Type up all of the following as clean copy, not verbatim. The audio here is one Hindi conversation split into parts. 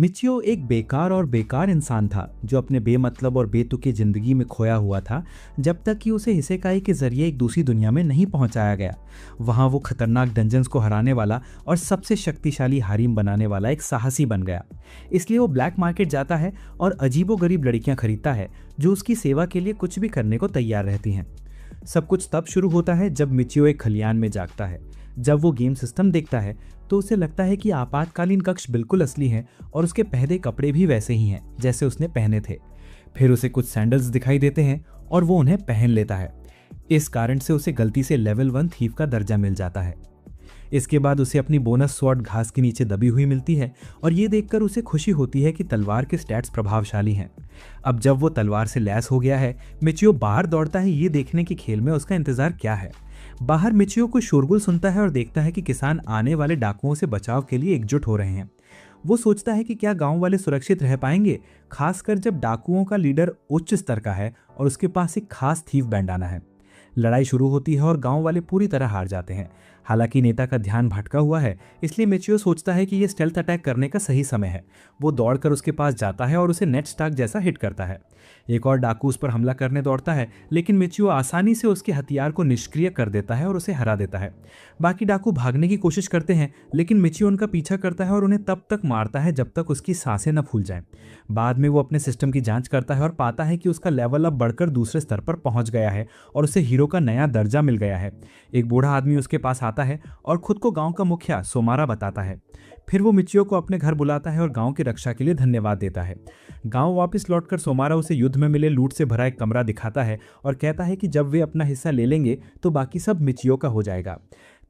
मिचियो एक बेकार और बेकार इंसान था जो अपने बेमतलब और बेतुकी जिंदगी में खोया हुआ था जब तक कि उसे हिसेकाई के जरिए एक दूसरी दुनिया में नहीं पहुंचाया गया। वहां वो खतरनाक डंजन्स को हराने वाला और सबसे शक्तिशाली हारिम बनाने वाला एक साहसी बन गया। इसलिए वो ब्लैक मार्केट जाता है और अजीबोगरीब लड़कियां खरीदता है जो उसकी सेवा के लिए कुछ भी करने को तैयार रहती हैं। सब कुछ तब शुरू होता है जब मिचियो एक खलियान में जागता है। जब वो गेम सिस्टम देखता है तो उसे लगता है कि आपातकालीन कक्ष बिल्कुल असली है और उसके पहने कपड़े भी वैसे ही हैं जैसे उसने पहने थे। फिर उसे कुछ सैंडल्स दिखाई देते हैं और वो उन्हें पहन लेता है। इस कारण से उसे गलती से लेवल 1 थीफ का दर्जा मिल जाता है। इसके बाद उसे अपनी बोनस स्वॉर्ड घास के नीचे दबी हुई मिलती है और ये देखकर उसे खुशी होती है कि तलवार के स्टैट्स प्रभावशाली हैं। अब जब वो तलवार से लैस हो गया है, मिचियो बाहर दौड़ता है ये देखने कि खेल में उसका इंतजार क्या है। बाहर मिचियो को शोरगुल सुनता है और देखता है कि किसान आने वाले डाकुओं से बचाव के लिए एकजुट हो रहे हैं। वो सोचता है कि क्या गांव वाले सुरक्षित रह पाएंगे, खासकर जब डाकुओं का लीडर उच्च स्तर का है और उसके पास एक खास थीफ बैंडाना है। लड़ाई शुरू होती है और गांव वाले पूरी तरह हार जाते हैं। हालांकि नेता का ध्यान भटका हुआ है, इसलिए मिचियो सोचता है कि यह स्टेल्थ अटैक करने का सही समय है। वो दौड़कर उसके पास जाता है और उसे नेड स्टार्क जैसा हिट करता है। एक और डाकू उस पर हमला करने दौड़ता है, लेकिन मिचियो आसानी से उसके हथियार को निष्क्रिय कर देता है और उसे हरा देता है। बाकी डाकू भागने की कोशिश करते हैं, लेकिन मिचियो उनका पीछा करता है और उन्हें तब तक मारता है जब तक उसकी सांसें न फूल जाएं। बाद में वो अपने सिस्टम की जांच करता है और पाता है कि उसका लेवल अब बढ़कर दूसरे स्तर पर पहुंच गया है और उसे हीरो का नया दर्जा मिल गया है। एक बूढ़ा आदमी उसके पास आता है और खुद को गांव का मुखिया सोमारा बताता है। फिर वो मिचियो को अपने घर बुलाता है और गांव की रक्षा के लिए धन्यवाद देता है। गांव वापस लौटकर सोमारा उसे युद्ध में मिले लूट से भरा एक कमरा दिखाता है और कहता है कि जब वे अपना हिस्सा ले लेंगे तो बाकी सब मिचियो का हो जाएगा।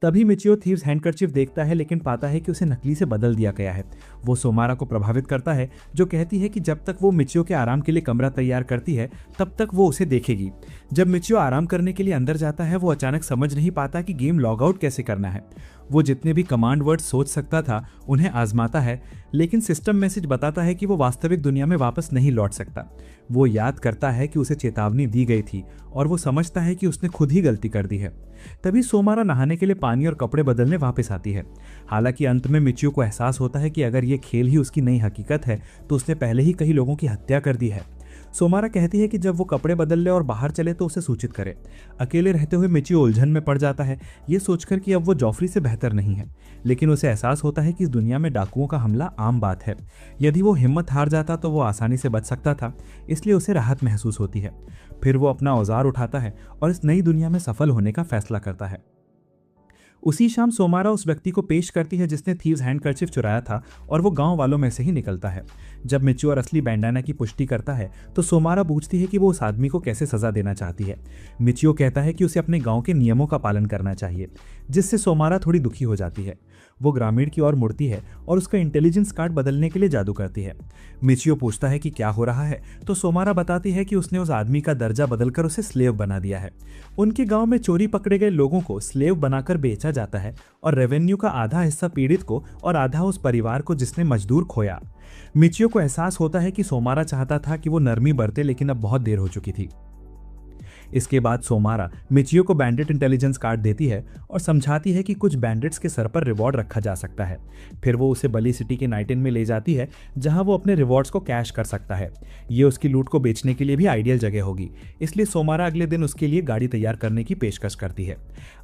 तभी मिचियो थीव्स हैंडकरचीफ देखता है, लेकिन पाता है कि उसे नकली से बदल दिया गया है। वो सोमारा को प्रभावित करता है, जो कहती है कि जब तक वो मिचियो के आराम के लिए कमरा तैयार करती है तब तक वो उसे देखेगी। जब मिचियो आराम करने के लिए अंदर जाता है, वो अचानक समझ नहीं पाता कि गेम लॉग आउट कैसे करना है। वो जितने भी कमांड वर्ड सोच सकता था उन्हें आजमाता है, लेकिन सिस्टम मैसेज बताता है कि वो वास्तविक दुनिया में वापस नहीं लौट सकता। वो याद करता है कि उसे चेतावनी दी गई थी और वो समझता है कि उसने खुद ही गलती कर दी है। तभी सोमारा नहाने के लिए पानी और कपड़े बदलने वापस आती है। हालांकि अंत में मिचियो को एहसास होता है कि अगर ये खेल ही उसकी नई हकीकत है तो उसने पहले ही कई लोगों की हत्या कर दी है। सोमारा कहती है कि जब वो कपड़े बदल ले और बाहर चले तो उसे सूचित करे। अकेले रहते हुए मिचियो उलझन में पड़ जाता है, ये सोचकर कि अब वो जॉफरी से बेहतर नहीं है। लेकिन उसे एहसास होता है कि इस दुनिया में डाकुओं का हमला आम बात है। यदि वो हिम्मत हार जाता तो वो आसानी से बच सकता था, इसलिए उसे राहत महसूस होती है। फिर वो अपना औजार उठाता है और इस नई दुनिया में सफल होने का फैसला करता है। उसी शाम सोमारा उस व्यक्ति को पेश करती है जिसने थीव्स हैंडकरचीफ चुराया था और वो गांव वालों में से ही निकलता है। जब मिचियो असली बैंडाना की पुष्टि करता है तो सोमारा पूछती है कि वो उस आदमी को कैसे सजा देना चाहती है। मिचियो कहता है कि उसे अपने गांव के नियमों का पालन करना चाहिए, जिससे सोमारा थोड़ी दुखी हो जाती है। वो ग्रामीण की ओर मुड़ती है और उसका इंटेलिजेंस कार्ड बदलने के लिए जादू करती है। मिचियो पूछता है कि क्या हो रहा है, तो सोमारा बताती है कि उसने उस आदमी का दर्जा बदलकर उसे स्लेव बना दिया है। उनके गांव में चोरी पकड़े गए लोगों को स्लेव बनाकर बेचा जाता है और रेवेन्यू का आधा हिस्सा पीड़ित को और आधा उस परिवार को जिसने मजदूर खोया। मिचियो को एहसास होता है कि सोमारा चाहता था कि वो नरमी बरते, लेकिन अब बहुत देर हो चुकी थी। इसके बाद सोमारा मिचियो को बैंडिट इंटेलिजेंस कार्ड देती है और समझाती है कि कुछ बैंडिट्स के सर पर रिवॉर्ड रखा जा सकता है। फिर वो उसे बली सिटी के नाइट इन में ले जाती है, जहां वो अपने रिवॉर्ड्स को कैश कर सकता है। ये उसकी लूट को बेचने के लिए भी आइडियल जगह होगी, इसलिए सोमारा अगले दिन उसके लिए गाड़ी तैयार करने की पेशकश करती है।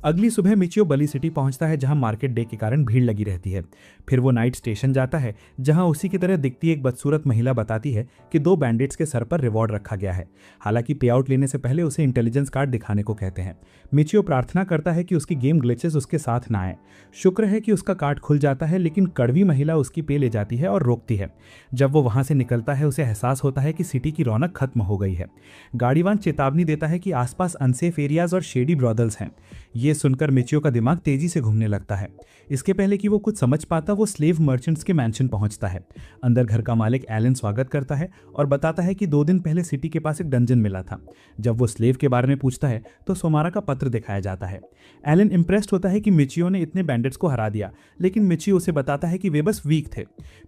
अगली सुबह मिचियो बली सिटी पहुंचता है, जहां मार्केट डे के कारण भीड़ लगी रहती है। फिर वो नाइट स्टेशन जाता है, जहां उसी की तरह दिखती एक बदसूरत महिला बताती है कि 2 बैंडिट्स के सर पर रिवॉर्ड रखा गया है। हालांकि पे आउट लेने से पहले उसे इंटेलिजेंस कार्ड दिखाने को कहते हैं। मिचियो प्रार्थना करता है कि उसकी गेम ग्लिचेस उसके साथ ना आए। शुक्र है कि उसका कार्ड खुल जाता है, लेकिन कड़वी महिला उसकी पे ले जाती है और रोकती है। जब वो वहां से निकलता है उसे एहसास होता है कि सिटी की रौनक खत्म हो गई है। गाड़ीवान चेतावनी देता है कि आसपास अनसेफ एरियाज और शेडी ब्रॉदर्स हैं। ये सुनकर मिचियो का दिमाग तेजी से घूमने लगता है। इसके पहले कि वो कुछ समझ पाता, वो स्लेव मर्चेंट्स के मैंशन पहुंचता है। अंदर घर का मालिक एलन स्वागत करता है और बताता है कि 2 दिन पहले सिटी के पास एक डंजन मिला था। जब वो स्लेव के बारे में पूछता है तो सोमारा का पत्र दिखाया जाता है। एलन इंप्रेस्ड होता है कि मिचियो ने इतने बैंडिट्स को हरा दिया, लेकिन मिचियो उसे बताता है कि वे बस वीक थे।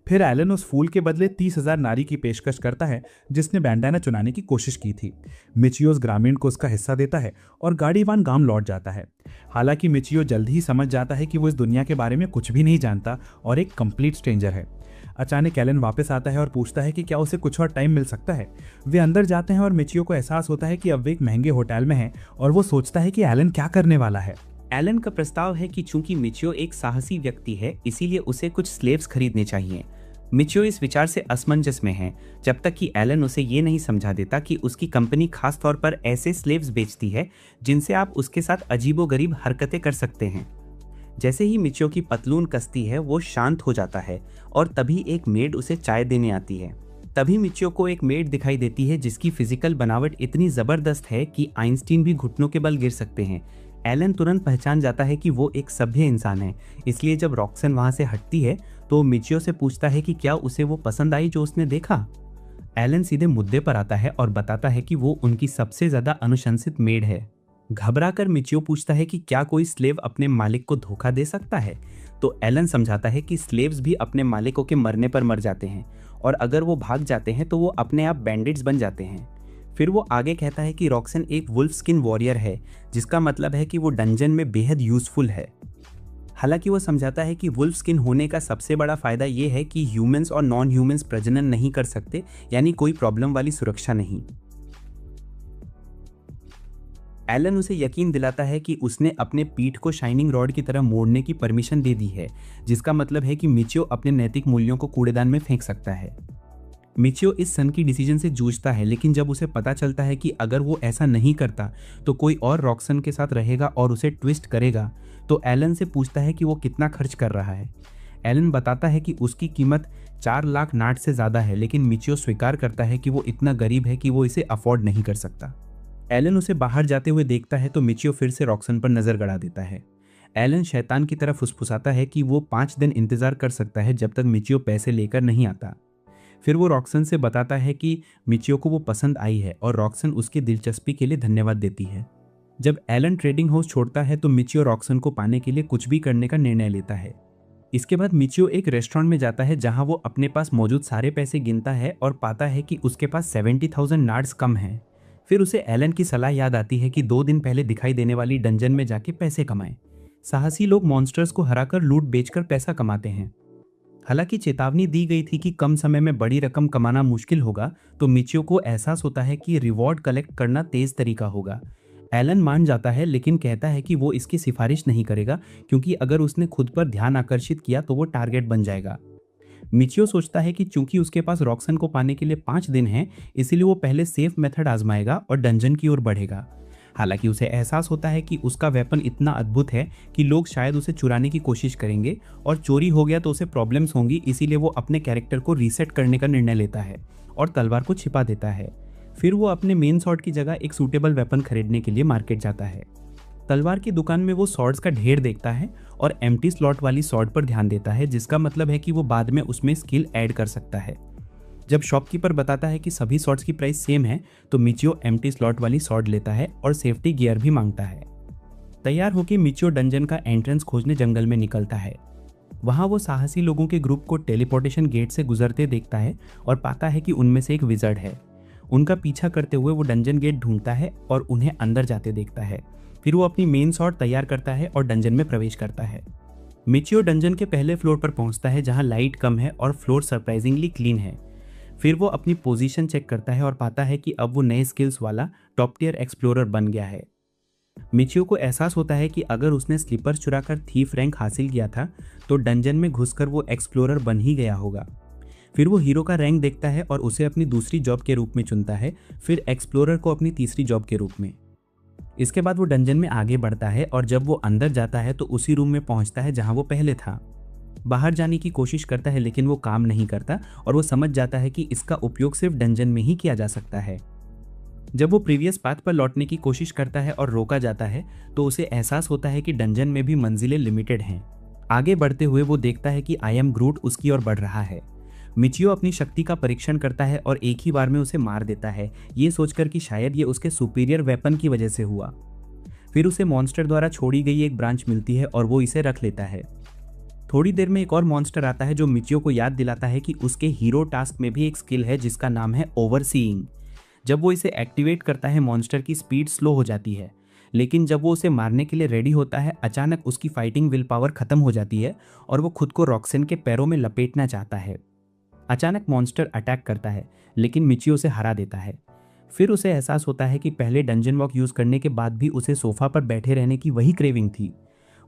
फिर एलन उस फूल के बदले 30,000 नारी की पेशकश करता है जिसने बैंडाना चुनाने की कोशिश की थी। मिचियो उस ग्रामीण को उसका हिस्सा देता है और गाड़ीवान गांव लौट जाता है। हालांकि मिचियो जल्द ही समझ जाता है कि वो इस दुनिया के बारे में कुछ भी नहीं जानता और एक कंप्लीट स्ट्रेंजर है। अचानक एलन वापस आता है और पूछता है कि क्या उसे कुछ और टाइम मिल सकता है। वे अंदर जाते हैं और मिचियो को एहसास होता है कि अब वे एक महंगे होटल में हैं और वो सोचता है कि एलन क्या करने वाला है। एलन का प्रस्ताव है कि चूंकि मिचियो एक साहसी व्यक्ति है, इसीलिए उसे कुछ स्लेव्स खरीदने चाहिए। मिचियो इस विचार से असमंजस में है, जब तक कि एलन उसे ये नहीं समझा देता कि उसकी कंपनी खास तौर पर ऐसे स्लेव्स बेचती है जिनसे आप उसके साथ अजीबोगरीब हरकतें कर सकते हैं। जैसे ही मिचियो की पतलून कसती है, वो शांत हो जाता है और तभी एक मेड उसे चाय देने आती है। तभी मिचियो को एक मेड दिखाई देती है जिसकी फिजिकल बनावट इतनी जबरदस्त है कि आइंस्टीन भी घुटनों के बल गिर सकते हैं। एलन तुरंत पहचान जाता है कि वो एक सभ्य इंसान है, इसलिए जब रॉक्सन वहां से हटती है तो मिचियो से पूछता है कि क्या उसे वो पसंद आई जो उसने देखा। एलन सीधे मुद्दे पर आता है और बताता है कि वो उनकी सबसे ज्यादा अनुशंसित मेड है। घबराकर मिचियो पूछता है कि क्या कोई स्लेव अपने मालिक को धोखा दे सकता है, तो एलन समझाता है कि स्लेव्स भी अपने मालिकों के मरने पर मर जाते हैं और अगर वो भाग जाते हैं तो वो अपने आप बैंडिट्स बन जाते हैं। फिर वो आगे कहता है कि रॉक्सन एक वुल्फ स्किन वॉरियर है, जिसका मतलब है कि वो डंजन में बेहद यूजफुल है। हालांकि वो समझाता है कि वुल्फ स्किन होने का सबसे बड़ा फायदा ये है कि ह्यूमंस और नॉन ह्यूमंस प्रजनन नहीं कर सकते, यानी कोई प्रॉब्लम वाली सुरक्षा नहीं। एलन उसे यकीन दिलाता है कि उसने अपने पीठ को शाइनिंग रॉड की तरह मोड़ने की परमिशन दे दी है, जिसका मतलब है कि मिचियो अपने नैतिक मूल्यों को कूड़ेदान में फेंक सकता है। मिचियो इस सन की डिसीजन से जूझता है, लेकिन जब उसे पता चलता है कि अगर वो ऐसा नहीं करता तो कोई और रॉक्सन के साथ रहेगा और उसे ट्विस्ट करेगा, तो एलन से पूछता है कि वो कितना खर्च कर रहा है। एलन बताता है कि उसकी कीमत 4 लाख नाट से ज़्यादा है, लेकिन मिचियो स्वीकार करता है कि वो इतना गरीब है कि वो इसे अफोर्ड नहीं कर सकता। एलन उसे बाहर जाते हुए देखता है तो मिचियो फिर से रॉक्सन पर नजर गड़ा देता है। एलन शैतान की तरफ फुसफुसाता है कि वो 5 दिन इंतजार कर सकता है जब तक मिचियो पैसे लेकर नहीं आता। फिर वो रॉक्सन से बताता है कि मिचियो को वो पसंद आई है और रॉक्सन उसकी दिलचस्पी के लिए धन्यवाद देती है। जब एलन ट्रेडिंग हाउस छोड़ता है तो मिचियो रॉक्सन को पाने के लिए कुछ भी करने का निर्णय लेता है। इसके बाद मिचियो एक रेस्टोरेंट में जाता है जहां वो अपने पास मौजूद सारे पैसे गिनता है और पाता है कि उसके पास 70,000 नार्ड्स कम हैं। फिर उसे एलन की सलाह याद आती है कि 2 दिन पहले दिखाई देने वाली डंजन में जाके पैसे कमाएं। साहसी लोग मॉन्स्टर्स को हराकर लूट बेचकर पैसा कमाते हैं। हालांकि चेतावनी दी गई थी कि कम समय में बड़ी रकम कमाना मुश्किल होगा, तो मिचियो को एहसास होता है कि रिवॉर्ड कलेक्ट करना तेज तरीका होगा। एलन मान जाता है, लेकिन कहता है कि वो इसकी सिफारिश नहीं करेगा, क्योंकि अगर उसने खुद पर ध्यान आकर्षित किया तो वो टारगेट बन जाएगा। मिचियो सोचता है कि चूंकि उसके पास रॉक्सन को पाने के लिए 5 दिन हैं, इसीलिए वो पहले सेफ मेथड आजमाएगा और डंजन की ओर बढ़ेगा। हालांकि उसे एहसास होता है कि उसका वेपन इतना अद्भुत है कि लोग शायद उसे चुराने की कोशिश करेंगे और चोरी हो गया तो उसे प्रॉब्लम्स होंगी, इसीलिए वो अपने कैरेक्टर को रीसेट करने का निर्णय लेता है और तलवार को छिपा देता है। फिर वो अपने मेन सॉर्ड की जगह एक सूटेबल वेपन खरीदने के लिए मार्केट जाता है। तलवार की दुकान में वो सॉर्ड्स का ढेर देखता है और एम्प्टी स्लॉट वाली सॉर्ड पर ध्यान देता है, जिसका मतलब है कि वो बाद में उसमें स्किल ऐड कर सकता है। जब शॉपकीपर बताता है कि सभी सॉर्ड्स की प्राइस सेम है, तो मिचियो एम्प्टी स्लॉट वाली सॉर्ड लेता है और सेफ्टी गियर भी मांगता है। तैयार होकर मिचियो डंजन का एंट्रेंस खोजने जंगल में निकलता है। वहाँ वो साहसी लोगों के ग्रुप को टेलीपोर्टेशन गेट से गुजरते देखता है और पाता है कि उनमें से एक विज़र्ड है। उनका पीछा करते हुए वो डंजन गेट ढूंढता है और उन्हें अंदर जाते देखता है। फिर वो अपनी मेन सॉर्ड तैयार करता है और डंजन में प्रवेश करता है। मिचियो डंजन के पहले फ्लोर पर पहुंचता है, जहां लाइट कम है और फ्लोर सरप्राइजिंगली क्लीन है। फिर वो अपनी पोजीशन चेक करता है और पाता है कि अब वो नए स्किल्स वाला टॉप टियर एक्सप्लोरर बन गया है। मिचियो को एहसास होता है कि अगर उसने स्लीपर चुराकर थीफ रैंक हासिल किया था तो डंजन में घुसकर वो एक्सप्लोरर बन ही गया होगा। फिर वो हीरो का रैंक देखता है और उसे अपनी दूसरी जॉब के रूप में चुनता है, फिर एक्सप्लोरर को अपनी तीसरी जॉब के रूप में। इसके बाद वो डंजन में आगे बढ़ता है और जब वो अंदर जाता है तो उसी रूम में पहुंचता है जहां वो पहले था। बाहर जाने की कोशिश करता है, लेकिन वो काम नहीं करता और वो समझ जाता है कि इसका उपयोग सिर्फ डंजन में ही किया जा सकता है। जब वो प्रीवियस पाथ पर लौटने की कोशिश करता है और रोका जाता है तो उसे एहसास होता है कि डंजन में भी मंजिलें लिमिटेड हैं। आगे बढ़ते हुए वो देखता है कि आई एम ग्रूट उसकी ओर बढ़ रहा है। मिचियो अपनी शक्ति का परीक्षण करता है और एक ही बार में उसे मार देता है, ये सोचकर कि शायद ये उसके सुपीरियर वेपन की वजह से हुआ। फिर उसे मॉन्स्टर द्वारा छोड़ी गई एक ब्रांच मिलती है और वो इसे रख लेता है। थोड़ी देर में एक और मॉन्स्टर आता है जो मिचियो को याद दिलाता है कि उसके हीरो टास्क में भी एक स्किल है जिसका नाम है ओवरसीइंग। जब वो इसे एक्टिवेट करता है मॉन्स्टर की स्पीड स्लो हो जाती है, लेकिन जब वो उसे मारने के लिए रेडी होता है अचानक उसकी फाइटिंग विल पावर खत्म हो जाती है और वो खुद को रॉक्सन के पैरों में लपेटना चाहता है। अचानक मॉन्स्टर अटैक करता है, लेकिन मिचियो उसे हरा देता है। फिर उसे एहसास होता है कि पहले डंजन वॉक यूज़ करने के बाद भी उसे सोफा पर बैठे रहने की वही क्रेविंग थी।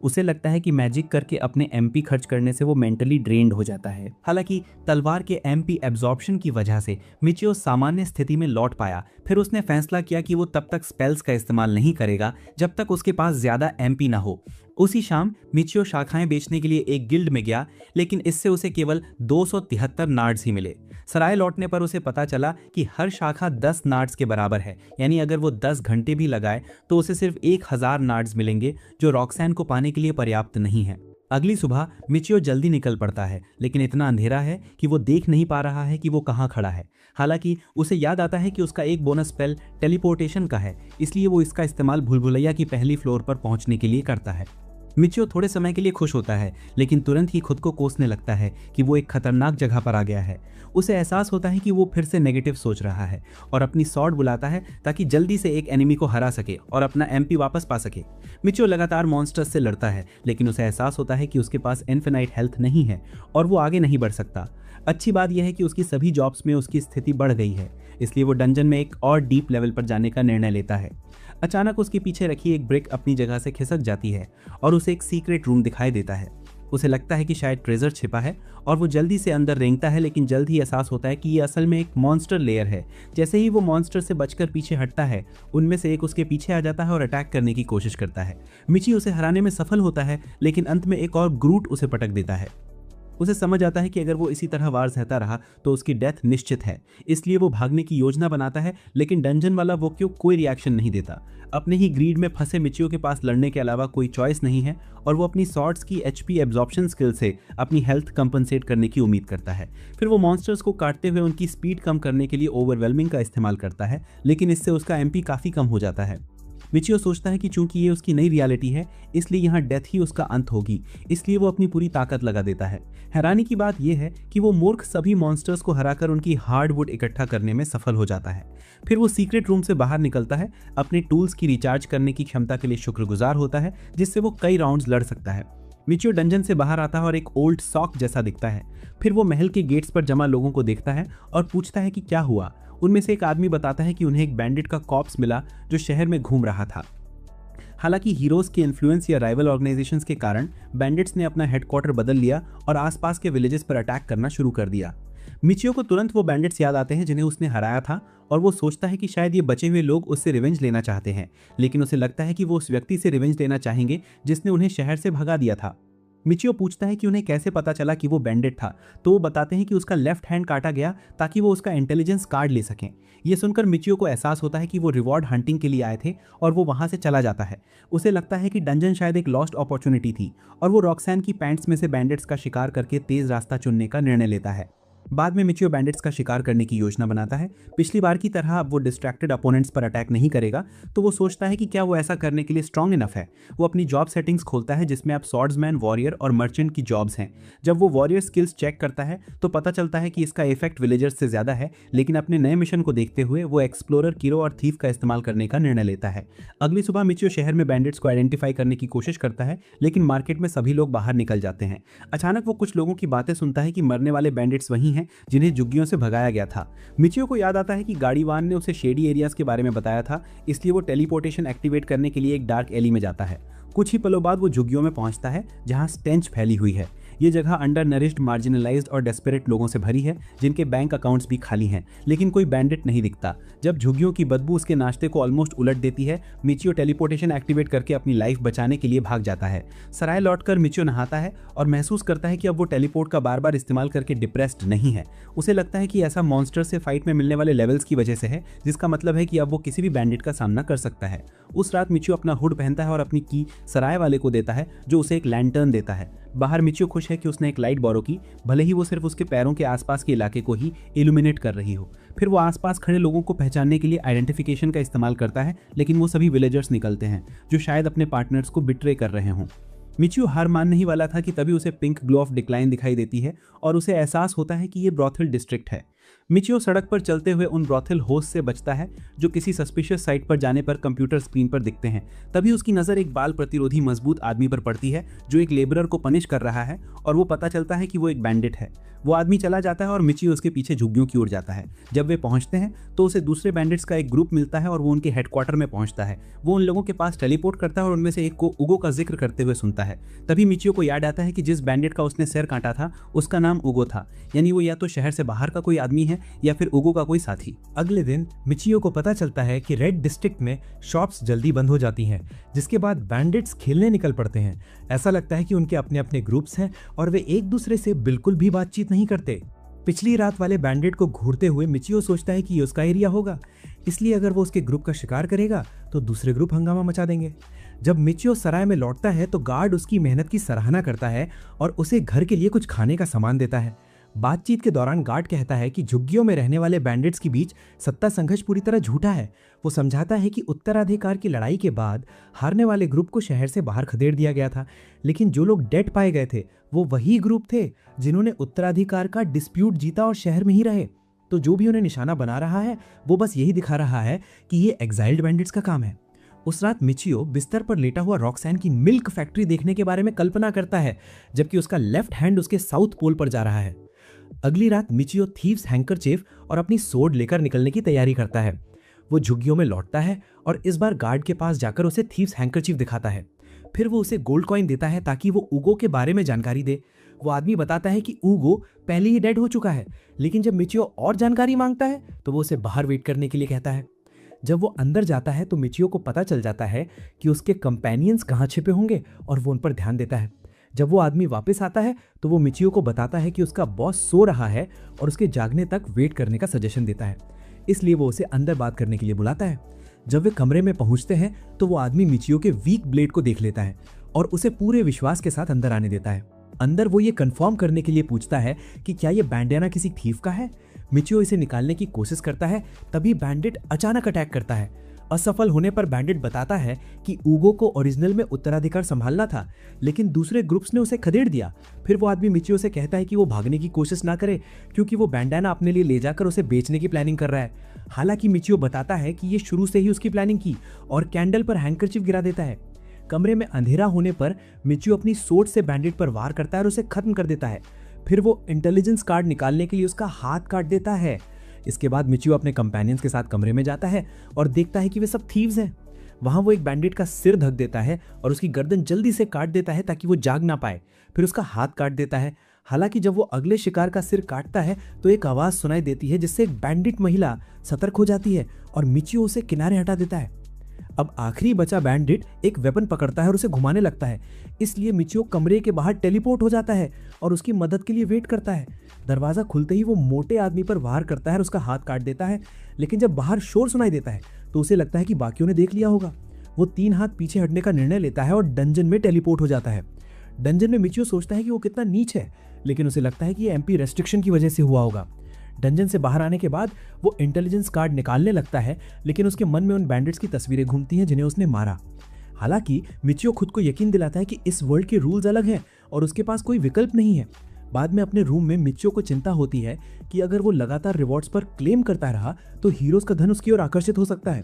उसे लगता है कि मैजिक करके अपने एमपी खर्च करने से वो मेंटली ड्रेन्ड हो जाता है। हालांकि तलवार के एमपी एब्जॉर्प्शन की वजह से मिचियो सामान्य स्थिति में लौट पाया। फिर उसने फैसला किया कि वो तब तक स्पेल्स का इस्तेमाल नहीं करेगा जब तक उसके पास ज्यादा एमपी ना हो। उसी शाम मिचियो शाखाएं बेचने के लिए एक गिल्ड में गया, लेकिन इससे उसे केवल 273 नार्ड्स ही मिले। सराय लौटने पर उसे पता चला कि हर शाखा 10 नार्ड्स के बराबर है, यानी अगर वो 10 घंटे भी लगाए तो उसे सिर्फ 1000 नार्ड्स मिलेंगे, जो रॉक्सैन को पाने के लिए पर्याप्त नहीं है। अगली सुबह मिचियो जल्दी निकल पड़ता है, लेकिन इतना अंधेरा है कि वो देख नहीं पा रहा है कि वो कहाँ खड़ा है। हालांकि उसे याद आता है कि उसका एक बोनस स्पेल टेलीपोर्टेशन का है, इसलिए वो इसका इस्तेमाल भूलभुलैया की पहली फ्लोर पर पहुंचने के लिए करता है। मिचियो थोड़े समय के लिए खुश होता है, लेकिन तुरंत ही खुद को कोसने लगता है कि वो एक खतरनाक जगह पर आ गया है। उसे एहसास होता है कि वो फिर से नेगेटिव सोच रहा है और अपनी सॉर्ड बुलाता है ताकि जल्दी से एक एनिमी को हरा सके और अपना एमपी वापस पा सके। मिचियो लगातार मॉन्स्टर्स से लड़ता है, लेकिन उसे एहसास होता है कि उसके पास इन्फिनाइट हेल्थ नहीं है और वो आगे नहीं बढ़ सकता। अच्छी बात यह है कि उसकी सभी जॉब्स में उसकी स्थिति बढ़ गई है, इसलिए वो डंजन में एक और डीप लेवल पर जाने का निर्णय लेता है। अचानक उसके पीछे रखी एक ब्रिक अपनी जगह से खिसक जाती है और उसे एक सीक्रेट रूम दिखाई देता है। उसे लगता है कि शायद ट्रेजर छिपा है और वो जल्दी से अंदर रेंगता है, लेकिन जल्द ही एहसास होता है कि ये असल में एक मॉन्स्टर लेयर है। जैसे ही वो मॉन्स्टर से बचकर पीछे हटता है, उनमें से एक उसके पीछे आ जाता है और अटैक करने की कोशिश करता है। मिची उसे हराने में सफल होता है, लेकिन अंत में एक और ग्रूट उसे पटक देता है। उसे समझ आता है कि अगर वो इसी तरह वार सहता रहा तो उसकी डेथ निश्चित है, इसलिए वो भागने की योजना बनाता है, लेकिन डंजन वाला वो क्यों कोई रिएक्शन नहीं देता। अपने ही ग्रीड में फंसे मिचियो के पास लड़ने के अलावा कोई चॉइस नहीं है और वो अपनी सॉर्ड्स की एचपी एब्जॉर्प्शन स्किल से अपनी हेल्थ कंपनसेट करने की उम्मीद करता है। फिर वो मॉन्स्टर्स को काटते हुए उनकी स्पीड कम करने के लिए ओवरवेलमिंग का इस्तेमाल करता है, लेकिन इससे उसका एमपी काफ़ी कम हो जाता है। मिचियो सोचता है कि चूंकि ये उसकी नई रियलिटी है, इसलिए यहाँ डेथ ही उसका अंत होगी, इसलिए वो अपनी पूरी ताकत लगा देता है। हैरानी की बात यह है कि वो मूर्ख सभी मॉन्स्टर्स को हराकर उनकी हार्डवुड इकट्ठा करने में सफल हो जाता है। फिर वो सीक्रेट रूम से बाहर निकलता है, अपने टूल्स की रिचार्ज करने की क्षमता के लिए शुक्रगुजार होता है, जिससे वो कई राउंड्स लड़ सकता है। मिचियो डंजन से बाहर आता है और एक ओल्ड सॉक जैसा दिखता है। फिर वो महल के गेट्स पर जमा लोगों को देखता है और पूछता है कि क्या हुआ। उनमें से एक आदमी बताता है कि उन्हें एक बैंडिट का कॉप्स मिला जो शहर में घूम रहा था। हालांकि हीरोज के इन्फ्लुएंस या राइवल ऑर्गेनाइजेशंस के कारण बैंडिट्स ने अपना हेडक्वार्टर बदल लिया और आसपास के विलेजेस पर अटैक करना शुरू कर दिया। मिचियो को तुरंत वो बैंडिट्स याद आते हैं जिन्हें उसने हराया था और वो सोचता है कि शायद ये बचे हुए लोग उससे रिवेंज लेना चाहते हैं, लेकिन उसे लगता है कि वो उस व्यक्ति से रिवेंज लेना चाहेंगे जिसने उन्हें शहर से भगा दिया था। मिचियो पूछता है कि उन्हें कैसे पता चला कि वो बैंडिट था, तो वो बताते हैं कि उसका लेफ्ट हैंड काटा गया ताकि वो उसका इंटेलिजेंस कार्ड ले सकें। ये सुनकर मिचियो को एहसास होता है कि वो रिवॉर्ड हंटिंग के लिए आए थे और वो वहां से चला जाता है। उसे लगता है कि डंजन शायद एक लॉस्ट अपॉर्चुनिटी थी और वो रॉक्सैन की पैंट्स में से बैंडिट्स का शिकार करके तेज रास्ता चुनने का निर्णय लेता है। बाद में मिचियो बैंडिट्स का शिकार करने की योजना बनाता है। पिछली बार की तरह अब वो डिस्ट्रैक्टेड अपोनेंट्स पर अटैक नहीं करेगा, तो वो सोचता है कि क्या वो ऐसा करने के लिए स्ट्रांग इनफ है। वो अपनी जॉब सेटिंग्स खोलता है जिसमें अब स्वॉर्ड्समैन, वॉरियर और मर्चेंट की जॉब्स हैं। जब वो वॉरियर स्किल्स चेक करता है तो पता चलता है कि इसका इफेक्ट विलेजर्स से ज्यादा है, लेकिन अपने नए मिशन को देखते हुए वो एक्सप्लोरर, कीरो और थीफ का इस्तेमाल करने का निर्णय लेता है। अगली सुबह मिचियो शहर में बैंडिट्स को आइडेंटिफाई करने की कोशिश करता है, लेकिन मार्केट में सभी लोग बाहर निकल जाते हैं। अचानक वो कुछ लोगों की बातें सुनता है कि मरने वाले बैंडिट्स वही हैं जिन्हें झुग्गियों से भगाया गया था। मिचियो को याद आता है कि गाड़ीवान ने उसे शेडी एरियाज के बारे में बताया था, इसलिए वो टेलीपोर्टेशन एक्टिवेट करने के लिए एक डार्क एली में जाता है। कुछ ही पलों बाद वो झुग्गियों में पहुंचता है जहां स्टेंच फैली हुई है। ये जगह अंडर नरिश्ड, मार्जिनलाइज्ड और डेस्परेट लोगों से भरी है जिनके बैंक अकाउंट्स भी खाली हैं, लेकिन कोई बैंडिट नहीं दिखता। जब झुग्गियों की बदबू उसके नाश्ते को ऑलमोस्ट उलट देती है, मिचियो टेलीपोर्टेशन एक्टिवेट करके अपनी लाइफ बचाने के लिए भाग जाता है। सराय लौटकर मिचियो नहाता है और महसूस करता है कि अब वो टेलीपोर्ट का बार बार इस्तेमाल करके डिप्रेस्ड नहीं है। उसे लगता है कि ऐसा मॉन्स्टर से फाइट में मिलने वाले लेवल्स की वजह से है, जिसका मतलब है कि अब वो किसी भी बैंडिट का सामना कर सकता है। उस रात मिचियो अपना हुड पहनता है और अपनी की सराय वाले को देता है, जो उसे एक लैंटर्न देता है। बाहर मिचियो खुश है कि उसने एक लाइट बोरो की, भले ही वो सिर्फ उसके पैरों के आसपास के इलाके को ही इल्यूमिनेट कर रही हो। फिर वो आसपास खड़े लोगों को पहचानने के लिए आइडेंटिफिकेशन का इस्तेमाल करता है, लेकिन वो सभी विलेजर्स निकलते हैं जो शायद अपने पार्टनर्स को बिट्रे कर रहे हों। मिचियो हार मानने ही वाला था कि तभी उसे पिंक ग्लो ऑफ डिक्लाइन दिखाई देती है और उसे एहसास होता है कि ये ब्रॉथल डिस्ट्रिक्ट है। मिचियो सड़क पर चलते हुए उन ब्रॉथल होस्ट से बचता है जो किसी सस्पिशियस साइट पर जाने पर कंप्यूटर स्क्रीन पर दिखते हैं। तभी उसकी नज़र एक बाल प्रतिरोधी मजबूत आदमी पर पड़ती है जो एक लेबरर को पनिश कर रहा है और वो पता चलता है कि वो एक बैंडिट है। वो आदमी चला जाता है और मिचियो उसके पीछे झुग्गियों की ओर जाता है। जब वे पहुंचते हैं तो उसे दूसरे बैंडिट्स का एक ग्रुप मिलता है और वो उनके हेडक्वार्टर में पहुंचता है। वो उन लोगों के पास टेलीपोर्ट करता है और उनमें से एक को उगो का जिक्र करते हुए सुनता है। तभी मिचियो को याद आता है कि जिस बैंडिट का उसने सिर काटा था उसका नाम उगो था, यानी वो या तो शहर से बाहर का कोई आदमी है या फिर उगो का कोई साथी। अगले दिन मिचियो को पता चलता है कि रेड डिस्ट्रिक्ट में शॉप्स जल्दी बंद हो जाती हैं, जिसके बाद बैंडिट्स खेलने निकल पड़ते हैं। ऐसा लगता है कि उनके अपने अपने ग्रुप्स हैं और वे एक दूसरे से बिल्कुल भी बातचीत नहीं करते। पिछली रात वाले बैंडिट को घूरते हुए मिचियो सोचता है कि ये उसका एरिया होगा, इसलिए अगर वो उसके ग्रुप का शिकार करेगा तो दूसरे ग्रुप हंगामा मचा देंगे। जब मिचियो सराय में लौटता है तो गार्ड उसकी मेहनत की सराहना करता है और उसे घर के लिए कुछ खाने का सामान देता है। बातचीत के दौरान गार्ड कहता है कि झुग्गियों में रहने वाले बैंडिट्स के बीच सत्ता संघर्ष पूरी तरह झूठा है। वो समझाता है कि उत्तराधिकार की लड़ाई के बाद हारने वाले ग्रुप को शहर से बाहर खदेड़ दिया गया था, लेकिन जो लोग डेड पाए गए थे वो वही ग्रुप थे जिन्होंने उत्तराधिकार का डिस्प्यूट जीता और शहर में ही रहे। तो जो भी उन्हें निशाना बना रहा है वो बस यही दिखा रहा है कि ये एग्जाइल्ड बैंडिट्स का काम है। उस रात मिचियो बिस्तर पर लेटा हुआ रॉक्सैन की मिल्क फैक्ट्री देखने के बारे में कल्पना करता है, जबकि उसका लेफ्ट हैंड उसके साउथ पोल पर जा रहा है। अगली रात मिचियो थीव्स हैंकरचीफ और अपनी सोर्ड लेकर निकलने की तैयारी करता है। वो झुग्गियों में लौटता है और इस बार गार्ड के पास जाकर उसे थीव्स हैंकरचीफ दिखाता है। फिर वो उसे गोल्ड कॉइन देता है ताकि वो उगो के बारे में जानकारी दे। वो आदमी बताता है कि उगो पहले ही डेड हो चुका है, लेकिन जब मिचियो और जानकारी मांगता है तो वो उसे बाहर वेट करने के लिए कहता है। जब वो अंदर जाता है तो मिचियो को पता चल जाता है कि उसके कंपेनियंस कहाँ छिपे होंगे और वो उन पर ध्यान देता है। जब वो आदमी वापस आता है तो वो मिचियो को बताता है कि उसका बॉस सो रहा है और उसके जागने तक वेट करने का सजेशन देता है, इसलिए वो उसे अंदर बात करने के लिए बुलाता है। जब वे कमरे में पहुंचते हैं तो वो आदमी मिचियो के वीक ब्लेड को देख लेता है और उसे पूरे विश्वास के साथ अंदर आने देता है। अंदर वो ये कंफर्म करने के लिए पूछता है कि क्या ये बैंडेना किसी थीफ का है। मिचियो इसे निकालने की कोशिश करता है, तभी बैंडिट अचानक अटैक करता है। असफल होने पर बैंडिट बताता है कि उगो को ओरिजिनल में उत्तराधिकार संभालना था, लेकिन दूसरे ग्रुप्स ने उसे खदेड़ दिया। फिर वो आदमी मिचियो से कहता है कि वो भागने की कोशिश ना करे क्योंकि वो बैंडाना अपने लिए ले जाकर उसे बेचने की प्लानिंग कर रहा है। हालांकि मिचियो बताता है कि ये शुरू से ही उसकी प्लानिंग की और कैंडल पर हैंकरचीफ गिरा देता है। कमरे में अंधेरा होने पर मिचियो अपनी सोर्ड से बैंडिट पर वार करता है और उसे खत्म कर देता है। फिर वो इंटेलिजेंस कार्ड निकालने के लिए उसका हाथ काट देता है। इसके बाद मिचियो अपने कंपेनियंस के साथ कमरे में जाता है और देखता है कि वे सब थीव्स हैं। वहां वो एक बैंडिट का सिर ढक देता है और उसकी गर्दन जल्दी से काट देता है ताकि वो जाग ना पाए। फिर उसका हाथ काट देता है। हालांकि जब वो अगले शिकार का सिर काटता है तो एक आवाज सुनाई देती है जिससे एक बैंडिट महिला सतर्क हो जाती है और मिचियो उसे किनारे हटा देता है। अब आखिरी बचा बैंडिट एक वेपन पकड़ता है और उसे घुमाने लगता है, इसलिए मिचियो कमरे के बाहर टेलीपोर्ट हो जाता है और उसकी मदद के लिए वेट करता है। दरवाजा खुलते ही वो मोटे आदमी पर वार करता है और उसका हाथ काट देता है, लेकिन जब बाहर शोर सुनाई देता है तो उसे लगता है कि बाकियों ने देख लिया होगा। वो 3 हाथ पीछे हटने का निर्णय लेता है और डंजन में टेलीपोर्ट हो जाता है। डंजन में मिचियो सोचता है कि वो कितना नीच है, लेकिन उसे लगता है कि ये एमपी रेस्ट्रिक्शन की वजह से हुआ होगा। डंजन से बाहर आने के बाद वो इंटेलिजेंस कार्ड निकालने लगता है, लेकिन उसके मन में उन बैंडिट्स की तस्वीरें घूमती हैं जिन्हें उसने मारा। हालांकि मिचियो खुद को यकीन दिलाता है कि इस वर्ल्ड के रूल्स अलग हैं और उसके पास कोई विकल्प नहीं है। बाद में अपने रूम में मिचियो को चिंता होती है कि अगर वो लगातार रिवॉर्ड्स पर क्लेम करता रहा तो हीरोज का धन उसकी ओर आकर्षित हो सकता है,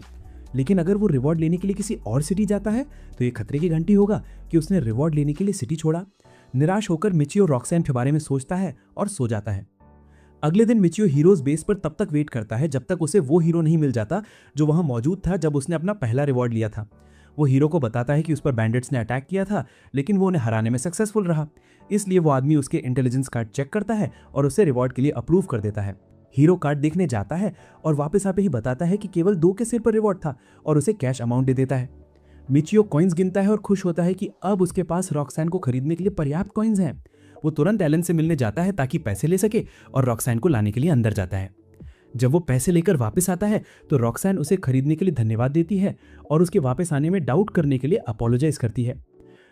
लेकिन अगर वो रिवॉर्ड लेने के लिए किसी और सिटी जाता है तो ये खतरे की घंटी होगा कि उसने रिवॉर्ड लेने के लिए सिटी छोड़ा। निराश होकर मिचियो रॉक्सैन के बारे में सोचता है और सो जाता है। अगले दिन मिचियो हीरोज बेस पर तब तक वेट करता है जब तक उसे वो हीरो नहीं मिल जाता जो वहां मौजूद था जब उसने अपना पहला रिवॉर्ड लिया था। वो हीरो को बताता है कि उस पर बैंडिट्स ने अटैक किया था, लेकिन वो उन्हें हराने में सक्सेसफुल रहा। इसलिए वो आदमी उसके इंटेलिजेंस कार्ड चेक करता है और उसे रिवॉर्ड के लिए अप्रूव कर देता है। हीरो कार्ड देखने जाता है और वापस आते ही बताता है कि केवल 2 के सिर पर रिवॉर्ड था और उसे कैश अमाउंट दे देता है। मिचियो कॉइन्स गिनता है और खुश होता है कि अब उसके पास रॉक्सैन को खरीदने के लिए पर्याप्त कॉइन्स हैं। वो तुरंत एलन से मिलने जाता है ताकि पैसे ले सके और रॉक्सैन को लाने के लिए अंदर जाता है। जब वो पैसे लेकर वापस आता है तो रॉक्सैन उसे खरीदने के लिए धन्यवाद देती है और उसके वापस आने में डाउट करने के लिए अपोलोजाइज करती है।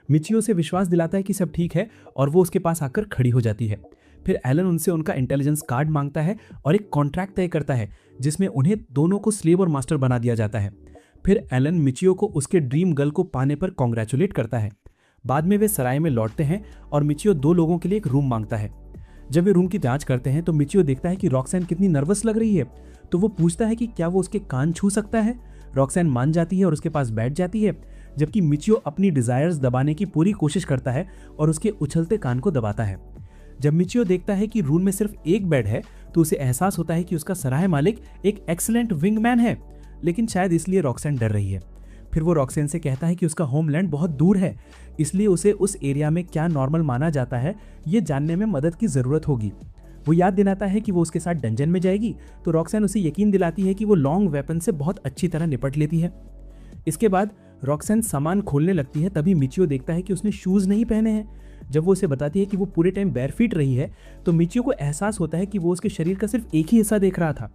मिचियो से विश्वास दिलाता है कि सब ठीक है और वो उसके पास आकर खड़ी हो जाती है। फिर एलन उनसे उनका इंटेलिजेंस कार्ड मांगता है और एक कॉन्ट्रैक्ट तय करता है जिसमें उन्हें दोनों को स्लेव और मास्टर बना दिया जाता है। फिर एलन मिचियो को उसके ड्रीम गर्ल को पाने पर कॉन्ग्रेचुलेट करता है। बाद में वे सराय में लौटते हैं और मिचियो 2 लोगों के लिए एक रूम मांगता है। जब वे रूम की जांच करते हैं तो मिचियो देखता है कि रॉक्सैन कितनी नर्वस लग रही है, तो वो पूछता है कि क्या वो उसके कान छू सकता है। रॉक्सैन मान जाती है और उसके पास बैठ जाती है, जबकि मिचियो अपनी डिजायर्स दबाने की पूरी कोशिश करता है और उसके उछलते कान को दबाता है। जब मिचियो देखता है कि रूम में सिर्फ एक बेड है तो उसे एहसास होता है कि उसका सराय मालिक एक एक्सीलेंट विंगमैन है, लेकिन शायद इसलिए रॉक्सैन डर रही है। फिर वो रॉक्सैन से कहता है कि उसका होमलैंड बहुत दूर है, इसलिए उसे उस एरिया में क्या नॉर्मल माना जाता है ये जानने में मदद की ज़रूरत होगी। वो याद दिलाता है कि वो उसके साथ डंजन में जाएगी, तो रॉक्सैन उसे यकीन दिलाती है कि वो लॉन्ग वेपन से बहुत अच्छी तरह निपट लेती है। इसके बाद रॉक्सैन सामान खोलने लगती है, तभी मिचियो देखता है कि उसने शूज़ नहीं पहने हैं। जब वो उसे बताती है कि वो पूरे टाइम बैरफीट रही है, तो मिचियो को एहसास होता है कि वो उसके शरीर का सिर्फ एक ही हिस्सा देख रहा था।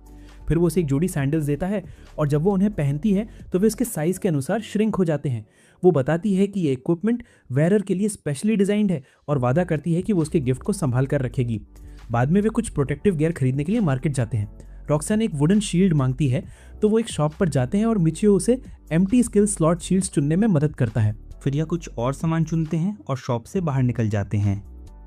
फिर वो उसे एक जोड़ी सैंडल्स देता है और जब वो उन्हें पहनती है तो वे उसके साइज़ के अनुसार श्रिंक हो जाते हैं। वो बताती है कि ये इक्विपमेंट वेयरर के लिए स्पेशली डिज़ाइंड है और वादा करती है कि वो उसके गिफ्ट को संभाल कर रखेगी। बाद में वे कुछ प्रोटेक्टिव गियर खरीदने के लिए मार्केट जाते हैं। रॉक्सैन एक वुडन शील्ड मांगती है, तो वो एक शॉप पर जाते हैं और मिचियो उसे एम्प्टी स्किल स्लॉट शील्ड्स चुनने में मदद करता है। फिर यह कुछ और सामान चुनते हैं और शॉप से बाहर निकल जाते हैं।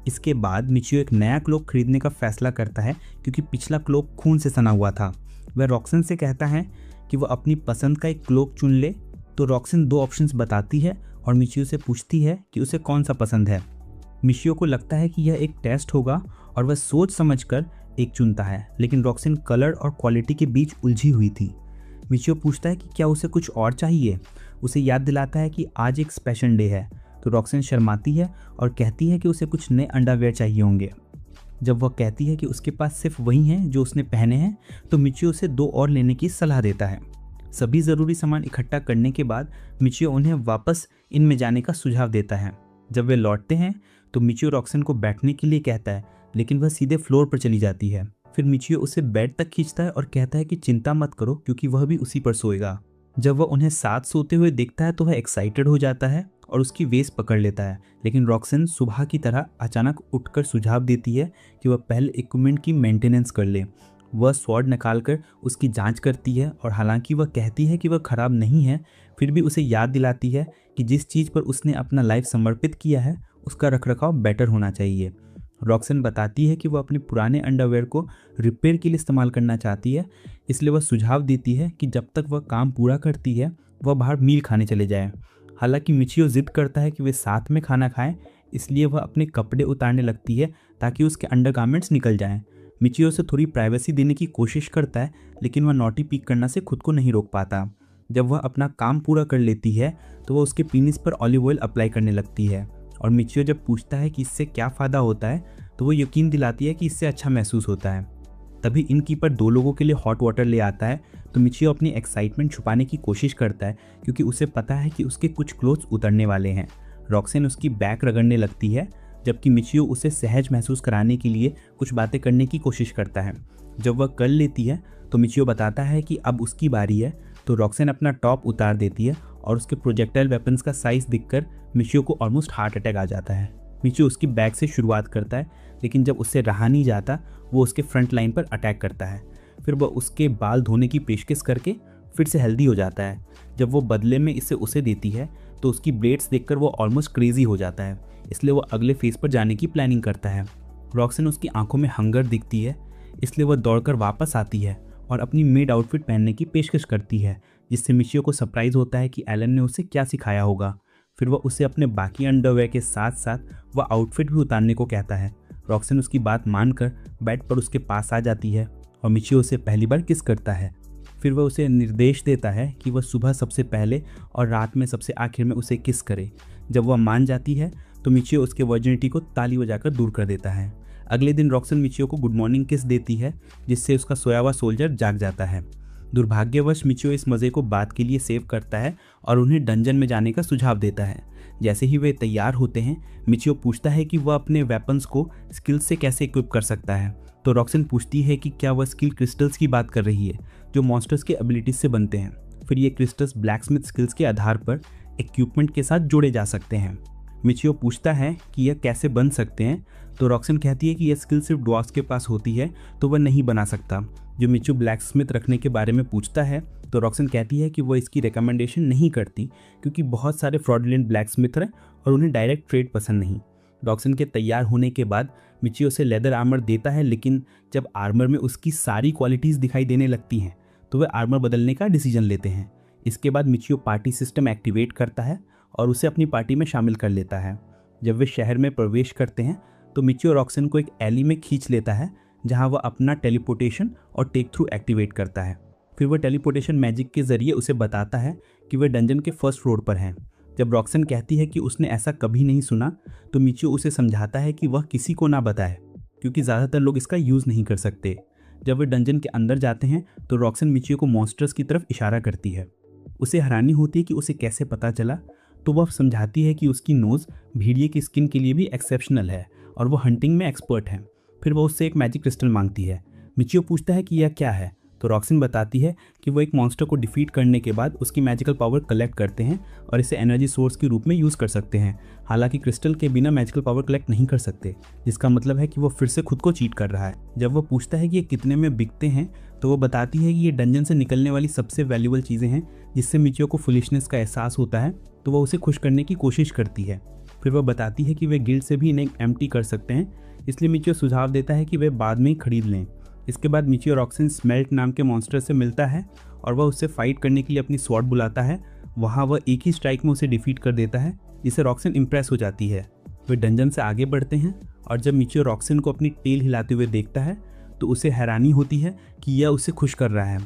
इसके बाद मिचियो एक नया क्लोक खरीदने का फैसला करता है क्योंकि पिछला क्लोक खून से सना हुआ था। वह रॉक्सन से कहता है कि वह अपनी पसंद का एक क्लोक चुन ले, तो रॉक्सन 2 ऑप्शंस बताती है और मिचियो से पूछती है कि उसे कौन सा पसंद है। मिचियो को लगता है कि यह एक टेस्ट होगा और वह सोच समझकर एक चुनता है, लेकिन रॉक्सन कलर और क्वालिटी के बीच उलझी हुई थी। मिचियो पूछता है कि क्या उसे कुछ और चाहिए। उसे याद दिलाता है कि आज एक स्पेशल डे है, तो रॉक्सन शर्माती है और कहती है कि उसे कुछ नए अंडरवेयर चाहिए होंगे। जब वह कहती है कि उसके पास सिर्फ वही हैं जो उसने पहने हैं, तो मिचियो उसे 2 और लेने की सलाह देता है। सभी ज़रूरी सामान इकट्ठा करने के बाद मिचियो उन्हें वापस इनमें जाने का सुझाव देता है। जब वे लौटते हैं तो मिचियो रॉक्सन को बैठने के लिए कहता है, लेकिन वह सीधे फ्लोर पर चली जाती है। फिर मिचियो उसे बेड तक खींचता है और कहता है कि चिंता मत करो क्योंकि वह भी उसी पर सोएगा। जब वह उन्हें साथ सोते हुए देखता है तो वह एक्साइटेड हो जाता है और उसकी वेस्ट पकड़ लेता है, लेकिन रॉक्सन सुबह की तरह अचानक उठकर सुझाव देती है कि वह पहले इक्विपमेंट की मेंटेनेंस कर ले। वह स्वॉर्ड निकालकर उसकी जांच करती है और हालांकि वह कहती है कि वह ख़राब नहीं है, फिर भी उसे याद दिलाती है कि जिस चीज़ पर उसने अपना लाइफ समर्पित किया है उसका रखरखाव बेटर होना चाहिए। रॉक्सन बताती है कि वह अपने पुराने अंडरवेयर को रिपेयर के लिए इस्तेमाल करना चाहती है, इसलिए वह सुझाव देती है कि जब तक वह काम पूरा करती है वह बाहर मील खाने चले जाए। हालांकि मिचियो जिद करता है कि वे साथ में खाना खाएं, इसलिए वह अपने कपड़े उतारने लगती है ताकि उसके अंडरगारमेंट्स निकल जाएं। मिचियो से थोड़ी प्राइवेसी देने की कोशिश करता है, लेकिन वह नॉटी पीक करना से खुद को नहीं रोक पाता। जब वह अपना काम पूरा कर लेती है तो वह उसके पीनिस पर ऑलिव ऑयल अप्लाई करने लगती है और मिचियो जब पूछता है कि इससे क्या फ़ायदा होता है तो वो यकीन दिलाती है कि इससे अच्छा महसूस होता है। तभी इनकीपर 2 लोगों के लिए हॉट वाटर ले आता है, तो मिचियो अपनी एक्साइटमेंट छुपाने की कोशिश करता है क्योंकि उसे पता है कि उसके कुछ क्लोथ्स उतरने वाले हैं। रॉक्सन उसकी बैक रगड़ने लगती है, जबकि मिचियो उसे सहज महसूस कराने के लिए कुछ बातें करने की कोशिश करता है। जब वह कर लेती है तो मिचियो बताता है कि अब उसकी बारी है, तो रॉक्सन अपना टॉप उतार देती है और उसके प्रोजेक्टाइल वेपन्स का साइज़ दिखकर मिचियो को ऑलमोस्ट हार्ट अटैक आ जाता है। मिचियो उसकी बैक से शुरुआत करता है, लेकिन जब उससे रहा नहीं जाता वो उसके फ्रंट लाइन पर अटैक करता है। फिर वह उसके बाल धोने की पेशकश करके फिर से हेल्दी हो जाता है। जब वो बदले में इसे उसे देती है तो उसकी ब्लेड्स देखकर वो ऑलमोस्ट क्रेजी हो जाता है, इसलिए वो अगले फेज पर जाने की प्लानिंग करता है। रॉक्सन उसकी आंखों में हंगर दिखती है, इसलिए वह दौड़कर वापस आती है और अपनी मेड आउटफिट पहनने की पेशकश करती है, जिससे मिचियो को सरप्राइज होता है कि एलन ने उसे क्या सिखाया होगा। फिर वह उसे अपने बाकी अंडरवेयर के साथ साथ वह आउटफिट भी उतारने को कहता है। रॉक्सन उसकी बात मानकर बेड पर उसके पास आ जाती है और मिचियो उसे पहली बार किस करता है। फिर वह उसे निर्देश देता है कि वह सुबह सबसे पहले और रात में सबसे आखिर में उसे किस करे। जब वह मान जाती है तो मिचियो उसके वर्जिनिटी को ताली बजाकर दूर कर देता है। अगले दिन रॉक्सन मिचियो को गुड मॉर्निंग किस देती है, जिससे उसका सोया हुआ सोल्जर जाग जाता है। दुर्भाग्यवश मिचियो इस मज़े को बाद के लिए सेव करता है और उन्हें डंजन में जाने का सुझाव देता है। जैसे ही वे तैयार होते हैं, मिचियो पूछता है कि वह अपने वेपन्स को स्किल्स से कैसे इक्विप कर सकता है, तो रॉक्सन पूछती है कि क्या वह स्किल क्रिस्टल्स की बात कर रही है जो मॉन्स्टर्स के एबिलिटीज से बनते हैं। फिर ये क्रिस्टल्स ब्लैकस्मिथ स्किल्स के आधार पर इक्विपमेंट के साथ जोड़े जा सकते हैं। मिचियो पूछता है कि यह कैसे बन सकते हैं, तो रॉक्सन कहती है कि यह स्किल सिर्फ ड्वार्फ्स के पास होती है तो वह नहीं बना सकता। जो मिचियो ब्लैकस्मिथ रखने के बारे में पूछता है तो रॉक्सन कहती है कि वह इसकी रिकमेंडेशन नहीं करती क्योंकि बहुत सारे फ्रॉडुलेंट ब्लैकस्मिथ हैं और उन्हें डायरेक्ट ट्रेड पसंद नहीं। रॉक्सन के तैयार होने के बाद मिचियो उसे लेदर आर्मर देता है, लेकिन जब आर्मर में उसकी सारी क्वालिटीज़ दिखाई देने लगती हैं तो वे आर्मर बदलने का डिसीजन लेते हैं। इसके बाद मिचियो पार्टी सिस्टम एक्टिवेट करता है और उसे अपनी पार्टी में शामिल कर लेता है। जब वे शहर में प्रवेश करते हैं तो मिचियो रॉक्सन को एक एली में खींच लेता है, जहां वह अपना टेलीपोर्टेशन और टेक थ्रू एक्टिवेट करता है। फिर वह टेलीपोर्टेशन मैजिक के जरिए उसे बताता है कि वे डंजन के फर्स्ट फ्लोर पर हैं। जब रॉक्सन कहती है कि उसने ऐसा कभी नहीं सुना तो मिचियो उसे समझाता है कि वह किसी को ना बताए, क्योंकि ज़्यादातर लोग इसका यूज़ नहीं कर सकते। जब वे डंजन के अंदर जाते हैं तो रॉक्सन मिचियो को मॉन्स्टर्स की तरफ इशारा करती है। उसे हैरानी होती है कि उसे कैसे पता चला, तो वह समझाती है कि उसकी नोज़ भेड़िए की स्किन के लिए भी एक्सेप्शनल है और वो हंटिंग में एक्सपर्ट है। फिर वह उससे एक मैजिक क्रिस्टल मांगती है। मिचियो पूछता है कि यह क्या है, तो रॉक्सन बताती है कि वो एक मॉन्स्टर को डिफीट करने के बाद उसकी मैजिकल पावर कलेक्ट करते हैं और इसे एनर्जी सोर्स के रूप में यूज़ कर सकते हैं। हालांकि क्रिस्टल के बिना मैजिकल पावर कलेक्ट नहीं कर सकते, जिसका मतलब है कि वो फिर से खुद को चीट कर रहा है। जब वो पूछता है कि ये कितने में बिकते हैं तो वो बताती है कि ये डंजन से निकलने वाली सबसे वैल्यूबल चीज़ें हैं, जिससे मिचियो को फुलिशनेस का एहसास होता है, तो वह उसे खुश करने की कोशिश करती है। फिर वह बताती है कि वे गिल्ड से भी इन्हें एम्प्टी कर सकते हैं, इसलिए मिचियो सुझाव देता है कि वे बाद में ही खरीद लें। इसके बाद मिचियो रॉक्सन स्मेल्ट नाम के मॉन्स्टर से मिलता है और वह उससे फाइट करने के लिए अपनी स्वॉर्ड बुलाता है। वहाँ वह एक ही स्ट्राइक में उसे डिफीट कर देता है, जिससे रॉक्सन इम्प्रेस हो जाती है। वे डंजन से आगे बढ़ते हैं और जब मिचियो रॉक्सन को अपनी टेल हिलाते हुए देखता है तो उसे हैरानी होती है कि यह उसे खुश कर रहा है।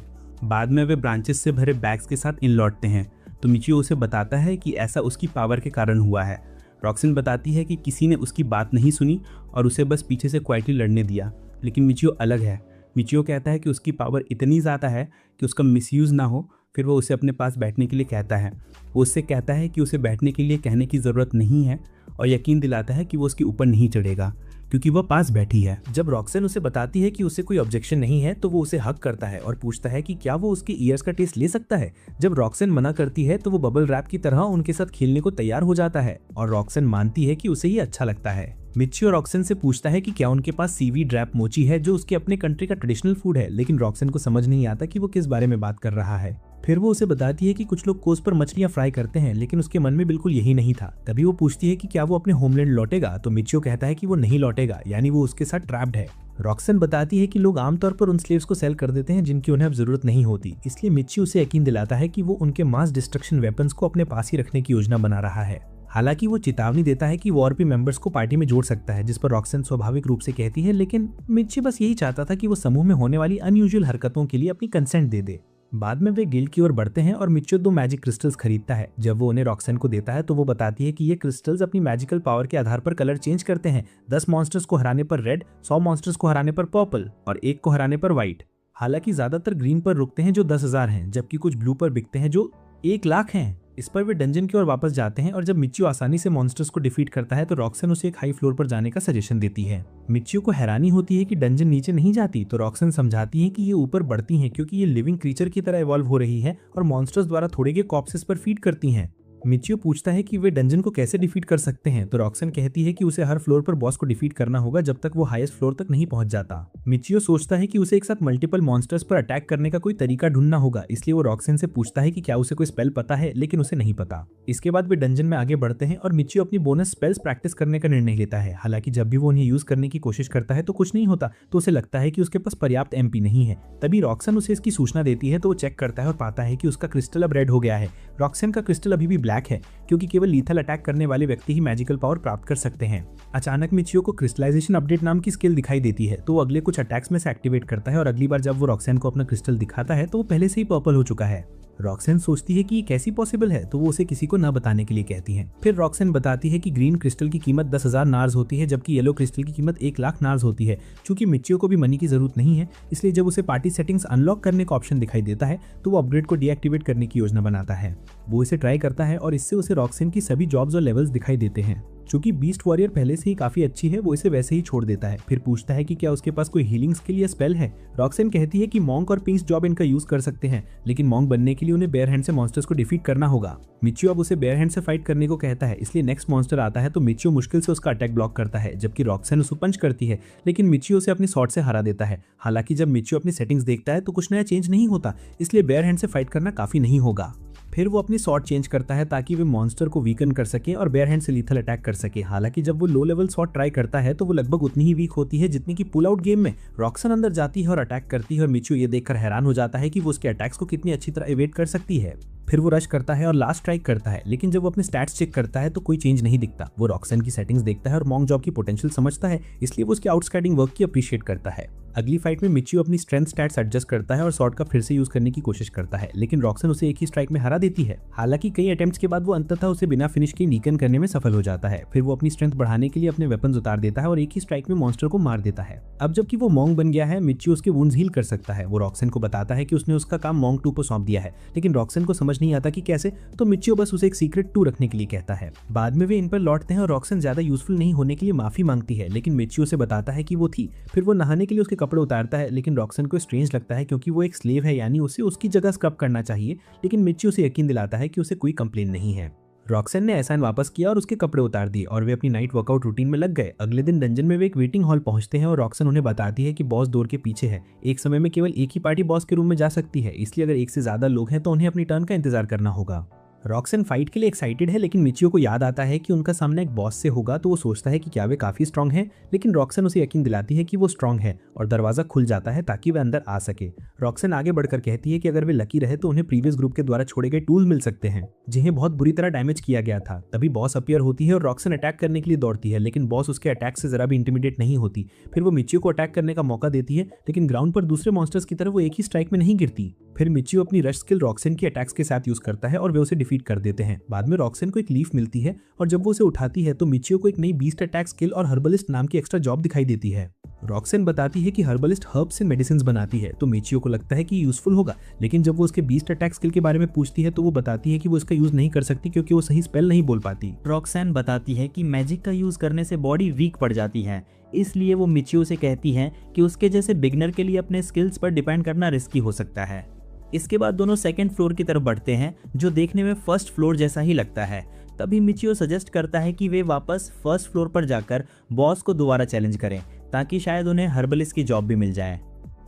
बाद में वे ब्रांचेस से भरे बैग्स के साथ इन लौटते हैं, तो मिचियो उसे बताता है कि ऐसा उसकी पावर के कारण हुआ है। रॉक्सन बताती है कि किसी ने उसकी बात नहीं सुनी और उसे बस पीछे से क्वाइटली लड़ने दिया, लेकिन मिचियो अलग है। मिचियो कहता है कि उसकी पावर इतनी ज़्यादा है कि उसका मिसयूज़ ना हो। फिर वो उसे अपने पास बैठने के लिए कहता है। वो उससे कहता है कि उसे बैठने के लिए कहने की ज़रूरत नहीं है और यकीन दिलाता है कि वो उसके ऊपर नहीं चढ़ेगा, क्योंकि वह पास बैठी है। जब रॉक्सन उसे बताती है कि उसे कोई ऑब्जेक्शन नहीं है तो वो उसे हक करता है और पूछता है कि क्या वो उसके ईयर्स का टेस्ट ले सकता है। जब रॉक्सन मना करती है तो वो बबल रैप की तरह उनके साथ खेलने को तैयार हो जाता है और रॉक्सन मानती है कि उसे ये अच्छा लगता है। मिचियो रॉक्सन से पूछता है कि क्या उनके पास सीवीड रैप मोची है, जो उसके अपने कंट्री का ट्रेडिशनल फूड है, लेकिन रॉक्सन को समझ नहीं आता कि वो किस बारे में बात कर रहा है। फिर वो उसे बताती है कि कुछ लोग कोस पर मछलियां फ्राई करते हैं, लेकिन उसके मन में बिल्कुल यही नहीं था। तभी वो पूछती है कि क्या वो अपने होमलैंड लौटेगा, तो मिचियो कहता है कि वो नहीं लौटेगा, यानी वो उसके साथ ट्रैप्ड है। रॉक्सन बताती है कि लोग आमतौर पर उन स्लेव्स को सेल कर देते हैं जिनकी उन्हें अब जरूरत नहीं होती, इसलिए मिचियो उसे यकीन दिलाता है कि वो उनके मास डिस्ट्रक्शन वेपन्स को अपने पास ही रखने की योजना बना रहा है। हालांकि वो चेतावनी देता है कि वो और भी मेंबर्स को पार्टी में जोड़ सकता है, जिस पर रॉक्सन स्वाभाविक रूप से कहती है, लेकिन मिचियो बस यही चाहता था कि वो समूह में होने वाली अनयूजुअल हरकतों के लिए अपनी कंसेंट दे दे। बाद में वे गिल्ड की ओर बढ़ते हैं और मिचियो 2 मैजिक क्रिस्टल्स खरीदता है। जब वो उन्हें रॉक्सन को देता है तो वो बताती है कि ये क्रिस्टल्स अपनी मैजिकल पावर के आधार पर कलर चेंज करते हैं। 10 मॉन्स्टर्स को हराने पर रेड, 100 मॉन्स्टर्स को हराने पर पर्पल और 1 को हराने पर व्हाइट। हालांकि ज्यादातर ग्रीन पर रुकते हैं जो 10,000 हैं, जबकि कुछ ब्लू पर बिकते हैं जो 1 लाख हैं। इस पर वे डंजन की ओर वापस जाते हैं और जब मिचियो आसानी से मॉन्स्टर्स को डिफीट करता है तो रॉक्सन उसे एक हाई फ्लोर पर जाने का सजेशन देती है। मिचियो को हैरानी होती है कि डंजन नीचे नहीं जाती, तो रॉक्सन समझाती है कि ये ऊपर बढ़ती हैं क्योंकि ये लिविंग क्रीचर की तरह इवॉल्व हो रही है और मॉन्स्टर्स द्वारा थोड़े के कॉर्प्सेस पर फीड करती हैं। मिचियो पूछता है कि वे डंजन को कैसे डिफीट कर सकते हैं, तो रॉक्सन कहती है कि उसे हर फ्लोर पर बॉस को डिफीट करना होगा जब तक वो हाईएस्ट फ्लोर तक नहीं पहुंच जाता। मिचियो सोचता है कि उसे एक साथ मल्टीपल मॉन्स्टर्स पर अटैक करने का कोई तरीका ढूंढना होगा, इसलिए वो रॉक्सन से पूछता है कि क्या उसे कोई स्पेल पता है, लेकिन उसे नहीं पता। इसके बाद वे डंजन में आगे बढ़ते हैं और मिचियो अपनी बोनस स्पेल्स प्रैक्टिस करने का निर्णय लेता है। हालांकि जब भी वो उन्हें यूज करने की कोशिश करता है तो कुछ नहीं होता, तो उसे लगता है कि उसके पास पर्याप्त एमपी नहीं है। तभी रॉक्सन उसे इसकी सूचना देती है, तो वो चेक करता है और पाता है कि उसका क्रिस्टल अब रेड हो गया है। रॉक्सन का क्रिस्टल अभी भी ब्लैक है, क्योंकि केवल लीथल अटैक करने वाले व्यक्ति ही मैजिकल पावर प्राप्त कर सकते हैं। अचानक मिचियो को क्रिस्टलाइजेशन अपडेट नाम की स्किल दिखाई देती है, तो वो अगले कुछ अटैक्स में से एक्टिवेट करता है और अगली बार जब वो रॉक्सन को अपना क्रिस्टल दिखाता है तो वो पहले से ही पर्पल हो चुका है। रॉक्सन सोचती है कि ये कैसी पॉसिबल है, तो वो उसे किसी को न बताने के लिए कहती है। फिर रॉक्सन बताती है कि ग्रीन क्रिस्टल की कीमत 10,000 नार्स होती है, जबकि येलो क्रिस्टल की कीमत 1 लाख नार्स होती है। चूंकि मिचियो को भी मनी की जरूरत नहीं है, इसलिए जब उसे पार्टी सेटिंग्स अनलॉक करने का ऑप्शन दिखाई देता है तो वो अपग्रेड को डीएक्टिवेट करने की योजना बनाता है। वो इसे ट्राई करता है और इससे उसे रॉक्सन की सभी जॉब्स और लेवल्स दिखाई देते हैं। चूंकि बीस्ट वॉरियर पहले से ही काफी अच्छी है, वो इसे वैसे ही छोड़ देता है। फिर पूछता है कि क्या उसके पास कोई हीलिंग स्किल या स्पेल है। रॉक्सन कहती है कि मॉन्क और पिंक्स जॉब इनका यूज कर सकते हैं, लेकिन मॉन्क बनने के लिए उन्हें बेयर हैंड से मॉन्स्टर्स को डिफीट करना होगा। मिचियो अब उसे बेयर हैंड से फाइट करने को कहता है, इसलिए नेक्स्ट मॉन्स्टर आता है तो मिचियो मुश्किल से उसका अटैक ब्लॉक करता है, जबकि रॉक्सन उसे पंच करती है, लेकिन मिचियो उसे अपनी शॉट से हरा देता है। हालांकि जब मिचियो अपनी सेटिंग्स देखता है तो कुछ नया चेंज नहीं होता, इसलिए बेयर हैंड से फाइट करना काफी नहीं होगा। फिर वो अपनी शॉट चेंज करता है ताकि वे मॉन्स्टर को वीकन कर सके और बेयर हैंड से लीथल अटैक कर सके। हालांकि जब वो लो लेवल शॉट ट्राई करता है तो वो लगभग उतनी ही वीक होती है जितनी कि पुल आउट गेम में रॉक्सन अंदर जाती है और अटैक करती है और मिचियो ये देखकर हैरान हो जाता है कि वो उसके अटैक्स को कितनी अच्छी तरह एवेट कर सकती है। फिर वो रश करता है और लास्ट स्ट्राइक करता है, लेकिन जब वो अपने स्टैट्स चेक करता है तो कोई चेंज नहीं दिखता। वो रॉक्सन की सेटिंग्स देखता है और मॉन्ग जॉब की पोटेंशियल समझता है, इसलिए वो उसके आउटस्टैंडिंग वर्क की अप्रिशिएट करता है। अगली फाइट में मिचियो अपनी स्ट्रेंथ स्टैट्स एडजस्ट करता है और शॉट का फिर से यूज करने की कोशिश करता है, लेकिन रॉक्सन उसे एक ही स्ट्राइक में हरा देती है। हालांकि कई अटेम्प्ट्स के बाद वो अंततः उसे बिना फिनिश के नीकन करने में सफल हो जाता है। फिर वो अपनी स्ट्रेंथ बढ़ाने के लिए अपने वेपन्स उतार देता है और एक ही स्ट्राइक में मॉन्स्टर को मार देता है। अब जबकि वो मॉन्ग बन गया है, मिचियो उसके वुंड्स हील कर सकता है। वो रॉक्सन को बताता है कि उसने उसका काम मॉन्ग 2 को सौंप दिया है, लेकिन रॉक्सन को समझ नहीं आता कि कैसे, तो मिचियो बस उसे एक सीक्रेट 2 रखने के लिए कहता है। बाद में वे इन पर लौटते हैं और रॉक्सन ज्यादा यूजफुल नहीं होने के लिए माफी मांगती है, लेकिन मिचियो से बताता है कि वो थी। फिर वो नहाने के लिए उसके कपड़े उतारता है, लेकिन रॉक्सन को स्ट्रेंज लगता है क्योंकि वो एक स्लेव है, यानी उसे उसकी जगह स्क्रब करना चाहिए। लेकिन मिचियो उसे यकीन दिलाता है कि उसे कोई कंप्लेन नहीं है। रॉक्सन ने एहसान वापस किया और उसके कपड़े उतार दिए और वे अपनी नाइट वर्कआउट रूटीन में लग गए। अगले दिन डंजन में वे एक वेटिंग हॉल पहुंचते हैं और रॉक्सन उन्हें बताती है कि बॉस डोर के पीछे है। एक समय में केवल एक ही पार्टी बॉस के रूम में जा सकती है, इसलिए अगर एक से ज्यादा लोग हैं तो उन्हें अपनी टर्न का इंतजार करना होगा। रॉक्सन फाइट के लिए एक्साइटेड है, लेकिन मिचियो को याद आता है कि उनका सामना एक बॉस से होगा, तो वो सोचता है कि क्या वे काफी स्ट्रांग है। लेकिन रॉक्सन उसे यकीन दिलाती है कि वो स्ट्रांग है और दरवाजा खुल जाता है ताकि वे अंदर आ सके। रॉक्सन आगे बढ़कर कहती है कि अगर वे लकी रहे तो उन्हें प्रीवियस ग्रुप के द्वारा छोड़े गए टूल मिल सकते हैं जिन्हें बहुत बुरी तरह डैमेज किया गया था। तभी बॉस अपीयर होती है और रॉक्सन अटैक करने के लिए दौड़ती है, लेकिन बॉस उसके अटैक से जरा भी इंटिमिडेट नहीं होती। फिर वो मिचियो को अटैक करने का मौका देती है, लेकिन ग्राउंड पर दूसरे मॉन्स्टर्स की तरह वो एक ही स्ट्राइक में नहीं गिरती। फिर मिचियो अपनी रश स्किल रॉक्सन की अटैक्स के साथ यूज करता है और वे उसे डिफीट कर देते हैं। बाद में रॉक्सन को एक लीफ मिलती है और जब वो उसे उठाती है तो मिचियो को एक नई बीस्ट अटैक स्किल और हर्बलिस्ट नाम की एक्स्ट्रा जॉब दिखाई देती है। रॉक्सन बताती है कि हर्बलिस्ट हर्ब से मेडिसिन बनाती है, तो मिचियो को लगता है कि यूजफुल होगा। लेकिन जब वो उसके बीस्ट अटैक स्किल के बारे में पूछती है तो वो बताती है कि वो इसका यूज नहीं कर सकती क्योंकि वो सही स्पेल नहीं बोल पाती। रॉक्सन बताती है कि मैजिक का यूज करने से बॉडी वीक पड़ जाती है, इसलिए वो मिचियो से कहती है कि उसके जैसे बिगनर के लिए अपने स्किल्स पर डिपेंड करना रिस्की हो सकता है। इसके बाद दोनों सेकंड फ्लोर की तरफ बढ़ते हैं, जो देखने में फर्स्ट फ्लोर जैसा ही लगता है। तभी मिचियो सजेस्ट करता है कि वे वापस फर्स्ट फ्लोर पर जाकर बॉस को दोबारा चैलेंज करें, ताकि शायद उन्हें हर्बलिस्ट की जॉब भी मिल जाए।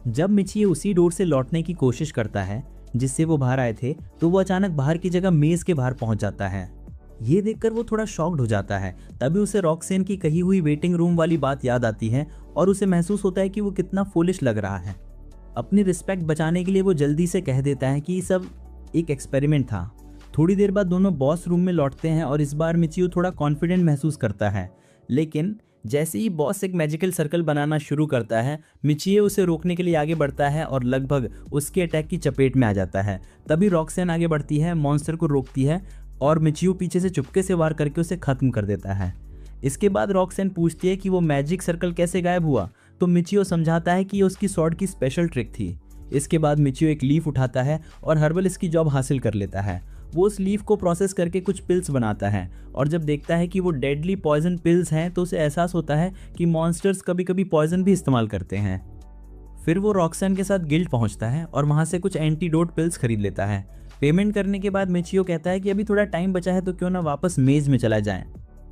जब मिचियो उसी डोर से लौटने की कोशिश करता है जिससे वो बाहर आए थे, तो वो अचानक बाहर की जगह मेज के बाहर पहुंच जाता है। ये देखकर वो थोड़ा शॉक्ड हो जाता है। तभी उसे रॉक्सन की कही हुई वेटिंग रूम वाली बात याद आती है और उसे महसूस होता है कि वो कितना फूलिश लग रहा है। अपनी रिस्पेक्ट बचाने के लिए वो जल्दी से कह देता है कि सब एक एक्सपेरिमेंट था। थोड़ी देर बाद दोनों बॉस रूम में लौटते हैं और इस बार मिचियो थोड़ा कॉन्फिडेंट महसूस करता है, लेकिन जैसे ही बॉस एक मैजिकल सर्कल बनाना शुरू करता है, मिचियो उसे रोकने के लिए आगे बढ़ता है और लगभग उसके अटैक की चपेट में आ जाता है। तभी रॉक्सन आगे बढ़ती है, मॉन्स्टर को रोकती है और मिचियो पीछे से चुपके से वार करके उसे खत्म कर देता है। इसके बाद रॉक्सन पूछती है कि वो मैजिक सर्कल कैसे गायब हुआ, तो मिचियो समझाता है कि ये उसकी स्वॉर्ड की स्पेशल ट्रिक थी। इसके बाद मिचियो एक लीफ उठाता है और हर्बलिस्ट की जॉब हासिल कर लेता है। वो उस लीफ को प्रोसेस करके कुछ पिल्स बनाता है और जब देखता है कि वो डेडली पॉइजन पिल्स हैं तो उसे एहसास होता है कि मॉन्स्टर्स कभी कभी पॉइजन भी इस्तेमाल करते हैं। फिर वो रॉक्सन के साथ गिल्ड पहुंचता है और वहां से कुछ एंटीडोट पिल्स खरीद लेता है। पेमेंट करने के बाद मिचियो कहता है कि अभी थोड़ा टाइम बचा है तो क्यों ना वापस मेज में चला जाए।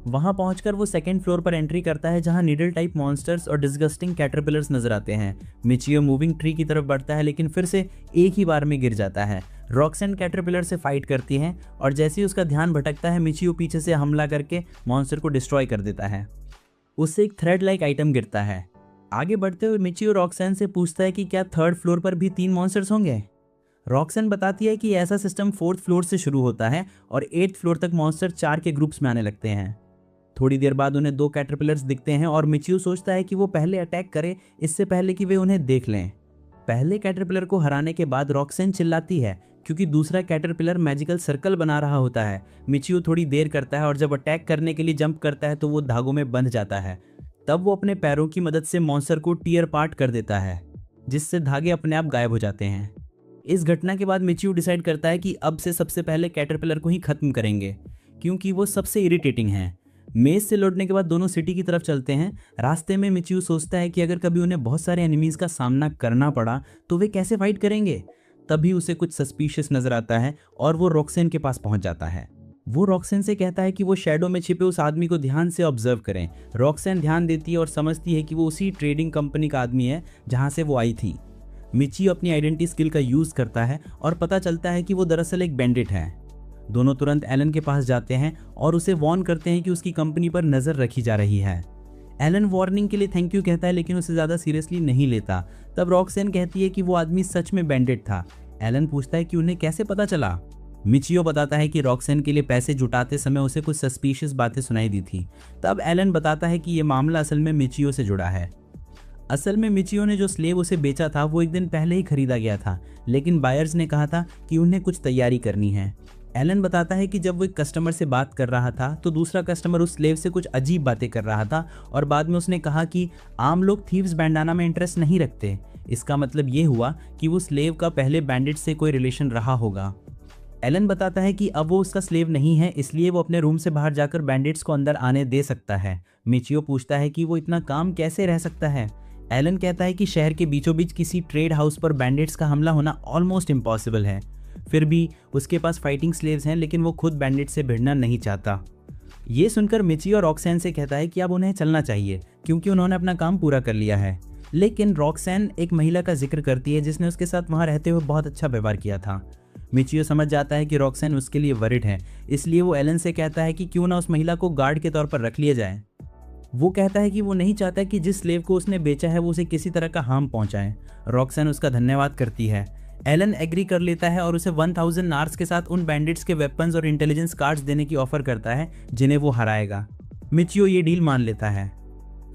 वहां पहुंचकर वो सेकंड फ्लोर पर एंट्री करता है, जहां नीडल टाइप मॉन्स्टर्स और डिस्गस्टिंग कैटरपिलर्स नजर आते हैं। मिचियो मूविंग ट्री की तरफ बढ़ता है, लेकिन फिर से एक ही बार में गिर जाता है। रॉक्सन कैटरपिलर से फाइट करती है और जैसे ही उसका ध्यान भटकता है, मिचियो पीछे से हमला करके मॉन्स्टर को डिस्ट्रॉय कर देता है। उससे एक थ्रेड लाइक आइटम गिरता है। आगे बढ़ते हुए मिचियो रॉक्सन से पूछता है कि क्या थर्ड फ्लोर पर भी 3 मॉन्स्टर्स होंगे। रॉक्सन बताती है कि ऐसा सिस्टम 4th फ्लोर से शुरू होता है और 8th फ्लोर तक मॉन्स्टर 4 के ग्रुप्स में आने लगते हैं। थोड़ी देर बाद उन्हें 2 कैटरपिलर्स दिखते हैं और मिचियो सोचता है कि वो पहले अटैक करे, इससे पहले कि वे उन्हें देख लें। पहले कैटरपिलर को हराने के बाद रॉक्सन चिल्लाती है क्योंकि दूसरा कैटरपिलर मैजिकल सर्कल बना रहा होता है। मिचियो थोड़ी देर करता है और जब अटैक करने के लिए जंप करता है तो वो धागों में बंध जाता है। तब वो अपने पैरों की मदद से मॉन्स्टर को टीयर पार्ट कर देता है, जिससे धागे अपने आप गायब हो जाते हैं। इस घटना के बाद मिचियो डिसाइड करता है कि अब से सबसे पहले कैटरपिलर को ही खत्म करेंगे, क्योंकि वो सबसे इरिटेटिंग है। मेज से लौटने के बाद दोनों सिटी की तरफ चलते हैं। रास्ते में मिचियो सोचता है कि अगर कभी उन्हें बहुत सारे एनिमीज का सामना करना पड़ा तो वे कैसे फाइट करेंगे। तभी उसे कुछ सस्पिशियस नजर आता है और वो रॉक्सन के पास पहुंच जाता है। वो रॉक्सन से कहता है कि वो शैडो में छिपे उस आदमी को ध्यान से ऑब्जर्व करें। रॉक्सन ध्यान देती है और समझती है कि वो उसी ट्रेडिंग कंपनी का आदमी है जहां से वो आई थी। मिचियो अपनी आइडेंटिटी स्किल का यूज करता है और पता चलता है कि वो दरअसल एक बैंडिट है। दोनों तुरंत एलन के पास जाते हैं और उसे वार्न करते हैं कि उसकी कंपनी पर नज़र रखी जा रही है। एलन वार्निंग के लिए थैंक यू कहता है लेकिन उसे ज़्यादा सीरियसली नहीं लेता। तब रॉक्सेन कहती है कि वो आदमी सच में बैंडेड था। एलन पूछता है कि उन्हें कैसे पता चला। मिचियो बताता है कि रॉक्सेन के लिए पैसे जुटाते समय उसे कुछ सस्पिशियस बातें सुनाई दी थी। तब एलन बताता है कि ये मामला असल में मिचियो से जुड़ा है। असल में मिचियो ने जो स्लेव उसे बेचा था वो एक दिन पहले ही खरीदा गया था, लेकिन बायर्स ने कहा था कि उन्हें कुछ तैयारी करनी है। एलन बताता है कि जब वो एक कस्टमर से बात कर रहा था तो दूसरा कस्टमर उस स्लेव से कुछ अजीब बातें कर रहा था और बाद में उसने कहा कि आम लोग थीव्स बैंडाना में इंटरेस्ट नहीं रखते। इसका मतलब ये हुआ कि वो स्लेव का पहले बैंडिट से कोई रिलेशन रहा होगा। एलन बताता है कि अब वो उसका स्लेव नहीं है, इसलिए वो अपने रूम से बाहर जाकर बैंडिट्स को अंदर आने दे सकता है। मिचियो पूछता है कि वो इतना काम कैसे रह सकता है। एलन कहता है कि शहर के बीचों बीच किसी ट्रेड हाउस पर बैंडिट्स का हमला होना ऑलमोस्ट इम्पॉसिबल है। फिर भी उसके पास फाइटिंग स्लेव्स हैं, लेकिन वो खुद बैंडिट से भिड़ना नहीं चाहता। ये सुनकर मिचियो रॉक्सैन से कहता है कि अब उन्हें चलना चाहिए क्योंकि उन्होंने अपना काम पूरा कर लिया है। लेकिन रॉक्सैन एक महिला का जिक्र करती है जिसने उसके साथ वहाँ रहते हुए बहुत अच्छा व्यवहार किया था। मिचियो समझ जाता है कि रॉक्सैन उसके लिए वरिड है, इसलिए वो एलन से कहता है कि क्यों ना उस महिला को गार्ड के तौर पर रख लिया जाए। वो कहता है कि वो नहीं चाहता कि जिस स्लेव को उसने बेचा है वो उसे किसी तरह का हार्म पहुंचाए। रॉक्सैन उसका धन्यवाद करती है। एलन एग्री कर लेता है और उसे 1000 नार्स के साथ उन बैंडिट्स के वेपन्स और इंटेलिजेंस कार्ड्स देने की ऑफर करता है जिन्हें वो हराएगा। मिचियो ये डील मान लेता है।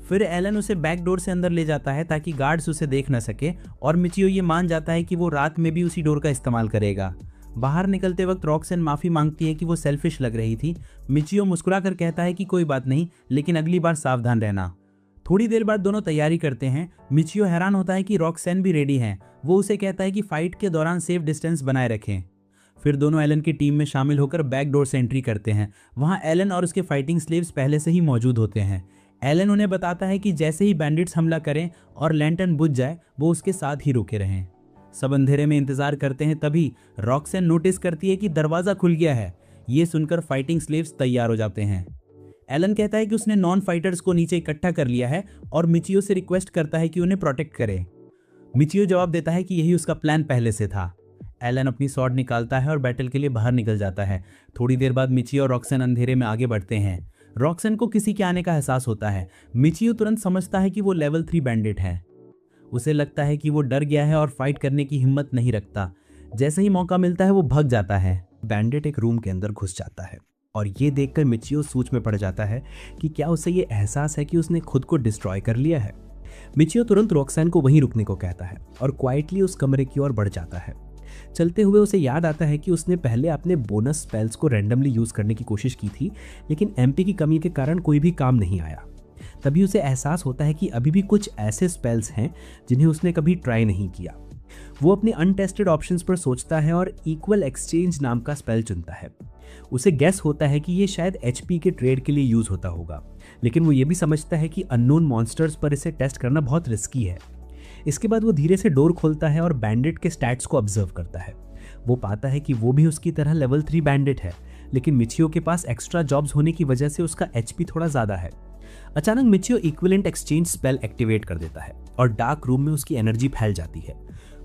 फिर एलन उसे बैक डोर से अंदर ले जाता है ताकि गार्ड्स उसे देख न सके और मिचियो ये मान जाता है कि वो रात में भी उसी डोर का इस्तेमाल करेगा। बाहर निकलते वक्त रॉक्सैन माफ़ी मांगती है कि वो सेल्फिश लग रही थी। मिचियो मुस्कुराकर कहता है कि कोई बात नहीं, लेकिन अगली बार सावधान रहना। थोड़ी देर बाद दोनों तैयारी करते हैं। मिचियो हैरान होता है कि रॉक्सैन भी रेडी है। वो उसे कहता है कि फाइट के दौरान सेफ डिस्टेंस बनाए रखें। फिर दोनों एलन की टीम में शामिल होकर बैक डोर से एंट्री करते हैं। वहाँ एलन और उसके फाइटिंग स्लेव्स पहले से ही मौजूद होते हैं। एलन उन्हें बताता है कि जैसे ही बैंडिट्स हमला करें और लैंटर्न बुझ जाए वो उसके साथ ही रुके रहें। सब अंधेरे में इंतजार करते हैं, तभी रॉक्सैन नोटिस करती है कि दरवाज़ा खुल गया है। ये सुनकर फाइटिंग स्लेव्स तैयार हो जाते हैं। एलन कहता है कि उसने नॉन फाइटर्स को नीचे इकट्ठा कर लिया है और मिचियो से रिक्वेस्ट करता है कि उन्हें प्रोटेक्ट करे। मिचियो जवाब देता है कि यही उसका प्लान पहले से था। एलन अपनी स्वॉर्ड निकालता है और बैटल के लिए बाहर निकल जाता है। थोड़ी देर बाद मिचियो और रॉक्सैन अंधेरे में आगे बढ़ते हैं। रॉक्सैन को किसी के आने का एहसास होता है। मिचियो तुरंत समझता है कि वो लेवल 3 बैंडिट है। उसे लगता है कि वो डर गया है और फाइट करने की हिम्मत नहीं रखता। जैसे ही मौका मिलता है वो भाग जाता है। बैंडिट एक रूम के अंदर घुस जाता है और ये देखकर मिचियो सोच में पड़ जाता है कि क्या उसे ये एहसास है कि उसने खुद को डिस्ट्रॉय कर लिया है। मिचियो तुरंत रॉक्सैन को वहीं रुकने को कहता है और क्वाइटली उस कमरे की ओर बढ़ जाता है। चलते हुए उसे याद आता है कि उसने पहले अपने बोनस स्पेल्स को रैंडमली यूज़ करने की कोशिश की थी, लेकिन एमपी की कमी के कारण कोई भी काम नहीं आया। तभी उसे एहसास होता है कि अभी भी कुछ ऐसे स्पेल्स हैं जिन्हें उसने कभी ट्राई नहीं किया। वो अपने अनटेस्टेड ऑप्शंस पर सोचता है और इक्वल एक्सचेंज नाम का स्पेल चुनता है। उसे गेस होता है कि ये शायद एचपी के ट्रेड के लिए यूज़ होता होगा, लेकिन वो ये भी समझता है कि अननोन मॉन्स्टर्स पर इसे टेस्ट करना बहुत रिस्की है। इसके बाद वो धीरे से डोर खोलता है और बैंडिट के स्टैट्स को ऑब्जर्व करता है। वो पाता है कि वो भी उसकी तरह लेवल 3 बैंडिट है, लेकिन मिचियो के पास एक्स्ट्रा जॉब्स होने की वजह से उसका एचपी थोड़ा ज़्यादा है। अचानक Michio equivalent exchange spell activate कर देता है और डार्क रूम में उसकी एनर्जी फैल जाती है।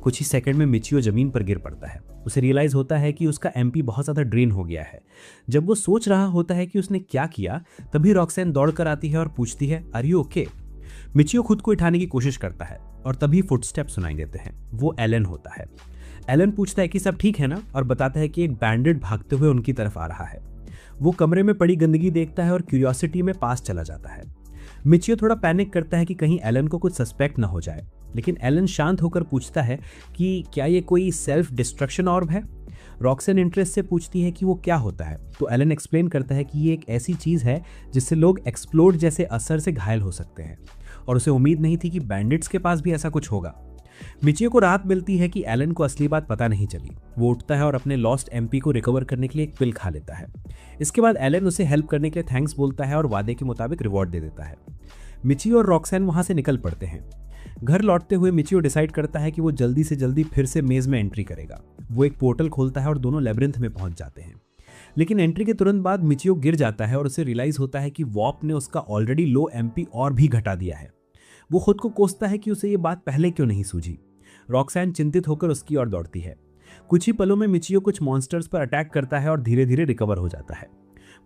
कुछ ही सेकंड में मिचियो जमीन पर गिर पड़ता है। उसे रियलाइज होता है कि उसका एमपी बहुत ज़्यादा ड्रेन हो गया है। जब वो सोच रहा होता है कि उसने क्या किया, तभी रॉक्सैन दौड़ कर आती है और पूछती है, आर यू ओके? मिचियो खुद को उठाने की कोशिश करता है और तभी फुटस्टेप सुनाई देते हैं। वो एलन होता है। एलन पूछता है कि सब ठीक है ना, और बताता है कि एक बैंडिट भागते हुए उनकी तरफ आ रहा है। वो कमरे में पड़ी गंदगी देखता है और क्यूरियोसिटी में पास चला जाता है। मिचियो थोड़ा पैनिक करता है कि कहीं एलन को कुछ सस्पेक्ट ना हो जाए, लेकिन एलन शांत होकर पूछता है कि क्या ये कोई सेल्फ डिस्ट्रक्शन ऑर्ब है। रॉक्सैन इंटरेस्ट से पूछती है कि वो क्या होता है, तो एलन एक्सप्लेन करता है कि ये एक ऐसी चीज़ है जिससे लोग एक्सप्लोड जैसे असर से घायल हो सकते हैं, और उसे उम्मीद नहीं थी कि बैंडिट्स के पास भी ऐसा कुछ होगा। मिचियो को राहत मिलती है कि एलन को असली बात पता नहीं चली। वो उठता है और अपने लॉस्ट एमपी को रिकवर करने के लिए एक पिल खा लेता है। इसके बाद एलन उसे हेल्प करने के लिए थैंक्स बोलता है और वादे के मुताबिक रिवॉर्ड दे देता है। मिचियो और रॉक्सैन वहां से निकल पड़ते हैं। घर लौटते हुए मिचियो डिसाइड करता है कि वो जल्दी से जल्दी फिर से मेज में एंट्री करेगा। वो एक पोर्टल खोलता है और दोनों लेब्रिंथ में पहुंच जाते हैं, लेकिन एंट्री के तुरंत बाद मिचियो गिर जाता है और उसे रियलाइज होता है कि वॉप ने उसका ऑलरेडी लो एमपी और भी घटा दिया है। वो खुद को कोसता है कि उसे ये बात पहले क्यों नहीं सूझी। रॉक्सैन चिंतित होकर उसकी ओर दौड़ती है। कुछ ही पलों में मिचियो कुछ मॉन्स्टर्स पर अटैक करता है और धीरे धीरे रिकवर हो जाता है।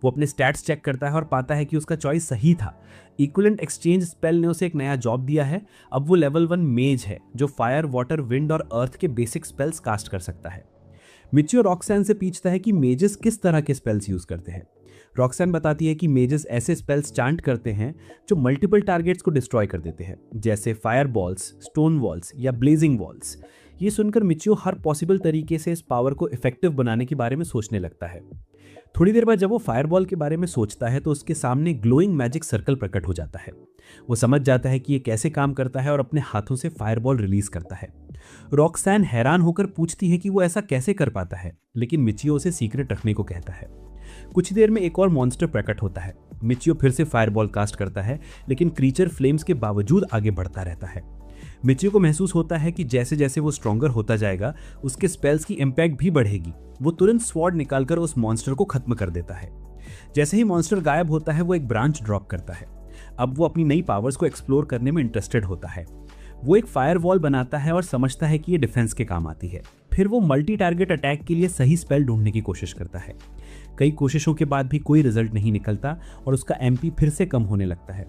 वो अपने स्टैट्स चेक करता है और पाता है कि उसका चॉइस सही था। इक्विवेलेंट एक्सचेंज स्पेल ने उसे एक नया जॉब दिया है। अब वो लेवल 1 मेज है जो फायर, वाटर, विंड और अर्थ के बेसिक स्पेल्स कास्ट कर सकता है। मिचियो रॉक्सैन से पूछता है कि मेजेस किस तरह के स्पेल्स यूज करते हैं। रॉक्सैन बताती है कि मेजेस ऐसे स्पेल्स चांट करते हैं जो मल्टीपल टारगेट्स को डिस्ट्रॉय कर देते हैं, जैसे फायर बॉल्स, स्टोन वॉल्स या ब्लेजिंग वॉल्स। ये सुनकर मिचियो हर पॉसिबल तरीके से इस पावर को इफेक्टिव बनाने के बारे में सोचने लगता है। थोड़ी देर बाद जब वो फायरबॉल के बारे में सोचता है तो उसके सामने ग्लोइंग मैजिक सर्कल प्रकट हो जाता है। वो समझ जाता है कि ये कैसे काम करता है और अपने हाथों से फायरबॉल रिलीज करता है। रॉक्सैन हैरान होकर पूछती है कि वो ऐसा कैसे कर पाता है, लेकिन मिचियो उसे सीक्रेट रखने को कहता है। कुछ देर में एक और मॉन्स्टर प्रकट होता है। मिचियो फिर से फायरबॉल कास्ट करता है, लेकिन क्रीचर फ्लेम्स के बावजूद आगे बढ़ता रहता है। मिचियो को महसूस होता है कि जैसे जैसे वो स्ट्रॉन्गर होता जाएगा उसके स्पेल्स की इम्पैक्ट भी बढ़ेगी। वो तुरंत स्वॉर्ड निकालकर उस मॉन्स्टर को खत्म कर देता है। जैसे ही मॉन्स्टर गायब होता है वो एक ब्रांच ड्रॉप करता है। अब वो अपनी नई पावर्स को एक्सप्लोर करने में इंटरेस्टेड होता है। वो एक फायर वॉल बनाता है और समझता है कि ये डिफेंस के काम आती है। फिर वो मल्टी टारगेट अटैक के लिए सही स्पेल ढूंढने की कोशिश करता है। कई कोशिशों के बाद भी कोई रिजल्ट नहीं निकलता और उसका एमपी फिर से कम होने लगता है।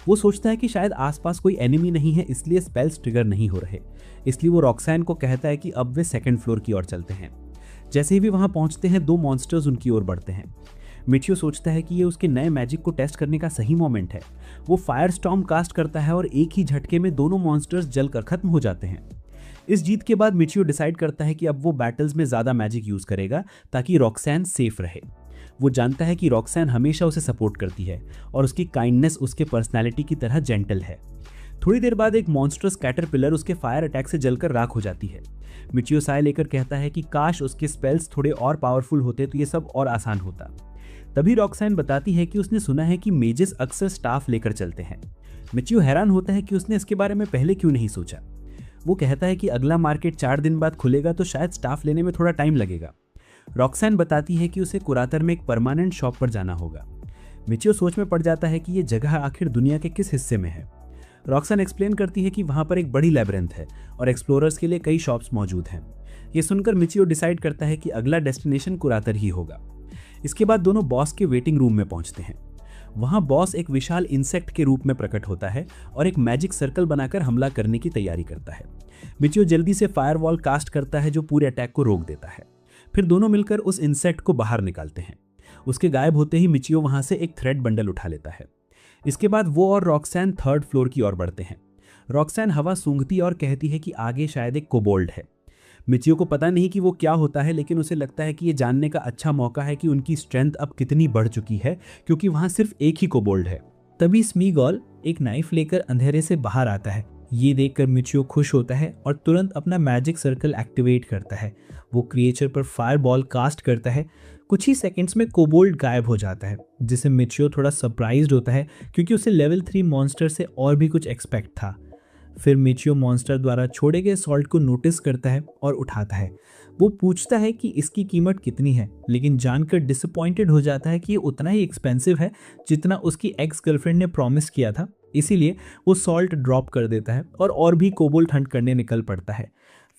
वो सोचता है कि शायद आसपास कोई एनिमी नहीं है, इसलिए स्पेल्स ट्रिगर नहीं हो रहे। इसलिए वो रॉक्सैन को कहता है कि अब वे सेकंड फ्लोर की ओर चलते हैं। जैसे ही वे वहां पहुंचते हैं 2 मॉन्स्टर्स उनकी ओर बढ़ते हैं। मिचियो सोचता है कि ये उसके नए मैजिक को टेस्ट करने का सही मोमेंट है। वो फायर स्टॉर्म कास्ट करता है और एक ही झटके में दोनों मॉन्स्टर्स जलकर खत्म हो जाते हैं। इस जीत के बाद मिचियो डिसाइड करता है कि अब वो बैटल्स में ज्यादा मैजिक यूज करेगा ताकि रॉक्सैन सेफ रहे। वो जानता है कि रॉक्सैन हमेशा उसे सपोर्ट करती है और उसकी काइंडनेस उसके पर्सनैलिटी की तरह जेंटल है। थोड़ी देर बाद एक मॉन्स्टर्स कैटरपिलर उसके फायर अटैक से जलकर राख हो जाती है। मिचियो साय लेकर कहता है कि काश उसके स्पेल्स थोड़े और पावरफुल होते तो ये सब और आसान होता। तभी रॉक्सैन बताती है कि उसने सुना है कि मेजेस अक्सर स्टाफ लेकर चलते हैं। मिचियो हैरान होता है कि उसने इसके बारे में पहले क्यों नहीं सोचा। वो कहता है कि अगला मार्केट 4 दिन बाद खुलेगा तो शायद स्टाफ लेने में थोड़ा टाइम लगेगा। रॉक्सैन बताती है कि उसे कुरातर में एक परमानेंट शॉप पर जाना होगा। मिचियो सोच में पड़ जाता है कि ये जगह आखिर दुनिया के किस हिस्से में है। रॉक्सैन एक्सप्लेन करती है कि वहां पर एक बड़ी लैबिरिंथ है और एक्सप्लोरर्स के लिए कई शॉप्स मौजूद हैं। ये सुनकर मिचियो डिसाइड करता है कि अगला डेस्टिनेशन कुरातर ही होगा। इसके बाद दोनों बॉस के वेटिंग रूम में पहुंचते हैं। वहां बॉस एक विशाल इंसेक्ट के रूप में प्रकट होता है और एक मैजिक सर्कल बनाकर हमला करने की तैयारी करता है। मिचियो जल्दी से फायरवॉल कास्ट करता है जो पूरे अटैक को रोक देता है। फिर दोनों मिलकर उस इंसेक्ट को बाहर निकालते हैं। उसके गायब होते ही मिचियो वहां से एक थ्रेड बंडल उठा लेता है। इसके बाद वो और रॉक्सैन 3rd फ्लोर की ओर बढ़ते हैं। रॉक्सैन हवा सूंघती और कहती है कि आगे शायद एक कोबोल्ड है। मिचियो को पता नहीं कि वो क्या होता है, लेकिन उसे लगता है कि ये जानने का अच्छा मौका है कि उनकी स्ट्रेंथ अब कितनी बढ़ चुकी है, क्योंकि वहां सिर्फ एक ही कोबोल्ड है। तभी स्मीगॉल एक नाइफ लेकर अंधेरे से बाहर आता है। ये देखकर मिचियो खुश होता है और तुरंत अपना मैजिक सर्कल एक्टिवेट करता है। वो क्रिएचर पर फायर बॉल कास्ट करता है। कुछ ही सेकंड्स में कोबोल्ड गायब हो जाता है, जिससे मिचियो थोड़ा सरप्राइज्ड होता है क्योंकि उसे लेवल 3 मॉन्स्टर से और भी कुछ एक्सपेक्ट था। फिर मिचियो मॉन्स्टर द्वारा छोड़े गए सॉल्ट को नोटिस करता है और उठाता है। वो पूछता है कि इसकी कीमत कितनी है, लेकिन जानकर डिसअपॉइंटेड हो जाता है कि ये उतना ही एक्सपेंसिव है जितना उसकी एक्स गर्लफ्रेंड ने प्रॉमिस किया था। इसीलिए वो सॉल्ट ड्रॉप कर देता है और भी कोबोल्ड हंट करने निकल पड़ता है।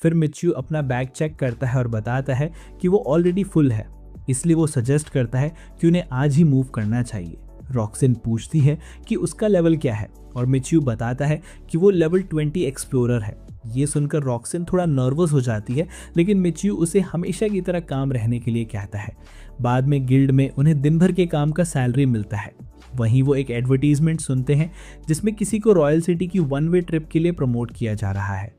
फिर मिचियो अपना बैग चेक करता है और बताता है कि वो ऑलरेडी फुल है, इसलिए वो सजेस्ट करता है कि उन्हें आज ही मूव करना चाहिए। रॉक्सैन पूछती है कि उसका लेवल क्या है और मिचियो बताता है कि वो लेवल 20 एक्सप्लोरर है। ये सुनकर रॉक्सैन थोड़ा नर्वस हो जाती है, लेकिन मिचियो उसे हमेशा की तरह काम रहने के लिए कहता है। बाद में गिल्ड में उन्हें दिन भर के काम का सैलरी मिलता है। वहीं वो एक एडवर्टीजमेंट सुनते हैं जिसमें किसी को रॉयल सिटी की 1 वे ट्रिप के लिए प्रमोट किया जा रहा है।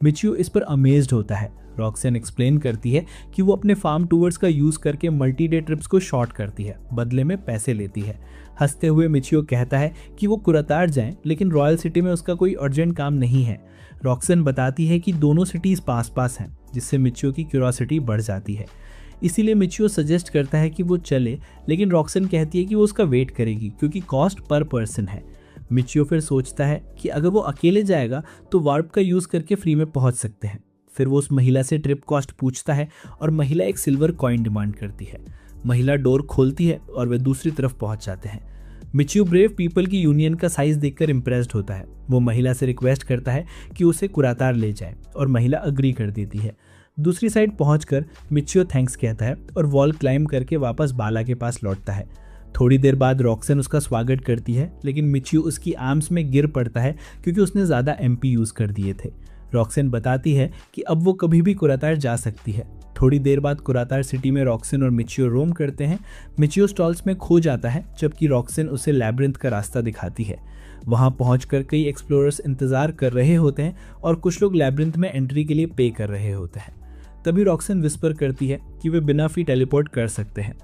मिचियो इस पर अमेज्ड होता है। रॉक्सैन एक्सप्लेन करती है कि वो अपने फार्म टूवर्स का यूज करके मल्टी डे ट्रिप्स को शॉर्ट करती है, बदले में पैसे लेती है। हंसते हुए मिचियो कहता है कि वो कुरातार जाएं, लेकिन रॉयल सिटी में उसका कोई अर्जेंट काम नहीं है। रॉक्सैन बताती है कि दोनों सिटीज पास पास हैं, जिससे मिचियो की क्यूरियोसिटी बढ़ जाती है। इसीलिए मिचियो सजेस्ट करता है कि वो चले, लेकिन रॉक्सैन कहती है कि वो उसका वेट करेगी क्योंकि कॉस्ट पर पर्सन है। मिचियो फिर सोचता है कि अगर वो अकेले जाएगा तो वार्प का यूज़ करके फ्री में पहुंच सकते हैं। फिर वो उस महिला से ट्रिप कॉस्ट पूछता है और महिला एक सिल्वर कॉइन डिमांड करती है। महिला डोर खोलती है और वे दूसरी तरफ पहुंच जाते हैं। मिचियो ब्रेव पीपल की यूनियन का साइज देखकर इम्प्रेस्ड होता है। वो महिला से रिक्वेस्ट करता है कि उसे कुरातार ले जाए और महिला अग्री कर देती है। दूसरी साइड पहुंचकर मिचियो थैंक्स कहता है और वॉल क्लाइंब करके वापस बाला के पास लौटता है। थोड़ी देर बाद रॉक्सन उसका स्वागत करती है, लेकिन मिचियो उसकी आर्म्स में गिर पड़ता है क्योंकि उसने ज़्यादा एमपी यूज़ कर दिए थे। रॉक्सन बताती है कि अब वो कभी भी कुरातार जा सकती है। थोड़ी देर बाद कुरातार सिटी में रॉक्सन और मिचियो रोम करते हैं। मिचियो स्टॉल्स में खो जाता है जबकि रॉक्सन उसे लैब्रिंथ का रास्ता दिखाती है। वहां पहुंचकर कई एक्सप्लोरर्स इंतजार कर रहे होते हैं और कुछ लोग लैब्रिंथ में एंट्री के लिए पे कर रहे होते हैं। तभी रॉक्सन विस्पर करती है कि वे बिना फ्री टेलीपोर्ट कर सकते हैं।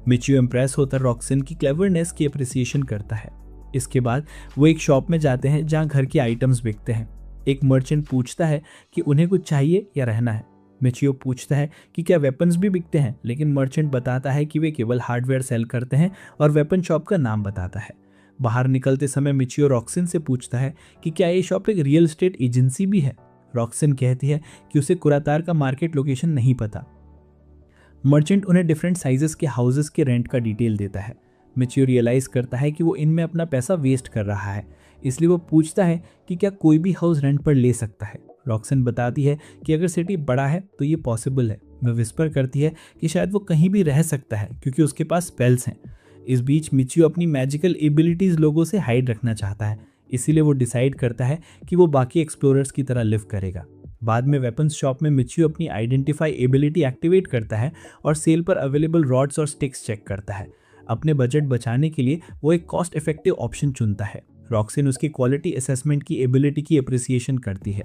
मिचियो इम्प्रेस होकर रॉक्सन की क्लेवरनेस की अप्रिसिएशन करता है। इसके बाद वो एक शॉप में जाते हैं जहाँ घर के आइटम्स बिकते हैं। एक मर्चेंट पूछता है कि उन्हें कुछ चाहिए या रहना है। मिचियो पूछता है कि क्या वेपन्स भी बिकते हैं, लेकिन मर्चेंट बताता है कि वे केवल हार्डवेयर सेल करते हैं और वेपन शॉप का नाम बताता है। बाहर निकलते समय मिचियो रॉक्सन से पूछता है कि क्या ये शॉप एक रियल एस्टेट एजेंसी भी है। रॉक्सन कहती है कि उसे कुरातार का मार्केट लोकेशन नहीं पता। मर्चेंट उन्हें डिफरेंट साइजेस के हाउसेस के रेंट का डिटेल देता है। मिचियो रियलाइज करता है कि वो इनमें अपना पैसा वेस्ट कर रहा है, इसलिए वो पूछता है कि क्या कोई भी हाउस रेंट पर ले सकता है। रॉक्सन बताती है कि अगर सिटी बड़ा है तो ये पॉसिबल है। वह विस्पर करती है कि शायद वो कहीं भी रह सकता है क्योंकि उसके पास स्पेल्स हैं। इस बीच मिचियो अपनी मैजिकल एबिलिटीज़ लोगों से हाइड रखना चाहता है, इसीलिए वो डिसाइड करता है कि वो बाकी एक्सप्लोरर्स की तरह लिव करेगा। बाद में वेपन्स शॉप में मिचियो अपनी आइडेंटिफाई एबिलिटी एक्टिवेट करता है और सेल पर अवेलेबल रॉड्स और स्टिक्स चेक करता है। अपने बजट बचाने के लिए वो एक कॉस्ट इफेक्टिव ऑप्शन चुनता है। रॉक्सन उसकी क्वालिटी असेसमेंट की एबिलिटी की अप्रिसिएशन करती है।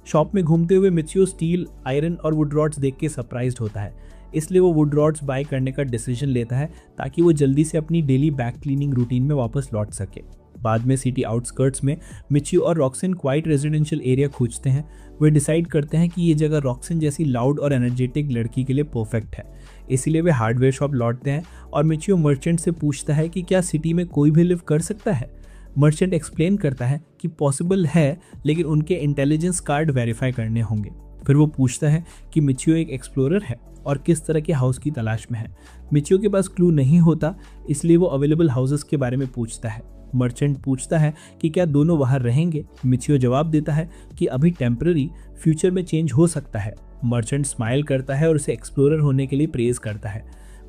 शॉप में घूमते हुए मिचियो स्टील, आयरन और वुड रॉड्स देख के सरप्राइज्ड होता है, इसलिए वो वुड रॉड्स बाय करने का डिसीजन लेता है ताकि वो जल्दी से अपनी डेली बैक क्लीनिंग रूटीन में वापस लौट सके। बाद में सिटी आउटस्कर्ट्स में मिचियो और रॉक्सन क्वाइट रेजिडेंशियल एरिया खोजते हैं। वे डिसाइड करते हैं कि ये जगह रॉक्सन जैसी लाउड और एनर्जेटिक लड़की के लिए परफेक्ट है, इसीलिए वे हार्डवेयर शॉप लौटते हैं और मिचियो मर्चेंट से पूछता है कि क्या सिटी में कोई भी लिव कर सकता है। मर्चेंट एक्सप्लेन करता है कि पॉसिबल है, लेकिन उनके इंटेलिजेंस कार्ड वेरीफाई करने होंगे। फिर वो पूछता है कि मिचियो एक एक्सप्लोरर है और किस तरह के हाउस की तलाश में है। मिचियो के पास क्लू नहीं होता, इसलिए वो अवेलेबल हाउसेस के बारे में पूछता है। मर्चेंट पूछता है कि क्या दोनों वहाँ रहेंगे। मिचियो जवाब देता है कि अभी टेम्पररी, फ्यूचर में चेंज हो सकता है। मर्चेंट स्माइल करता है और उसे एक्सप्लोरर होने के लिए प्रेज करता है।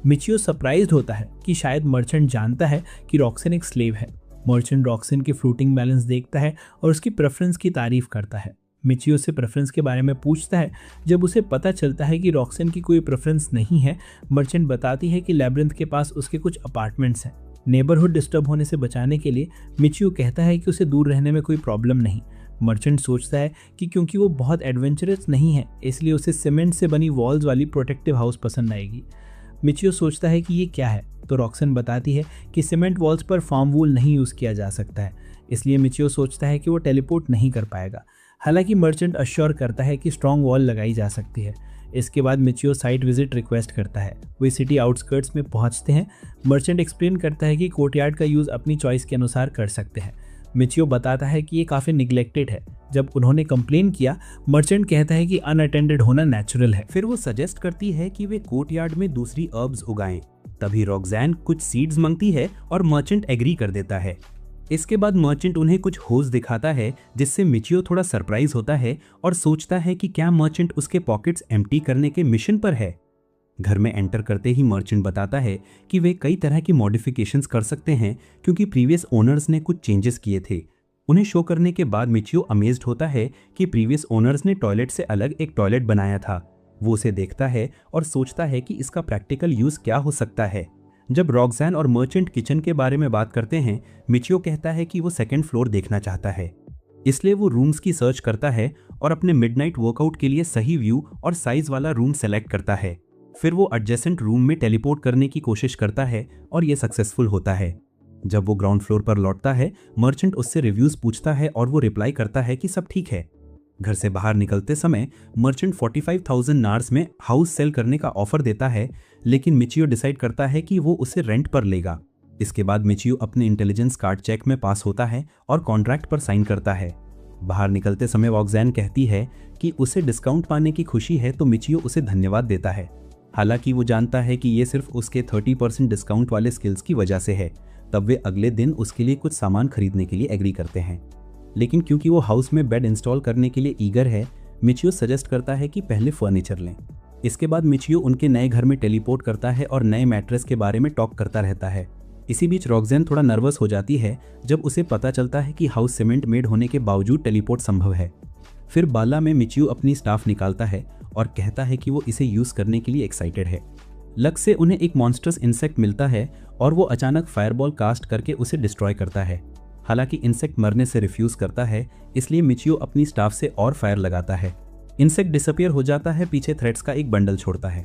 मिचियो सरप्राइज्ड होता है कि शायद मर्चेंट जानता है कि रॉक्सन एक स्लेव है। मर्चेंट रॉक्सन की फ्लोटिंग बैलेंस देखता है और उसकी प्रेफरेंस की तारीफ करता है। मिचियो से प्रेफरेंस के बारे में पूछता है। जब उसे पता चलता है कि रॉक्सन की कोई प्रेफरेंस नहीं है, मर्चेंट बताती है कि लैब्रिंथ के पास उसके कुछ अपार्टमेंट्स हैं। नेबरहुड डिस्टर्ब होने से बचाने के लिए मिचियो कहता है कि उसे दूर रहने में कोई प्रॉब्लम नहीं। मर्चेंट सोचता है कि क्योंकि वो बहुत एडवेंचरस नहीं है, इसलिए उसे सीमेंट से बनी वॉल्स वाली प्रोटेक्टिव हाउस पसंद आएगी। मिचियो सोचता है कि ये क्या है, तो रॉक्सन बताती है कि सीमेंट वॉल्स पर फार्म वूल नहीं यूज़ किया जा सकता है, इसलिए मिचियो सोचता है कि वो टेलीपोर्ट नहीं कर पाएगा। हालांकि मर्चेंट अश्योर करता है कि स्ट्रॉन्ग वॉल लगाई जा सकती है। इसके बाद मिचियो साइट विजिट रिक्वेस्ट करता है। वे सिटी आउटस्कर्ट्स में पहुंचते हैं। मर्चेंट एक्सप्लेन करता है कि कोर्टयार्ड का यूज़ अपनी चॉइस के अनुसार कर सकते हैं। मिचियो बताता है कि ये काफ़ी निगलेक्टेड है। जब उन्होंने कंप्लेन किया, मर्चेंट कहता है कि अनअटेंडेड होना नेचुरल है। फिर वो सजेस्ट करती है कि वे कोर्टयार्ड में दूसरी हर्ब्स उगाएं। तभी रॉक्सैन कुछ सीड्स मांगती है और मर्चेंट एग्री कर देता है। इसके बाद मर्चेंट उन्हें कुछ होज दिखाता है, जिससे मिचियो थोड़ा सरप्राइज होता है और सोचता है कि क्या मर्चेंट उसके पॉकेट्स एम्प्टी करने के मिशन पर है। घर में एंटर करते ही मर्चेंट बताता है कि वे कई तरह की मॉडिफिकेशंस कर सकते हैं क्योंकि प्रीवियस ओनर्स ने कुछ चेंजेस किए थे। उन्हें शो करने के बाद मिचियो अमेज्ड होता है कि प्रीवियस ओनर्स ने टॉयलेट से अलग एक टॉयलेट बनाया था। वो उसे देखता है और सोचता है कि इसका प्रैक्टिकल यूज़ क्या हो सकता है। जब रॉक्सैन और मर्चेंट किचन के बारे में बात करते हैं, मिचियो कहता है कि वो सेकंड फ्लोर देखना चाहता है, इसलिए वो रूम्स की सर्च करता है और अपने मिडनाइट वर्कआउट के लिए सही व्यू और साइज वाला रूम सेलेक्ट करता है। फिर वो एडजेसेंट रूम में टेलीपोर्ट करने की कोशिश करता है और ये सक्सेसफुल होता है। जब वो ग्राउंड फ्लोर पर लौटता है, मर्चेंट उससे रिव्यूज पूछता है और वो रिप्लाई करता है कि सब ठीक है। घर से बाहर निकलते समय मर्चेंट 45,000 नार्स में हाउस सेल करने का ऑफर देता है, लेकिन मिचियो डिसाइड करता है कि वो उसे रेंट पर लेगा। इसके बाद मिचियो अपने इंटेलिजेंस कार्ड चेक में पास होता है और कॉन्ट्रैक्ट पर साइन करता है। बाहर निकलते समय रॉक्सैन कहती है कि उसे डिस्काउंट पाने की खुशी है, तो मिचियो उसे धन्यवाद देता है। हालांकि वो जानता है कि ये सिर्फ उसके 30% डिस्काउंट वाले स्किल्स की वजह से है। तब वे अगले दिन उसके लिए कुछ सामान खरीदने के लिए एग्री करते हैं, लेकिन क्योंकि वो हाउस में बेड इंस्टॉल करने के लिए ईगर है, मिचियो सजेस्ट करता है कि पहले फर्नीचर लें। इसके बाद मिचियो उनके नए घर में टेलीपोर्ट करता है और नए मैट्रेस के बारे में टॉक करता रहता है। इसी बीच रॉक्सैन थोड़ा नर्वस हो जाती है जब उसे पता चलता है कि हाउस सीमेंट मेड होने के बावजूद टेलीपोर्ट संभव है। फिर बाला में मिचियो अपनी स्टाफ निकालता है और कहता है कि वो इसे यूज करने के लिए एक्साइटेड है। लक से उन्हें एक मॉन्स्टर्स इंसेक्ट मिलता है और वो अचानक फायरबॉल कास्ट करके उसे डिस्ट्रॉय करता है। हालांकि इंसेक्ट मरने से रिफ्यूज करता है, इसलिए मिचियो अपनी स्टाफ से और फायर लगाता है। इंसेक्ट डिसअपियर हो जाता है, पीछे थ्रेड्स का एक बंडल छोड़ता है।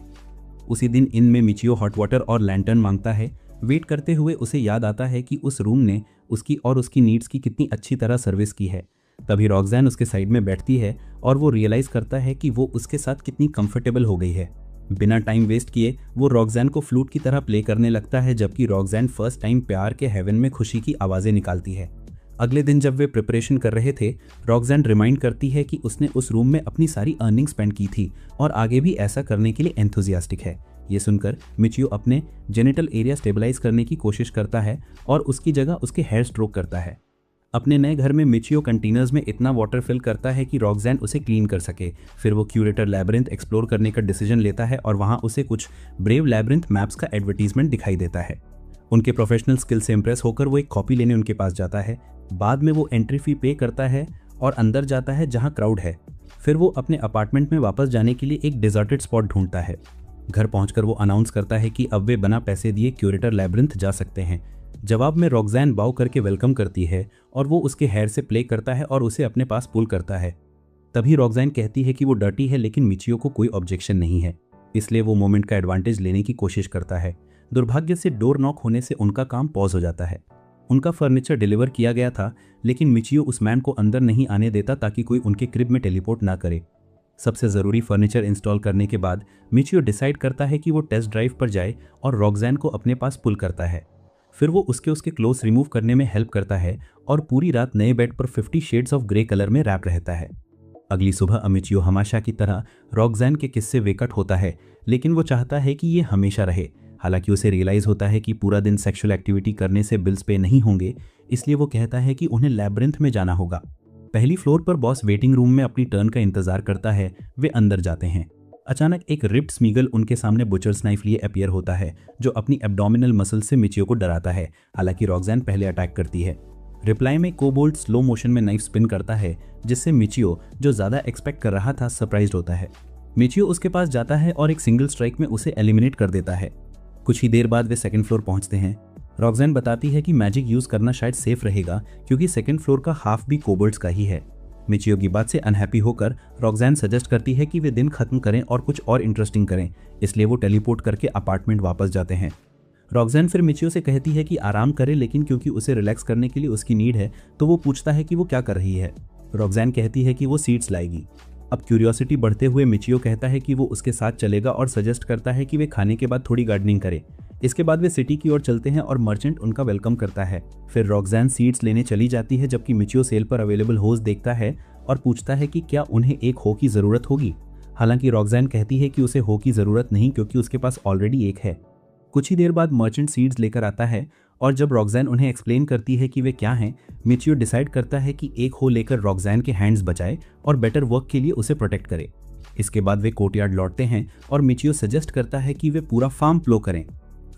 उसी दिन इन में मिचियो हॉट वाटर और लैंटर्न मांगता है। वेट करते हुए उसे याद आता है कि उस रूम ने उसकी और उसकी नीड्स की कितनी अच्छी तरह सर्विस की है। तभी रॉक्सैन उसके साइड में बैठती है और वो रियलाइज करता है कि वो उसके साथ कितनी कंफर्टेबल हो गई है। बिना टाइम वेस्ट किए वो रॉक्सैन को फ्लूट की तरह प्ले करने लगता है, जबकि रॉक्सैन फर्स्ट टाइम प्यार के हेवन में खुशी की आवाज़ें निकालती है। अगले दिन जब वे प्रिपरेशन कर रहे थे, रॉक्सैन रिमाइंड करती है कि उसने उस रूम में अपनी सारी अर्निंग स्पेंड की थी और आगे भी ऐसा करने के लिए एंथुजियास्टिक है। ये सुनकर मिचियो अपने जेनिटल एरिया स्टेबलाइज करने की कोशिश करता है और उसकी जगह उसके हेयर स्ट्रोक करता है। अपने नए घर में मिचियो कंटेनर्स में इतना वाटर फिल करता है कि रॉक्सैन उसे क्लीन कर सके। फिर वो क्यूरेटर लैब्रिंथ एक्सप्लोर करने का डिसीजन लेता है और वहाँ उसे कुछ ब्रेव लैब्रिंथ मैप्स का एडवर्टीजमेंट दिखाई देता है। उनके प्रोफेशनल स्किल से इंप्रेस होकर वो एक कॉपी लेने उनके पास जाता है। बाद में वो एंट्री फी पे करता है और अंदर जाता है जहाँ क्राउड है। फिर वो अपने अपार्टमेंट में वापस जाने के लिए एक डिजर्टेड स्पॉट ढूंढता है। घर पहुंचकर वो अनाउंस करता है कि अब वे बिना पैसे दिए क्यूरेटर लैब्रिंथ जा सकते हैं। जवाब में रॉक्सैन बाव करके वेलकम करती है और वो उसके हेयर से प्ले करता है और उसे अपने पास पुल करता है। तभी रॉक्सैन कहती है कि वो डर्टी है, लेकिन मिचियो को कोई ऑब्जेक्शन नहीं है, इसलिए वो मोमेंट का एडवांटेज लेने की कोशिश करता है। दुर्भाग्य से डोर नॉक होने से उनका काम पॉज हो जाता है। उनका फर्नीचर डिलीवर किया गया था, लेकिन मिचियो उस मैन को अंदर नहीं आने देता ताकि कोई उनके क्रिब में टेलीपोर्ट ना करे। सबसे ज़रूरी फर्नीचर इंस्टॉल करने के बाद मिचियो डिसाइड करता है कि वो टेस्ट ड्राइव पर जाए और रॉक्सैन को अपने पास पुल करता है। फिर वो उसके क्लोथ्स रिमूव करने में हेल्प करता है और पूरी रात नए बेड पर 50 शेड्स ऑफ ग्रे कलर में रैप रहता है। अगली सुबह मिचियो हमेशा की तरह रॉक्सैन के किस्से वेकट होता है, लेकिन वो चाहता है कि ये हमेशा रहे। हालांकि उसे रियलाइज़ होता है कि पूरा दिन सेक्सुअल एक्टिविटी करने से बिल्स पे नहीं होंगे, इसलिए वो कहता है कि उन्हें लैब्रिंथ में जाना होगा। पहली फ्लोर पर बॉस वेटिंग रूम में अपनी टर्न का इंतजार करता है। वे अंदर जाते हैं। अचानक एक रिप्ड स्मीगल उनके सामने बुचर्स नाइफ लिए अपीयर होता है, जो अपनी एब्डोमिनल मसल से मिचियो को डराता है। हालांकि रॉक्सैन पहले अटैक करती है। रिप्लाई में कोबोल्ट स्लो मोशन में नाइफ स्पिन करता है, जिससे मिचियो, जो ज़्यादा एक्सपेक्ट कर रहा था, सरप्राइज्ड होता है। मिचियो उसके पास जाता है और एक सिंगल स्ट्राइक में उसे एलिमिनेट कर देता है। कुछ ही देर बाद वे सेकंड फ्लोर पहुंचते हैं। रॉक्सैन बताती है कि मैजिक यूज़ करना शायद सेफ रहेगा, क्योंकि सेकंड फ्लोर का हाफ भी कोबोल्ट्स का ही है। मिचियो की बात से अनहैप्पी होकर रॉक्सैन सजेस्ट करती है कि वे दिन खत्म करें और कुछ और इंटरेस्टिंग करें, इसलिए वो टेलीपोर्ट करके अपार्टमेंट वापस जाते हैं। रॉक्सैन फिर मिचियो से कहती है कि आराम करे, लेकिन क्योंकि उसे रिलैक्स करने के लिए उसकी नीड है, तो वो पूछता है कि वो क्या कर रही है। रॉक्सैन कहती है कि वो सीड्स लाएगी। अब क्यूरियोसिटी बढ़ते हुए मिचियो कहता है कि वो उसके साथ चलेगा और सजेस्ट करता है कि वे खाने के बाद थोड़ी गार्डनिंग करें। इसके बाद वे सिटी की ओर चलते हैं और मर्चेंट उनका वेलकम करता है। फिर रॉक्सैन सीड्स लेने चली जाती है, जबकि मिचियो सेल पर अवेलेबल होज देखता है और पूछता है कि क्या उन्हें एक हो की ज़रूरत होगी। हालांकि रॉक्सैन कहती है कि उसे हो की ज़रूरत नहीं, क्योंकि उसके पास ऑलरेडी एक है। कुछ ही देर बाद मर्चेंट सीड्स लेकर आता है और जब रॉक्सैन उन्हें एक्सप्लेन करती है कि वे क्या हैं, मिचियो डिसाइड करता है कि एक हो लेकर रॉक्सैन के हैंड्स बचाए और बेटर वर्क के लिए उसे प्रोटेक्ट करे। इसके बाद वे कोर्टयार्ड लौटते हैं और मिचियो सजेस्ट करता है कि वे पूरा फार्म प्लो करें।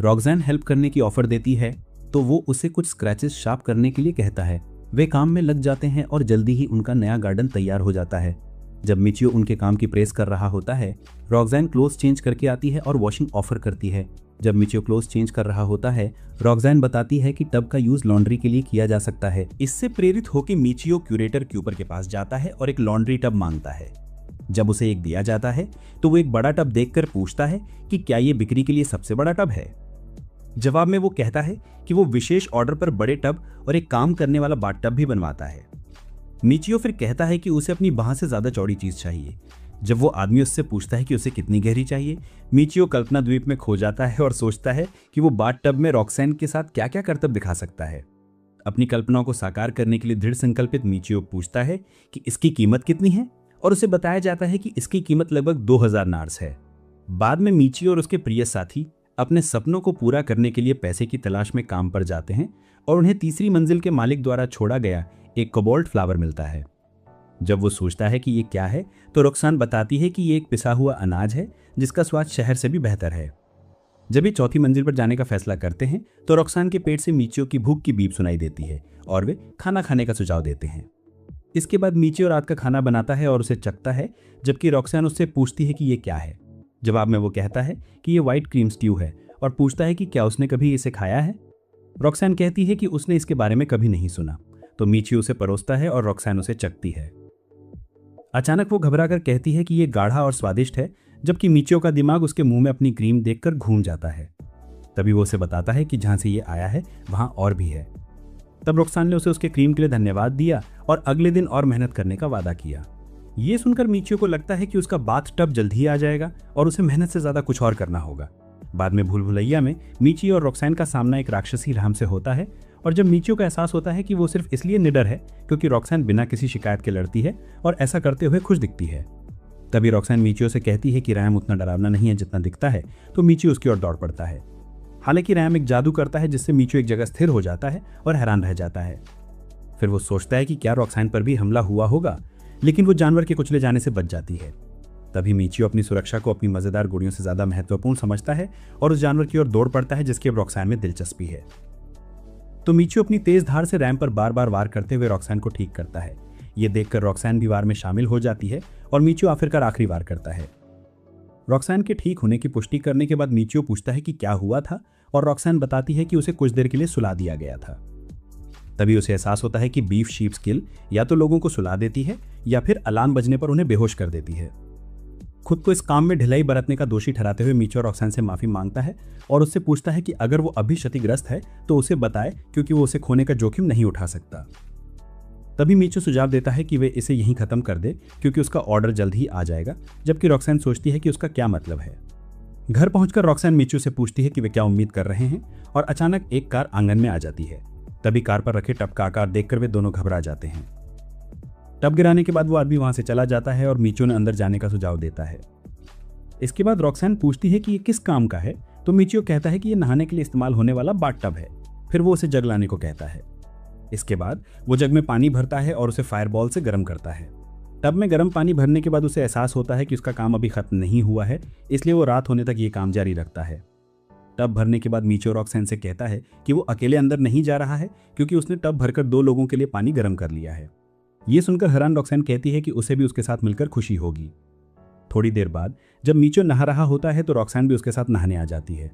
रॉक्सैन हेल्प करने की ऑफर देती है, तो वो उसे कुछ स्क्रैचेस शार्प करने के लिए कहता है। वे काम में लग जाते हैं और जल्दी ही उनका नया गार्डन तैयार हो जाता है। जब मिचियो उनके काम की प्रेस कर रहा होता है, रॉक्सैन क्लोथ्स चेंज करके आती है और वॉशिंग ऑफर करती है। जब मिचियो क्लोथ्स चेंज कर रहा होता है, रॉक्सैन बताती है कि टब का यूज लॉन्ड्री के लिए किया जा सकता है। इससे प्रेरित होकर मिचियो क्यूरेटर क्यूपर के पास जाता है और एक लॉन्ड्री टब मांगता है। जब उसे एक दिया जाता है, तो वो एक बड़ा टब देखकर पूछता है कि क्या ये बिक्री के लिए सबसे बड़ा टब है। जवाब में वो कहता है कि वो विशेष ऑर्डर पर बड़े टब और एक काम करने वाला बाथ टब भी बनवाता है। मिचियो फिर कहता है कि उसे अपनी बाह से ज्यादा चौड़ी चीज चाहिए। जब वो आदमी उससे पूछता है कि उसे कितनी गहरी चाहिए, मिचियो कल्पना द्वीप में खो जाता है और सोचता है कि वो बाथ टब में रॉक्सैन के साथ क्या क्या करतब दिखा सकता है। अपनी कल्पनाओं को साकार करने के लिए दृढ़ संकल्पित मिचियो पूछता है कि इसकी कीमत कितनी है, और उसे बताया जाता है कि इसकी कीमत लगभग 2000 नार्स है। बाद में मिचियो और उसके प्रिय साथी अपने सपनों को पूरा करने के लिए पैसे की तलाश में काम पर जाते हैं और उन्हें तीसरी मंजिल के मालिक द्वारा छोड़ा गया एक कोबाल्ट फ्लावर मिलता है। जब वो सोचता है कि ये क्या है तो रॉक्सान बताती है कि ये एक पिसा हुआ अनाज है जिसका स्वाद शहर से भी बेहतर है। जब ये चौथी मंजिल पर जाने का फैसला करते हैं तो रॉक्सान के पेट से मिचियो की भूख की बीप सुनाई देती है और वे खाना खाने का सुझाव देते हैं। इसके बाद मिचियो रात का खाना बनाता है और उसे चखता है, जबकि रॉक्सान उससे पूछती है कि ये क्या है। जवाब में वो कहता है कि ये व्हाइट क्रीम स्ट्यू है और पूछता है कि क्या उसने कभी इसे खाया है। रॉक्सान कहती है कि उसने इसके बारे में कभी नहीं सुना, तो मिचियो उसे परोसता है और रॉक्सान उसे चखती है। अचानक वो घबराकर कहती है कि ये गाढ़ा और स्वादिष्ट है, जबकि मिचियो का दिमाग उसके मुंह में अपनी क्रीम देखकर घूम जाता है। तभी वो उसे बताता है कि जहां से ये आया है वहां और भी है। तब रॉक्सान ने उसे उसके क्रीम के लिए धन्यवाद दिया और अगले दिन और मेहनत करने का वादा किया। ये सुनकर मिचियो को लगता है कि उसका बाथ टब जल्द ही आ जाएगा और उसे मेहनत से ज्यादा कुछ और करना होगा। बाद में भूल भुलैया में मिचियो और रॉक्सान का सामना एक राक्षसी राम से होता है, और जब मिचियो को एहसास होता है कि वो सिर्फ इसलिए निडर है क्योंकि रॉक्सान बिना किसी शिकायत के लड़ती है और ऐसा करते हुए खुश दिखती है, तभी रॉक्सान मिचियो से कहती है कि रैम उतना डरावना नहीं है जितना दिखता है, तो मिचियो उसकी ओर दौड़ पड़ता है। हालांकि रैम एक जादू करता है जिससे मिचियो एक जगह स्थिर हो जाता है और हैरान रह जाता है। फिर वो सोचता है कि क्या रॉक्सान पर भी हमला हुआ होगा, लेकिन वो जानवर के कुचले जाने से बच जाती है। तभी मिचियो अपनी सुरक्षा को अपनी मजेदार गुड़ियों से ज्यादा महत्वपूर्ण समझता है और उस जानवर की ओर दौड़ पड़ता है जिसकी अब रॉक्सान में दिलचस्पी है। तो मिचियो अपनी तेज धार से रैम पर बार बार वार करते हुए रॉक्सान को ठीक करता है। ये देखकर रॉक्सान भी वार में शामिल हो जाती है और मिचियो आखिरकार आखिरी वार करता है। रॉक्सान के ठीक होने की पुष्टि करने के बाद मिचियो पूछता है कि क्या हुआ था, और रॉक्सान बताती है कि उसे कुछ देर के लिए सुला दिया गया था। तभी उसे एहसास होता है कि बीफ शीप्स किल या तो लोगों को सुला देती है या फिर अलार्म बजने पर उन्हें बेहोश कर देती है। खुद को इस काम में ढिलाई बरतने का दोषी ठहराते हुए मिचियो रॉक्सान से माफी मांगता है और उससे पूछता है कि अगर वो अभी क्षतिग्रस्त है तो उसे बताए, क्योंकि वो उसे खोने का जोखिम नहीं उठा सकता। तभी मिचियो सुझाव देता है कि वे इसे यहीं खत्म कर दे क्योंकि उसका ऑर्डर जल्द ही आ जाएगा, जबकि रॉक्सान सोचती है कि उसका क्या मतलब है। घर पहुंचकर रॉक्सान मिचियो से पूछती है कि वे क्या उम्मीद कर रहे हैं, और अचानक एक कार आंगन में आ जाती है। तभी कार पर रखे टब का आकार देखकर वे दोनों घबरा जाते हैं। टब गिराने के बाद वो आदमी वहां से चला जाता है और मिचियो ने अंदर जाने का सुझाव देता है। इसके बाद रॉक्सान पूछती है कि ये किस काम का है, तो मिचियो कहता है कि ये नहाने के लिए इस्तेमाल होने वाला बाथ टब है। फिर वो उसे जग लाने को कहता है। इसके बाद वो जग में पानी भरता है और उसे फायरबॉल से गर्म करता है। टब में गर्म पानी भरने के बाद उसे एहसास होता है कि उसका काम अभी खत्म नहीं हुआ है, इसलिए वो रात होने तक ये काम जारी रखता है। टब भरने के बाद मिचियो रॉक्सान से कहता है कि वो अकेले अंदर नहीं जा रहा है क्योंकि उसने टब भरकर 2 लोगों के लिए पानी गर्म कर लिया है। ये सुनकर हैरान रॉक्सान कहती है कि उसे भी उसके साथ मिलकर खुशी होगी। थोड़ी देर बाद जब मिचियो नहा रहा होता है तो रॉक्सान भी उसके साथ नहाने आ जाती है।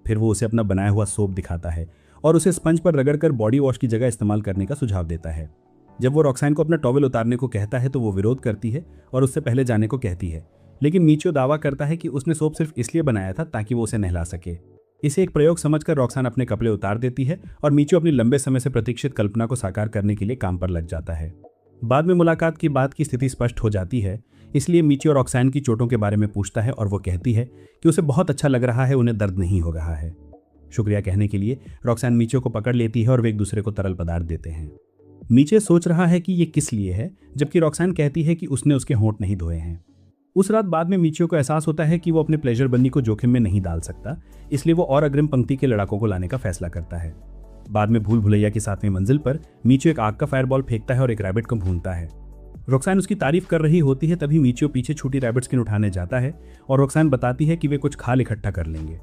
फिर वो उसे अपना बनाया हुआ सोप दिखाता है और उसे स्पंज पर रगड़कर बॉडी वॉश की जगह इस्तेमाल करने का सुझाव देता है। जब वो रॉक्सान को अपना टॉवेल उतारने को कहता है तो वो विरोध करती है और उससे पहले जाने को कहती है, लेकिन मिचियो दावा करता है कि उसने सोप सिर्फ इसलिए बनाया था ताकि वो उसे नहला सके। इसे एक प्रयोग समझकर रॉक्सान अपने कपड़े उतार देती है और मिचियो अपनी लंबे समय से प्रतीक्षित कल्पना को साकार करने के लिए काम पर लग जाता है। बाद में मुलाकात की बात की स्थिति स्पष्ट हो जाती है, इसलिए मिचियो रॉक्सान की चोटों के बारे में पूछता है और वो कहती है कि उसे बहुत अच्छा लग रहा है, उन्हें दर्द नहीं हो रहा है। शुक्रिया कहने के लिए रॉक्सान मिचियो को पकड़ लेती है और वे एक दूसरे को तरल पदार्थ देते हैं। मिचियो सोच रहा है कि ये किस लिए है, जबकि रॉक्सान कहती है कि उसने उसके होंठ नहीं धोए हैं। उस रात बाद में मिचियो को एहसास होता है कि वो अपने प्लेजर बन्नी को जोखिम में नहीं डाल सकता, इसलिए वो और अग्रिम पंक्ति के लड़ाकों को लाने का फैसला करता है। बाद में भूल भुलैया की 7वीं मंजिल पर मिचियो एक आग का फायरबॉल फेंकता है और एक रैबिट को भूनता है। रॉक्सान उसकी तारीफ कर रही होती है, तभी मिचियो पीछे छूटी रैबिट स्किन उठाने जाता है और रॉक्सान बताती है कि वे कुछ खाल इकट्ठा कर लेंगे।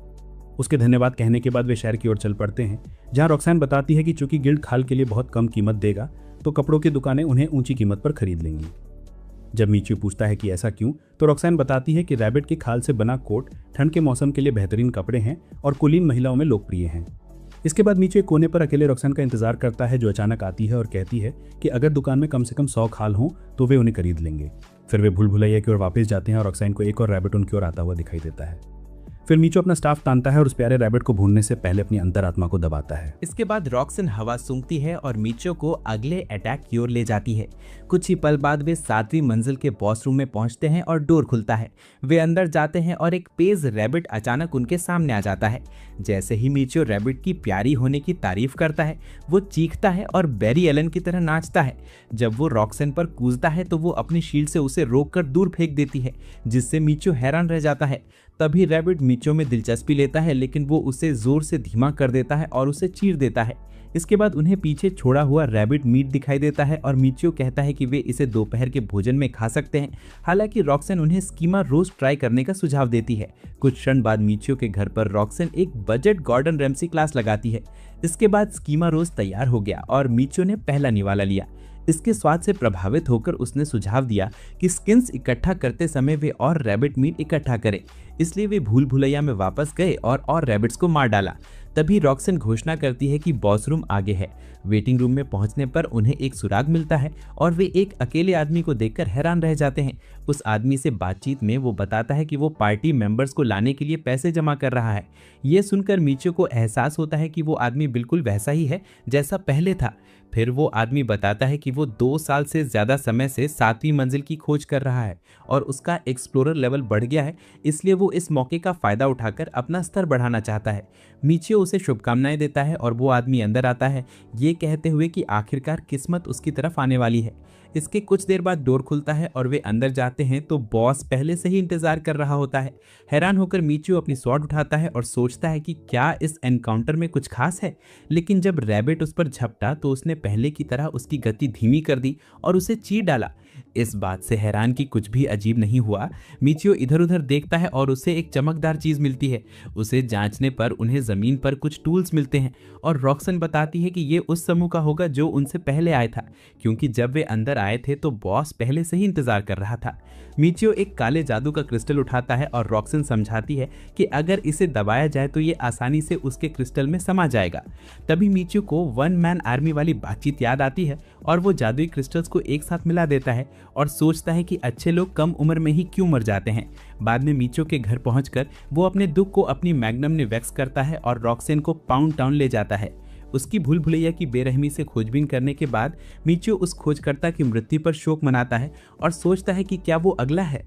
उसके धन्यवाद कहने के बाद वे शहर की ओर चल पड़ते हैं, जहां रॉक्सान बताती है कि चूंकि गिल्ड खाल के लिए बहुत कम कीमत देगा तो कपड़ों की दुकानें उन्हें ऊंची कीमत पर खरीद लेंगी। जब मिचियो पूछता है कि ऐसा क्यों, तो रॉक्सान बताती है कि रैबिट की खाल से बना कोट ठंड के मौसम के लिए बेहतरीन कपड़े हैं और कुलीन महिलाओं में लोकप्रिय हैं। इसके बाद मिचियो एक कोने पर अकेले रॉक्सान का इंतजार करता है, जो अचानक आती है और कहती है कि अगर दुकान में कम से कम 100 खाल हों तो वे उन्हें खरीद लेंगे। फिर वे भूल भुलैया की ओर वापस जाते हैं और रॉक्सान को एक और रैबिट उनकी ओर आता हुआ दिखाई देता है। फिर मिचियो अपना स्टाफ तानता है और उस प्यारे रैबिट को भूनने से पहले अपनी अंतरात्मा को दबाता है। इसके बाद रॉक्सान हवा सूंघती है और मिचियो को अगले अटैक की ओर ले जाती है। कुछ ही पल बाद वे 7वीं मंजिल के बॉस रूम में पहुंचते हैं और डोर खुलता है। वे अंदर जाते हैं और एक पेज रैबिट अचानक उनके सामने आ जाता है। जैसे ही मिचियो रैबिट की प्यारी होने की तारीफ करता है, वो चीखता है और बैरी एलन की तरह नाचता है। जब वो रॉक्सान पर कूदता है तो वो अपनी शील्ड से उसे रोककर दूर फेंक देती है, जिससे मिचियो हैरान रह जाता है। तभी रैबिट मिचियो में दिलचस्पी लेता है, लेकिन वो उसे जोर से धीमा कर देता है और उसे चीर देता है। इसके बाद उन्हें पीछे छोड़ा हुआ रैबिट मीट दिखाई देता है और मिचियो कहता है कि वे इसे दोपहर के भोजन में खा सकते हैं। हालांकि रॉक्सन उन्हें स्कीमा रोस्ट ट्राई करने का सुझाव देती है। कुछ क्षण बाद मिचियो के घर पर रॉक्सन एक बजट गॉर्डन रैम्सी क्लास लगाती है। इसके बाद स्कीमा रोस्ट तैयार हो गया और मिचियो ने पहला निवाला लिया। इसके स्वाद से प्रभावित होकर उसने सुझाव दिया कि स्किन्स इकट्ठा करते समय वे और रैबिट मीट इकट्ठा करें। इसलिए वे भूल भुलैया में वापस गए और रैबिट्स को मार डाला। तभी रॉक्सन घोषणा करती है कि बॉस रूम आगे है। वेटिंग रूम में पहुंचने पर उन्हें एक सुराग मिलता है और वे एक अकेले आदमी को देखकर हैरान रह जाते हैं। उस आदमी से बातचीत में वो बताता है कि वो पार्टी मेंबर्स को लाने के लिए पैसे जमा कर रहा है। ये सुनकर मिचियो को एहसास होता है कि वो आदमी बिल्कुल वैसा ही है जैसा पहले था। फिर वो आदमी बताता है कि वो 2 साल से ज़्यादा समय से 7वीं मंजिल की खोज कर रहा है और उसका एक्सप्लोरर लेवल बढ़ गया है, इसलिए वो इस मौके का फ़ायदा उठाकर अपना स्तर बढ़ाना चाहता है। मिचियो उसे शुभकामनाएं देता है और वो आदमी अंदर आता है, ये कहते हुए कि आखिरकार किस्मत उसकी तरफ आने वाली है। इसके कुछ देर बाद डोर खुलता है और वे अंदर जाते हैं तो बॉस पहले से ही इंतजार कर रहा होता है। हैरान होकर मिचियो अपनी स्वॉर्ड उठाता है और सोचता है कि क्या इस एनकाउंटर में कुछ खास है, लेकिन जब रैबिट उस पर झपटा तो उसने पहले की तरह उसकी गति धीमी कर दी और उसे चीर डाला। इस बात से हैरान कि कुछ भी अजीब नहीं हुआ। मिचियो इधर उधर देखता है और उसे एक चमकदार चीज मिलती है। उसे जांचने पर उन्हें जमीन पर कुछ टूल्स मिलते हैं और रॉक्सन बताती है कि ये उस समूह का होगा जो उनसे पहले आया था, क्योंकि जब वे अंदर आए थे तो बॉस पहले से ही इंतजार कर रहा था। मिचियो एक काले जादू का क्रिस्टल उठाता है और रॉक्सन समझाती है कि अगर इसे दबाया जाए तो ये आसानी से उसके क्रिस्टल में समा जाएगा। तभी मिचियो को 1 मैन आर्मी वाली बातचीत याद आती है और वो जादुई क्रिस्टल्स को एक साथ मिला देता है और सोचता है कि अच्छे लोग कम उम्र में ही क्यों मर जाते हैं। बाद में मिचियो के घर पहुंचकर वो अपने दुख को अपनी मैग्नम ने वैक्स करता है और रॉक्सन को पाउंड टाउन ले जाता है। उसकी भूल भुलैया की बेरहमी से खोजबीन करने के बाद मिचियो उस खोजकर्ता की मृत्यु पर शोक मनाता है और सोचता है कि क्या वो अगला है।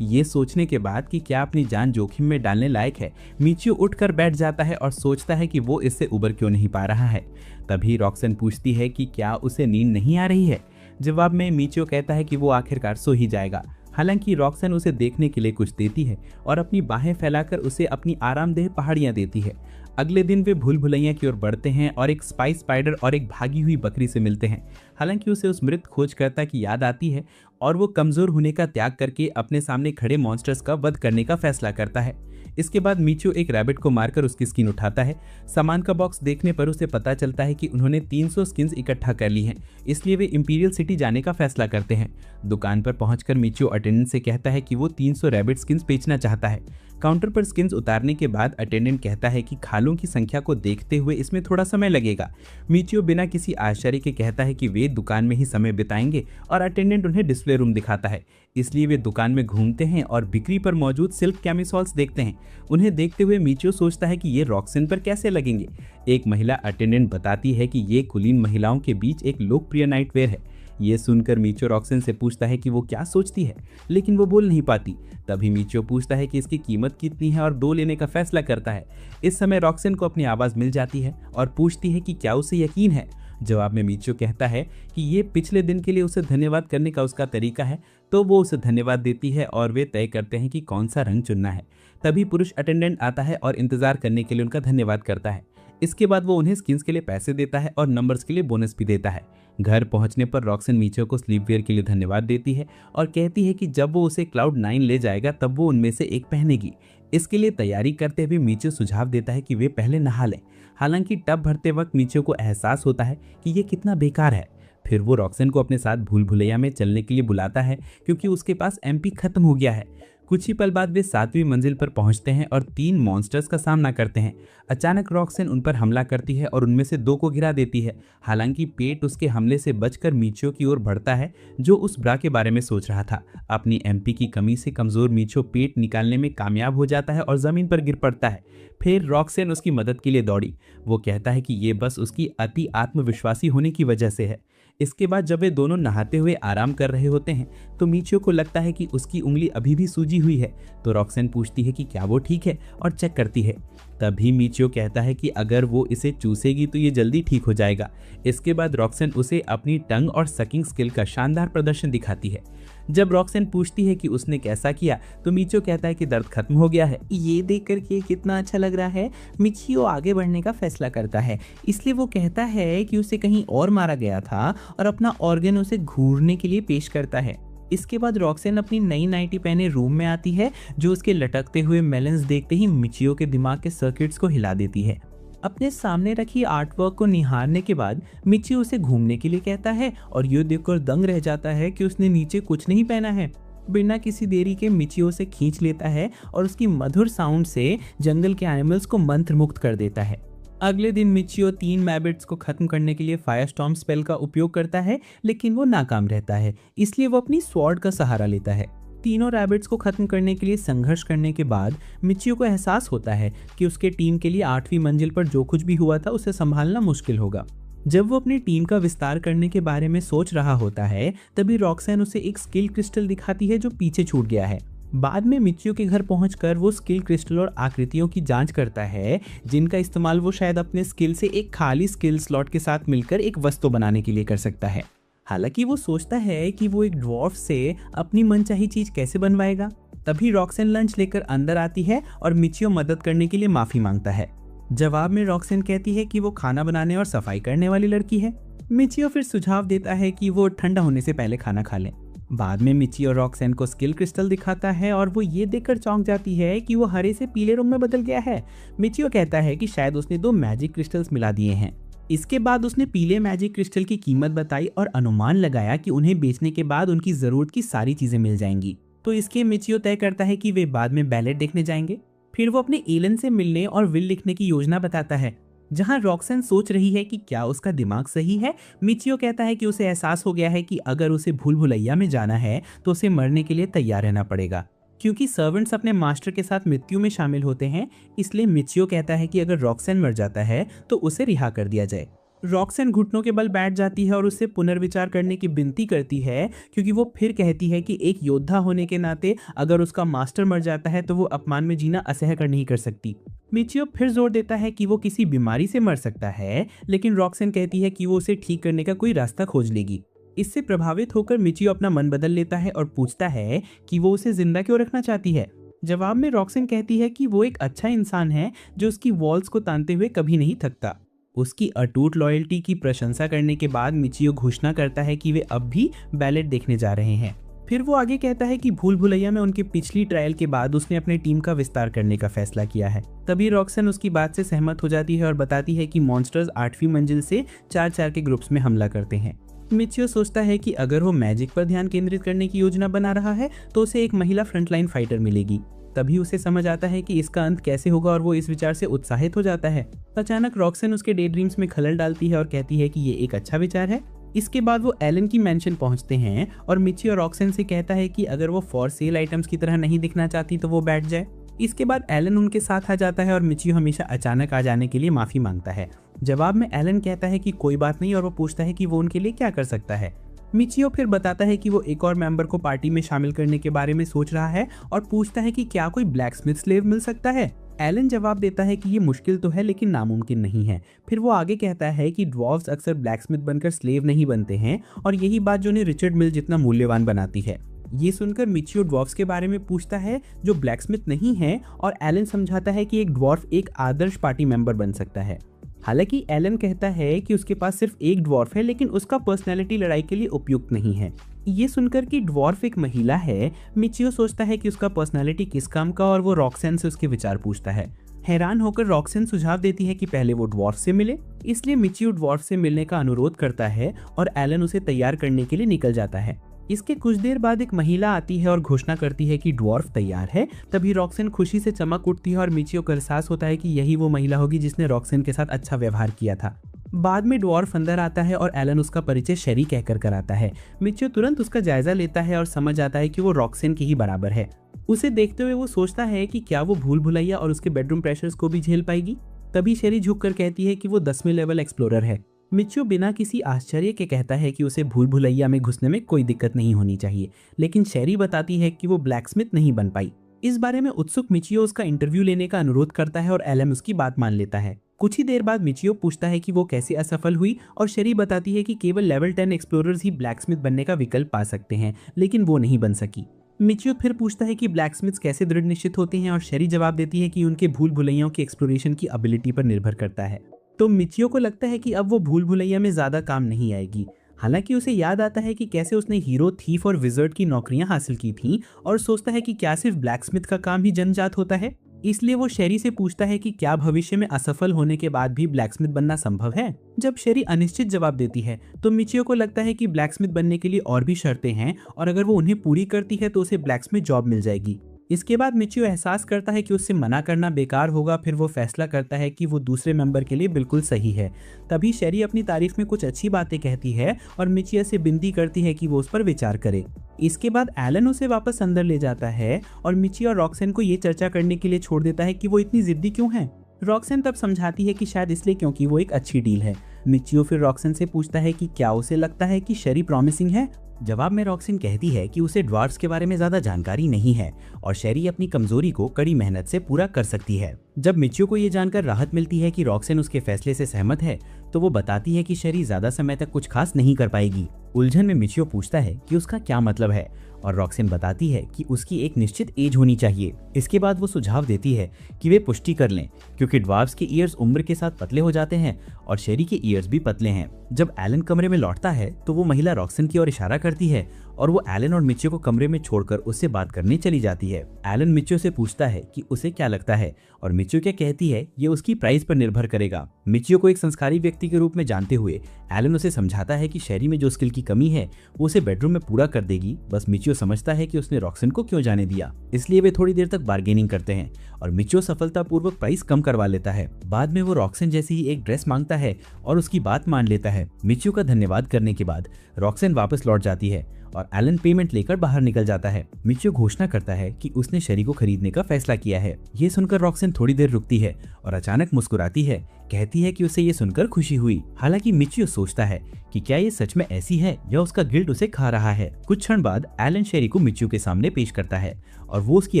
ये सोचने के बाद कि क्या अपनी जान जोखिम में डालने लायक है, मिचियो उठकर बैठ जाता है और सोचता है कि वो इससे उबर क्यों नहीं पा रहा है। तभी रॉक्सन पूछती है कि क्या उसे नींद नहीं आ रही है। जवाब में मिचियो कहता है कि वो आखिरकार सो ही जाएगा। हालांकि रॉक्सन उसे देखने के लिए कुछ देती है और अपनी बाहें फैलाकर उसे अपनी आरामदेह पहाड़ियां देती है। अगले दिन वे भूल भुलैया की ओर बढ़ते हैं और एक स्पाइस स्पाइडर और एक भागी हुई बकरी से मिलते हैं। हालांकि उसे उस मृत खोजकर्ता की याद आती है और वो कमजोर होने का त्याग करके अपने सामने खड़े मॉन्स्टर्स का वध करने का फैसला करता है। इसके बाद मिचियो एक रैबिट को मारकर उसकी स्किन उठाता है। सामान का बॉक्स देखने पर उसे पता चलता है कि उन्होंने 300 स्किन्स इकट्ठा कर ली हैं, इसलिए वे इंपीरियल सिटी जाने का फैसला करते हैं। दुकान पर पहुंचकर मिचियो अटेंडेंट से कहता है कि वो 300 रैबिट स्किन्स बेचना चाहता है। काउंटर पर स्किन्स उतारने के बाद अटेंडेंट कहता है कि खालों की संख्या को देखते हुए इसमें थोड़ा समय लगेगा। मिचियो बिना किसी आश्चर्य के कहता है कि वे दुकान में ही समय बिताएंगे और अटेंडेंट उन्हें डिस्प्ले रूम दिखाता है। इसलिए वे दुकान में घूमते हैं और बिक्री पर मौजूद सिल्क कैमिसोल्स देखते हैं। उन्हें देखते हुए मिचियो सोचता है कि ये रॉक्सन पर कैसे लगेंगे। एक महिला अटेंडेंट बताती है कि ये कुलीन महिलाओं के बीच एक लोकप्रिय नाइटवेयर है। ये सुनकर मिचियो रॉक्सन से पूछता है कि वो क्या सोचती है, लेकिन वो बोल नहीं पाती। तभी मिचियो पूछता है कि इसकी कीमत कितनी है और 2 लेने का फैसला करता है। इस समय रॉक्सन को अपनी आवाज़ मिल जाती है और पूछती है कि क्या उसे यकीन है। जवाब में मिचियो कहता है कि ये पिछले दिन के लिए उसे धन्यवाद करने का उसका तरीका है, तो वो उसे धन्यवाद देती है और वे तय करते हैं कि कौन सा रंग चुनना है। तभी पुरुष अटेंडेंट आता है और इंतजार करने के लिए उनका धन्यवाद करता है। इसके बाद वो उन्हें स्किन्स के लिए पैसे देता है और नंबर्स के लिए बोनस भी देता है। घर पहुंचने पर रॉक्सन मिचियो को स्लीपवेयर के लिए धन्यवाद देती है और कहती है कि जब वो उसे क्लाउड 9 ले जाएगा तब वो उनमें से एक पहनेगी। इसके लिए तैयारी करते हुए मिचियो सुझाव देता है कि वे पहले नहा लें। हालांकि टब भरते वक्त मिचियो को एहसास होता है कि ये कितना बेकार है। फिर वो रॉक्सन को अपने साथ भूल भुलैया में चलने के लिए बुलाता है क्योंकि उसके पास एमपी खत्म हो गया है। कुछ ही पल बाद वे 7वीं मंजिल पर पहुंचते हैं और 3 मॉन्स्टर्स का सामना करते हैं। अचानक रॉक्सन उन पर हमला करती है और उनमें से 2 को गिरा देती है। हालांकि पेट उसके हमले से बचकर मिचियो की ओर बढ़ता है, जो उस ब्रा के बारे में सोच रहा था। अपनी एमपी की कमी से कमजोर मिचियो पेट निकालने में कामयाब हो जाता है और जमीन पर गिर पड़ता है। फिर रॉक्सन उसकी मदद के लिए दौड़ी। वो कहता है कि ये बस उसकी अति आत्मविश्वासी होने की वजह से है। इसके बाद जब वे दोनों नहाते हुए आराम कर रहे होते हैं तो मिचियो को लगता है कि उसकी उंगली अभी भी सूजी हुई है। तो रॉक्सन पूछती है कि क्या वो ठीक है और चेक करती है। तभी मिचियो कहता है कि अगर वो इसे चूसेगी तो ये जल्दी ठीक हो जाएगा। इसके बाद रॉक्सन उसे अपनी टंग और सकिंग स्किल का शानदार प्रदर्शन दिखाती है। जब रॉक्सन पूछती है कि उसने कैसा किया तो मिचियो कहता है कि दर्द खत्म हो गया है। ये देख कर के कितना अच्छा लग रहा है। मिचियो आगे बढ़ने का फैसला करता है, इसलिए वो कहता है कि उसे कहीं और मारा गया था और अपना ऑर्गन उसे घूरने के लिए पेश करता है। इसके बाद रॉक्सन अपनी नई नाइटी पहने रूम में आती है, जो उसके लटकते हुए मेलन्स देखते ही मिचियो के दिमाग के सर्किट्स को हिला देती है। अपने सामने रखी आर्टवर्क को निहारने के बाद मिचियो उसे घूमने के लिए कहता है और ये देखकर दंग रह जाता है कि उसने नीचे कुछ नहीं पहना है। बिना किसी देरी के मिचियो से खींच लेता है और उसकी मधुर साउंड से जंगल के एनिमल्स को मंत्र मुक्त कर देता है। अगले दिन मिचियो 3 मैबिट्स को खत्म करने के लिए फायरस्टॉर्म स्पेल का उपयोग करता है, लेकिन वो नाकाम रहता है, इसलिए वो अपनी स्वॉर्ड का सहारा लेता है। तीनों रैबिट्स को खत्म करने के लिए संघर्ष करने के बाद मिचियो को एहसास होता है कि उसके टीम के लिए 8वीं मंजिल पर जो कुछ भी हुआ था उसे संभालना मुश्किल होगा। जब वो अपनी टीम का विस्तार करने के बारे में सोच रहा होता है, तभी रॉक्सन उसे एक स्किल क्रिस्टल दिखाती है जो पीछे छूट गया है। बाद में मिचियो के घर पहुंचकर वो स्किल क्रिस्टल और आकृतियों की जांच करता है, जिनका इस्तेमाल वो शायद अपने स्किल से एक खाली स्किल स्लॉट के साथ मिलकर एक वस्तु बनाने के लिए कर सकता है। हालांकि वो सोचता है कि वो एक ड्वार्फ से अपनी मनचाही चीज कैसे बनवाएगा। तभी रॉक्सन लंच लेकर अंदर आती है और मिचियो मदद करने के लिए माफी मांगता है। जवाब में रॉक्सन कहती है कि वो खाना बनाने और सफाई करने वाली लड़की है। मिचियो फिर सुझाव देता है कि वो ठंडा होने से पहले खाना खा लें। बाद में मिचियो रॉक्सन को स्किल क्रिस्टल दिखाता है और वो ये देखकर चौंक जाती है कि वो हरे से पीले रंग में बदल गया है। मिचियो कहता है कि शायद उसने 2 मैजिक क्रिस्टल्स मिला दिए हैं। इसके बाद उसने पीले मैजिक क्रिस्टल की कीमत बताई और अनुमान लगाया कि उन्हें बेचने के बाद उनकी जरूरत की सारी चीजें मिल जाएंगी। तो इसके मिचियो तय करता है कि वे बाद में बैलेट देखने जाएंगे। फिर वो अपने एलन से मिलने और विल लिखने की योजना बताता है। जहां रॉक्सन सोच रही है कि क्या उसका दिमाग सही है, मिचियो कहता है कि उसे एहसास हो गया है कि अगर उसे भूल भुलैया में जाना है तो उसे मरने के लिए तैयार रहना पड़ेगा। क्योंकि सर्वेंट्स अपने मास्टर के साथ मृत्यु में शामिल होते हैं, इसलिए मिचियो कहता है कि अगर रॉक्सन मर जाता है तो उसे रिहा कर दिया जाए। रॉक्सन घुटनों के बल बैठ जाती है और उससे पुनर्विचार करने की विनती करती है, क्योंकि वो फिर कहती है कि एक योद्धा होने के नाते अगर उसका मास्टर मर जाता है तो वो अपमान में जीना असह्य कर नहीं कर सकती। मिचियो फिर जोर देता है कि वो किसी बीमारी से मर सकता है, लेकिन रॉक्सन कहती है कि वो उसे ठीक करने का कोई रास्ता खोज लेगी। इससे प्रभावित होकर मिचियो अपना मन बदल लेता है और पूछता है कि वो उसे जिंदा क्यों रखना चाहती है। जवाब में रॉक्सन कहती है कि वो एक अच्छा इंसान है जो उसकी वॉल्स को तानते हुए कभी नहीं थकता। उसकी अटूट लॉयल्टी की प्रशंसा करने के बाद मिचियो घोषणा करता है कि वे अब भी बैलेट देखने जा रहे हैं। फिर वो आगे कहता है कि भूल भुलैया में उनकी पिछली ट्रायल के बाद उसने अपनी टीम का विस्तार करने का फैसला किया है। तभी रॉक्सन उसकी बात से सहमत हो जाती है और बताती है कि मॉन्स्टर्स 8वीं मंजिल से 4-4 के ग्रुप्स में हमला करते हैं। मिचियो सोचता है कि अगर वो मैजिक पर ध्यान केंद्रित करने की योजना बना रहा है तो उसे एक महिला फ्रंटलाइन फाइटर मिलेगी। तभी उसे समझ आता है कि इसका अंत कैसे होगा और वो इस विचार से उत्साहित हो जाता है। अचानक रॉक्सन उसके डे ड्रीम्स में खलल डालती है और कहती है कि ये एक अच्छा विचार है। इसके बाद वो एलन की मैंशन पहुंचते हैं और मिचियो रॉक्सन से कहता है कि अगर वो फॉर सेल आइटम्स की तरह नहीं दिखना चाहती तो वो बैठ जाए। इसके बाद एलन उनके साथ आ जाता है और मिचियो हमेशा अचानक आ जाने के लिए माफी मांगता है। जवाब में एलन कहता है कि कोई बात नहीं और वो पूछता है कि वो उनके लिए क्या कर सकता है। मिचियो फिर बताता है कि वो एक और मेंबर को पार्टी में शामिल करने के बारे में सोच रहा है और पूछता है कि क्या कोई ब्लैकस्मिथ स्लेव मिल सकता है। एलन जवाब देता है कि ये मुश्किल तो है लेकिन नामुमकिन नहीं है। फिर वो आगे कहता है कि ड्वार्फ्स अक्सर ब्लैकस्मिथ बनकर स्लेव नहीं बनते हैं और यही बात जो उन्हें रिचर्ड मिल जितना मूल्यवान बनाती है। ये सुनकर मिचियो ड्वार्फ्स के बारे में पूछता है जो ब्लैकस्मिथ नहीं है और एलन समझाता है कि एक ड्वार्फ एक आदर्श पार्टी मेंबर बन सकता है। हालांकि एलन कहता है कि उसके पास सिर्फ एक ड्वार्फ है लेकिन उसका पर्सनैलिटी लड़ाई के लिए उपयुक्त नहीं है। ये सुनकर कि ड्वार्फ एक महिला है, मिचियो सोचता है कि उसका पर्सनैलिटी किस काम का और वो रॉक्सन से उसके विचार पूछता है। हैरान होकर रॉक्सन सुझाव देती है कि पहले वो ड्वार्फ से मिले, इसलिए मिचियो ड्वार्फ से मिलने का अनुरोध करता है और एलन उसे तैयार करने के लिए निकल जाता है। इसके कुछ देर बाद एक महिला आती है और घोषणा करती है कि ड्वार्फ तैयार है। तभी रॉक्सन खुशी से चमक उठती है और मिचियो को एहसास होता है कि यही वो महिला होगी जिसने रॉक्सन के साथ अच्छा व्यवहार किया था। बाद में ड्वार्फ अंदर आता है और एलन उसका परिचय शेरी कहकर कराता है। मिचियो तुरंत उसका जायजा लेता है और समझ आता है कि वो रॉक्सन के ही बराबर है। उसे देखते हुए वो सोचता है कि क्या वो भूल भुलैया और उसके बेडरूम प्रेशर्स को भी झेल पाएगी। तभी शेरी झुककर कहती है कि वो 10वें लेवल एक्सप्लोरर है। मिचियो बिना किसी आश्चर्य के कहता है कि उसे भूल भुलैया में घुसने में कोई दिक्कत नहीं होनी चाहिए, लेकिन शेरी बताती है कि वो ब्लैकस्मिथ नहीं बन पाई। इस बारे में उत्सुक मिचियो उसका इंटरव्यू लेने का अनुरोध करता है और एलन उसकी बात मान लेता है। कुछ ही देर बाद मिचियो पूछता है कि वो कैसे असफल हुई और शेरी बताती है कि केवल लेवल 10 एक्सप्लोरर्स ही ब्लैकस्मिथ बनने का विकल्प पा सकते हैं, लेकिन वो नहीं बन सकी। मिचियो फिर पूछता है कि ब्लैकस्मिथ्स कैसे दृढ़ निश्चित होते हैं और शेरी जवाब देती है कि उनके भूल भुलैयों की एक्सप्लोरेशन की एबिलिटी पर निर्भर करता है। तो मिचियो को लगता है कि अब वो भूल भुलैया में ज्यादा काम नहीं आएगी। हालांकि उसे याद आता है कि कैसे उसने हीरो, थीफ और विजर्ड की नौकरियां हासिल की थीं और सोचता है कि क्या सिर्फ ब्लैकस्मिथ का काम ही जन्मजात होता है। इसलिए वो शेरी से पूछता है कि क्या भविष्य में असफल होने के बाद भी ब्लैकस्मिथ बनना संभव है। जब शेरी अनिश्चित जवाब देती है तो मिचियो को लगता है कि ब्लैकस्मिथ बनने के लिए और भी शर्तें हैं और अगर वो उन्हें पूरी करती है तो उसे ब्लैकस्मिथ जॉब मिल जाएगी। इसके बाद मिचियो एहसास करता है कि उससे मना करना बेकार होगा। फिर वो फैसला करता है कि वो दूसरे मेंबर के लिए बिल्कुल सही है। तभी शेरी अपनी तारीफ में कुछ अच्छी बातें कहती है और मिचियो से विनती करती है कि वो उस पर विचार करे। इसके बाद एलन उसे वापस अंदर ले जाता है और मिचियो और रॉक्सन को ये चर्चा करने के लिए छोड़ देता है कि वो इतनी जिद्दी क्यों है। रॉक्सन तब समझाती है कि शायद इसलिए क्योंकि वो एक अच्छी डील है। मिचियो फिर रॉक्सन से पूछता है कि क्या उसे लगता है कि शेरी प्रॉमिसिंग है। जवाब में रॉक्सन कहती है कि उसे ड्वार्फ्स के बारे में ज्यादा जानकारी नहीं है और शेरी अपनी कमजोरी को कड़ी मेहनत से पूरा कर सकती है। जब मिचियो को ये जानकर राहत मिलती है कि रॉक्सन उसके फैसले से सहमत है तो वो बताती है कि शेरी ज्यादा समय तक कुछ खास नहीं कर पाएगी। उलझन में मिचियो पूछता है कि उसका क्या मतलब है और रॉक्सन बताती है कि उसकी एक निश्चित एज होनी चाहिए। इसके बाद वो सुझाव देती है कि वे पुष्टि कर लें क्योंकि ड्वार्फ्स के ईयर्स उम्र के साथ पतले हो जाते हैं और शेरी के ईयर्स भी पतले हैं। जब एलन कमरे में लौटता है तो वो महिला रॉक्सन की ओर इशारा करती है और वो एलन और मिचियो को कमरे में छोड़कर उससे बात करने चली जाती है। एलन मिचियो से पूछता है कि उसे क्या लगता है और मिचियो क्या कहती है ये उसकी प्राइस पर निर्भर करेगा। मिचियो को एक संस्कारी व्यक्ति के रूप में जानते हुए एलन उसे समझाता है कि शेरी में जो स्किल की कमी है वो उसे बेडरूम में पूरा कर देगी। बस मिचियो समझता है कि उसने रॉक्सन को क्यों जाने दिया, इसलिए वे थोड़ी देर तक बार्गेनिंग करते हैं और मिचियो सफलतापूर्वक प्राइस कम करवा लेता है। बाद में वो रॉक्सन जैसी ही एक ड्रेस मांगता है और उसकी बात मान लेता है। मिचियो का धन्यवाद करने के बाद रॉक्सन वापस लौट जाती है और एलन पेमेंट लेकर बाहर निकल जाता है। मिचियो घोषणा करता है कि उसने शेरी को खरीदने का फैसला किया है। ये सुनकर रॉक्सन थोड़ी देर रुकती है और अचानक मुस्कुराती है। कहती है कि उसे ये सुनकर खुशी हुई। हालांकि मिचियो सोचता है कि क्या ये सच में ऐसी है या उसका गिल्ट उसे खा रहा है। कुछ क्षण बाद एलन शेरी को मिचियो के सामने पेश करता है और वो उसकी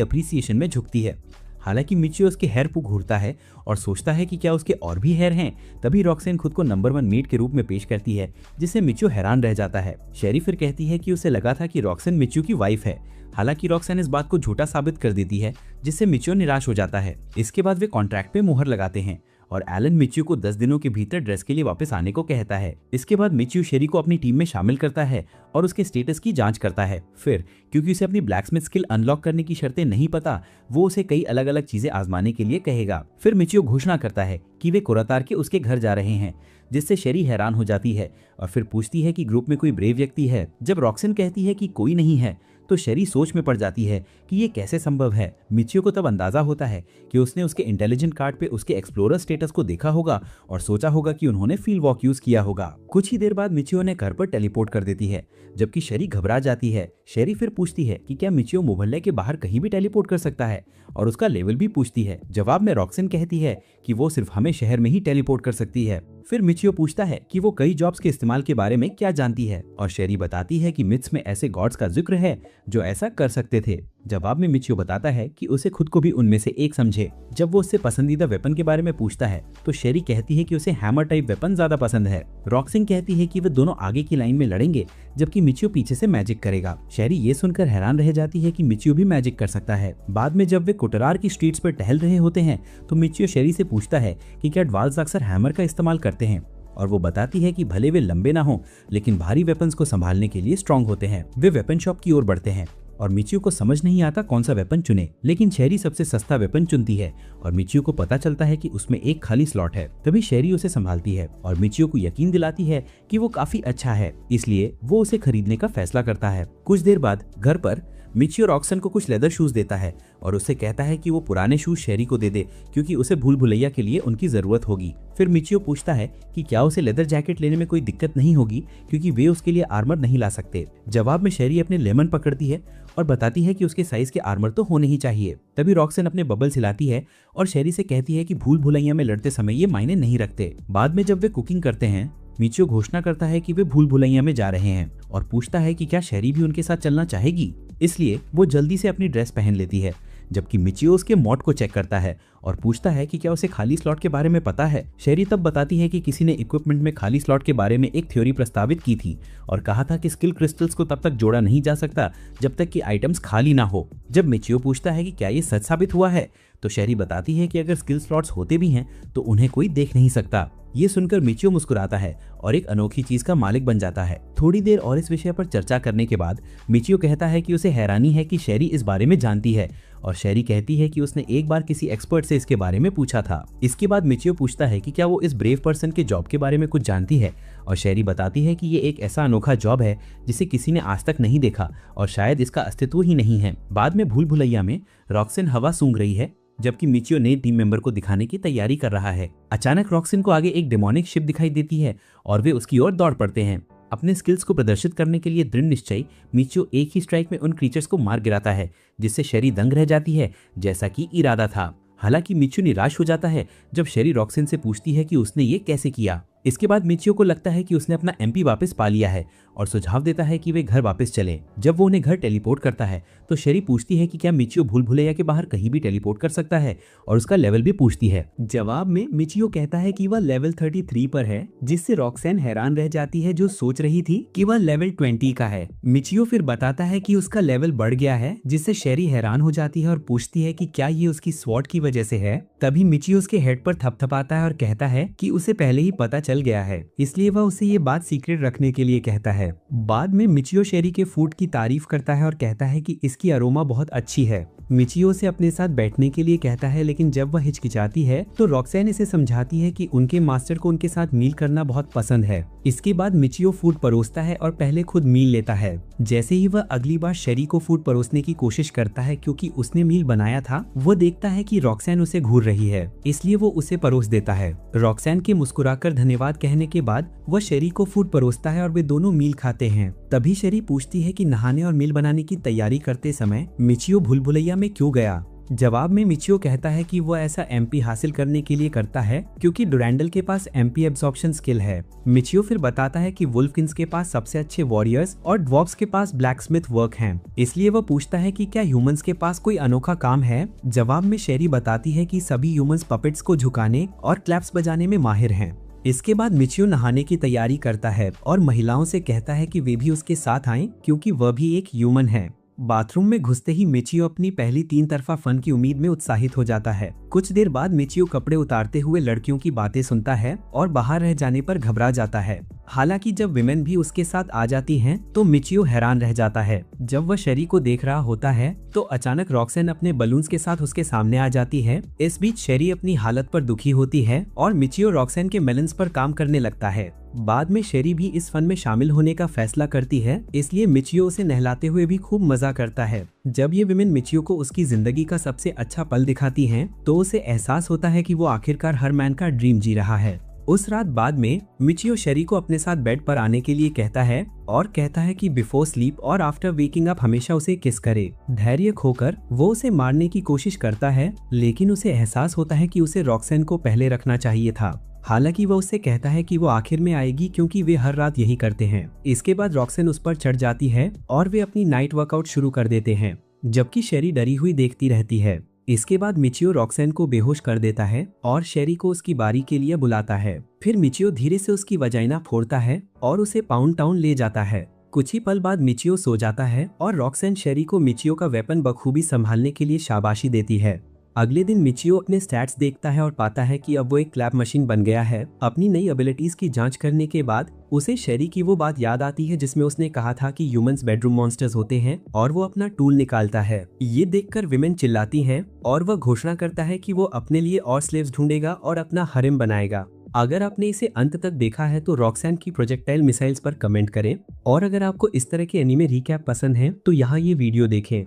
अप्रिसिएशन में झुकती है। हालांकि मिचियो उसके हेयर को घूरता है और सोचता है कि क्या उसके और भी हेयर हैं। तभी रॉक्सन खुद को नंबर 1 मेट के रूप में पेश करती है जिससे मिचियो हैरान रह जाता है। शेरी फिर कहती है कि उसे लगा था कि रॉक्सन मिचियो की वाइफ है। हालांकि रॉक्सन इस बात को झूठा साबित कर देती है जिससे मिचियो निराश हो जाता है। इसके बाद वे कॉन्ट्रैक्ट पे मुहर लगाते हैं और एलन मिचियो को 10 दिनों के भीतर ड्रेस के लिए वापस आने को कहता है। इसके बाद मिचियो शेरी को अपनी टीम में शामिल करता है और उसके स्टेटस की जांच करता है। फिर क्योंकि उसे अपनी ब्लैकस्मिथ स्किल अनलॉक करने की शर्तें नहीं पता, वो उसे कई अलग अलग चीजें आजमाने के लिए कहेगा। फिर मिचियो घोषणा करता है कि वे कुरातार के उसके घर जा रहे हैं, जिससे शेरी हैरान हो जाती है और फिर पूछती है कि ग्रुप में कोई ब्रेव व्यक्ति है। जब रॉक्सन कहती है कि कोई नहीं है तो शेरी सोच में पड़ जाती है कि ये कैसे संभव है। मिचियो को तब अंदाजा होता है कि उसने उसके इंटेलिजेंट कार्ड पे उसके एक्सप्लोरर स्टेटस को देखा होगा और सोचा होगा कि उन्होंने फील्ड वॉक यूज किया होगा। कुछ ही देर बाद मिचियो ने घर पर टेलीपोर्ट कर देती है, जबकि शेरी घबरा जाती है। शेरी फिर पूछती है कि क्या मिचियो मोहल्ले के बाहर कहीं भी टेलीपोर्ट कर सकता है और उसका लेवल भी पूछती है। जवाब में रॉक्सन कहती है कि वो सिर्फ हमें शहर में ही टेलीपोर्ट कर सकती है। फिर मिचियो पूछता है कि वो कई जॉब्स के इस्तेमाल के बारे में क्या जानती है और शेरी बताती है कि मिथ्स में ऐसे गॉड्स का जिक्र है जो ऐसा कर सकते थे। जवाब में मिचियो बताता है कि उसे खुद को भी उनमें से एक समझे। जब वो उससे पसंदीदा वेपन के बारे में पूछता है तो शेरी कहती है कि उसे हैमर टाइप वेपन ज्यादा पसंद है। रॉक्सन कहती है कि वे दोनों आगे की लाइन में लड़ेंगे जबकि मिचियो पीछे से मैजिक करेगा। शेरी ये सुनकर हैरान रह जाती है कि मिचियो भी मैजिक कर सकता है। बाद में जब वे कुटरार की स्ट्रीट्स पर टहल रहे होते हैं तो मिचियो शेरी से पूछता है कि क्या ड्वार्फ्स अक्सर हैमर का इस्तेमाल करते हैं और वो बताती है कि भले वे लंबे ना हो लेकिन भारी वेपन्स को संभालने के लिए स्ट्रांग होते हैं। वे वेपन शॉप की ओर बढ़ते हैं और मिचियो को समझ नहीं आता कौन सा वेपन चुने, लेकिन शेरी सबसे सस्ता वेपन चुनती है और मिचियो को पता चलता है कि उसमें एक खाली स्लॉट है। तभी शेरी उसे संभालती है और मिचियो को यकीन दिलाती है कि वो काफी अच्छा है, इसलिए वो उसे खरीदने का फैसला करता है। कुछ देर बाद घर पर मिचियो रॉक्सन को कुछ लेदर शूज देता है और उससे कहता है कि वो पुराने शूज शेरी को दे दे क्योंकि उसे भूल भुलैया के लिए उनकी जरूरत होगी। फिर मिचियो पूछता है कि क्या उसे लेदर जैकेट लेने में कोई दिक्कत नहीं होगी क्योंकि वे उसके लिए आर्मर नहीं ला सकते। जवाब में शेरी अपने लेमन पकड़ती है और बताती है कि उसके साइज के आर्मर तो होने ही चाहिए। तभी रॉक्सन अपने बबल हिलाती है और शेरी से कहती है कि भूल भुलैया में लड़ते समय ये मायने नहीं रखते। बाद में जब वे कुकिंग करते हैं मिचियो घोषणा करता है कि वे भूल भुलैया में जा रहे हैं और पूछता है कि क्या शेरी भी उनके साथ चलना चाहेगी। इसलिए वो जल्दी से अपनी ड्रेस पहन लेती है। जबकि मिचियो उसके मॉड को चेक करता है और पूछता है कि क्या उसे खाली स्लॉट के बारे में पता है। शेरी तब बताती है कि किसी ने इक्विपमेंट में खाली स्लॉट के बारे में एक थ्योरी प्रस्तावित की थी और कहा था कि स्किल क्रिस्टल्स को तब तक जोड़ा नहीं जा सकता जब तक कि आइटम्स खाली ना हो। जब मिचियो पूछता है कि क्या ये सच साबित हुआ है तो शेरी बताती है कि अगर स्किल स्लॉट्स होते भी हैं तो उन्हें कोई देख नहीं सकता। ये सुनकर मिचियो मुस्कुराता है और एक अनोखी चीज का मालिक बन जाता है। थोड़ी देर और इस विषय पर चर्चा करने के बाद मिचियो कहता है कि उसे हैरानी है कि शेरी इस बारे में जानती है और शेरी कहती है कि उसने एक बार किसी एक्सपर्ट से इसके बारे में पूछा था। इसके बाद मिचियो पूछता है कि क्या वो इस ब्रेव पर्सन के जॉब के बारे में कुछ जानती है और शेरी बताती है कि ये एक ऐसा अनोखा जॉब है जिसे किसी ने आज तक नहीं देखा और शायद इसका अस्तित्व ही नहीं है। बाद में भूल भुलैया में रॉक्सिन हवा सूंघ रही है जबकि मिचियो नए टीम मेंबर को दिखाने की तैयारी कर रहा है। अचानक रॉक्सिन को आगे एक डेमोनिक शिप दिखाई देती है और वे उसकी ओर दौड़ पड़ते हैं। अपने स्किल्स को प्रदर्शित करने के लिए दृढ़ निश्चयी मिचियो एक ही स्ट्राइक में उन क्रीचर्स को मार गिराता है जिससे शेरी दंग रह जाती है जैसा कि इरादा था। हालांकि मिचियो निराश हो जाता है जब शेरी रॉक्सिन से पूछती है कि उसने ये कैसे किया। इसके बाद मिचियो को लगता है कि उसने अपना एमपी वापस पा लिया है और सुझाव देता है कि वे घर वापस चले। जब वो उन्हें घर टेलीपोर्ट करता है तो शेरी पूछती है कि क्या मिचियो भूल भुलैया के बाहर कहीं भी टेलीपोर्ट कर सकता है और उसका लेवल भी पूछती है। जवाब में मिचियो कहता है कि वह लेवल 33 पर है, जिससे रॉक्सैन हैरान रह जाती है जो सोच रही थी कि वह लेवल 20 का है। मिचियो फिर बताता है कि उसका लेवल बढ़ गया है, जिससे शेरी हैरान हो जाती है और पूछती है कि क्या ये उसकी स्वॉर्ड की वजह से है। तभी मिचियो उसके हेड पर थपथपाता है और कहता है कि उसे पहले ही पता चल गया है, इसलिए वह उसे ये बात सीक्रेट रखने के लिए कहता है। बाद में मिचियो शेरी के फूड की तारीफ करता है और कहता है कि इसकी अरोमा बहुत अच्छी है। मिचियो से अपने साथ बैठने के लिए कहता है, लेकिन जब वह हिचकिचाती है तो रॉक्सैन इसे समझाती है कि उनके मास्टर को उनके साथ मील करना बहुत पसंद है। इसके बाद मिचियो फूड परोसता है और पहले खुद मील लेता है। जैसे ही वह अगली बार शेरी को फूड परोसने की कोशिश करता है क्योंकि उसने मील बनाया था, वो देखता है कि रॉक्सैन उसे घूर रही है, इसलिए वो उसे परोस देता है। रॉक्सैन के मुस्कुराकर धन्यवाद कहने के बाद वह शेरी को फूड परोसता है और वे दोनों मील खाते हैं। तभी शेरी पूछती है कि नहाने और मील बनाने की तैयारी करते समय मिचियो भूल भुलैया में क्यों गया। जवाब में मिचियो कहता है कि वह ऐसा एमपी हासिल करने के लिए करता है क्योंकि डुरैंडल के पास एमपी एब्जॉर्प्शन स्किल है। मिचियो फिर बताता है कि वुल्फकिंस के पास सबसे अच्छे वॉरियर्स और ड्वार्फ्स के पास ब्लैकस्मिथ वर्क हैं, इसलिए वह पूछता है कि क्या ह्यूमंस के पास कोई अनोखा काम है। जवाब में शेरी बताती है कि सभी ह्यूमंस पपेट्स को झुकाने और क्लैप्स बजाने में माहिर हैं। इसके बाद मिचियो नहाने की तैयारी करता है और महिलाओं से कहता है कि वे भी उसके साथ आएं क्योंकि वह भी एक ह्यूमन है। बाथरूम में घुसते ही मिचियो अपनी पहली 3 तरफा फन की उम्मीद में उत्साहित हो जाता है। कुछ देर बाद मिचियो कपड़े उतारते हुए लड़कियों की बातें सुनता है और बाहर रह जाने पर घबरा जाता है। हालांकि जब विमेन भी उसके साथ आ जाती हैं, तो मिचियो हैरान रह जाता है। जब वह शेरी को देख रहा होता है तो अचानक रॉक्सैन अपने बलून्स के साथ उसके सामने आ जाती है। इस बीच शेरी अपनी हालत पर दुखी होती है और मिचियो रॉक्सैन के मेलन्स पर काम करने लगता है। बाद में शेरी भी इस फन में शामिल होने का फैसला करती है, इसलिए मिचियो उसे नहलाते हुए भी खूब मजा करता है। जब ये विमेन मिचियो को उसकी जिंदगी का सबसे अच्छा पल दिखाती हैं, तो उसे एहसास होता है कि वो आखिरकार हर मैन का ड्रीम जी रहा है। उस रात बाद में मिचियो शेरी को अपने साथ बेड पर आने के लिए कहता है और कहता है कि बिफोर स्लीप और आफ्टर वेकिंग अप हमेशा उसे किस करे। धैर्य खोकर वो उसे मारने की कोशिश करता है, लेकिन उसे एहसास होता है कि उसे रॉक्सैन को पहले रखना चाहिए था। हालांकि वह उससे कहता है कि वो आखिर में आएगी क्योंकि वे हर रात यही करते हैं। इसके बाद रॉक्सैन उस पर चढ़ जाती है और वे अपनी नाइट वर्कआउट शुरू कर देते हैं, जबकि शेरी डरी हुई देखती रहती है। इसके बाद मिचियो रॉक्सैन को बेहोश कर देता है और शेरी को उसकी बारी के लिए बुलाता है। फिर मिचियो धीरे से उसकी वजाइना फोड़ता है और उसे पाउंड टाउन ले जाता है। कुछ ही पल बाद मिचियो सो जाता है और रॉक्सैन शेरी को मिचियो का वेपन बखूबी संभालने के लिए शाबाशी देती है। अगले दिन मिचियो अपने स्टैट्स देखता है और पाता है कि अब वो एक क्लैप मशीन बन गया है। अपनी नई एबिलिटीज की जांच करने के बाद उसे शेरी की वो बात याद आती है जिसमें उसने कहा था कि ह्यूमंस बेडरूम मॉन्स्टर्स होते हैं, और वो अपना टूल निकालता है। ये देखकर विमेन चिल्लाती हैं और वह घोषणा करता है कि वो अपने लिए और स्लेव्स ढूंढेगा और अपना हरेम बनाएगा। अगर आपने इसे अंत तक देखा है तो रॉक्सैन की प्रोजेक्टाइल मिसाइल्स पर कमेंट करें, और अगर आपको इस तरह के एनीमे रिकैप पसंद है तो यहाँ ये वीडियो देखें।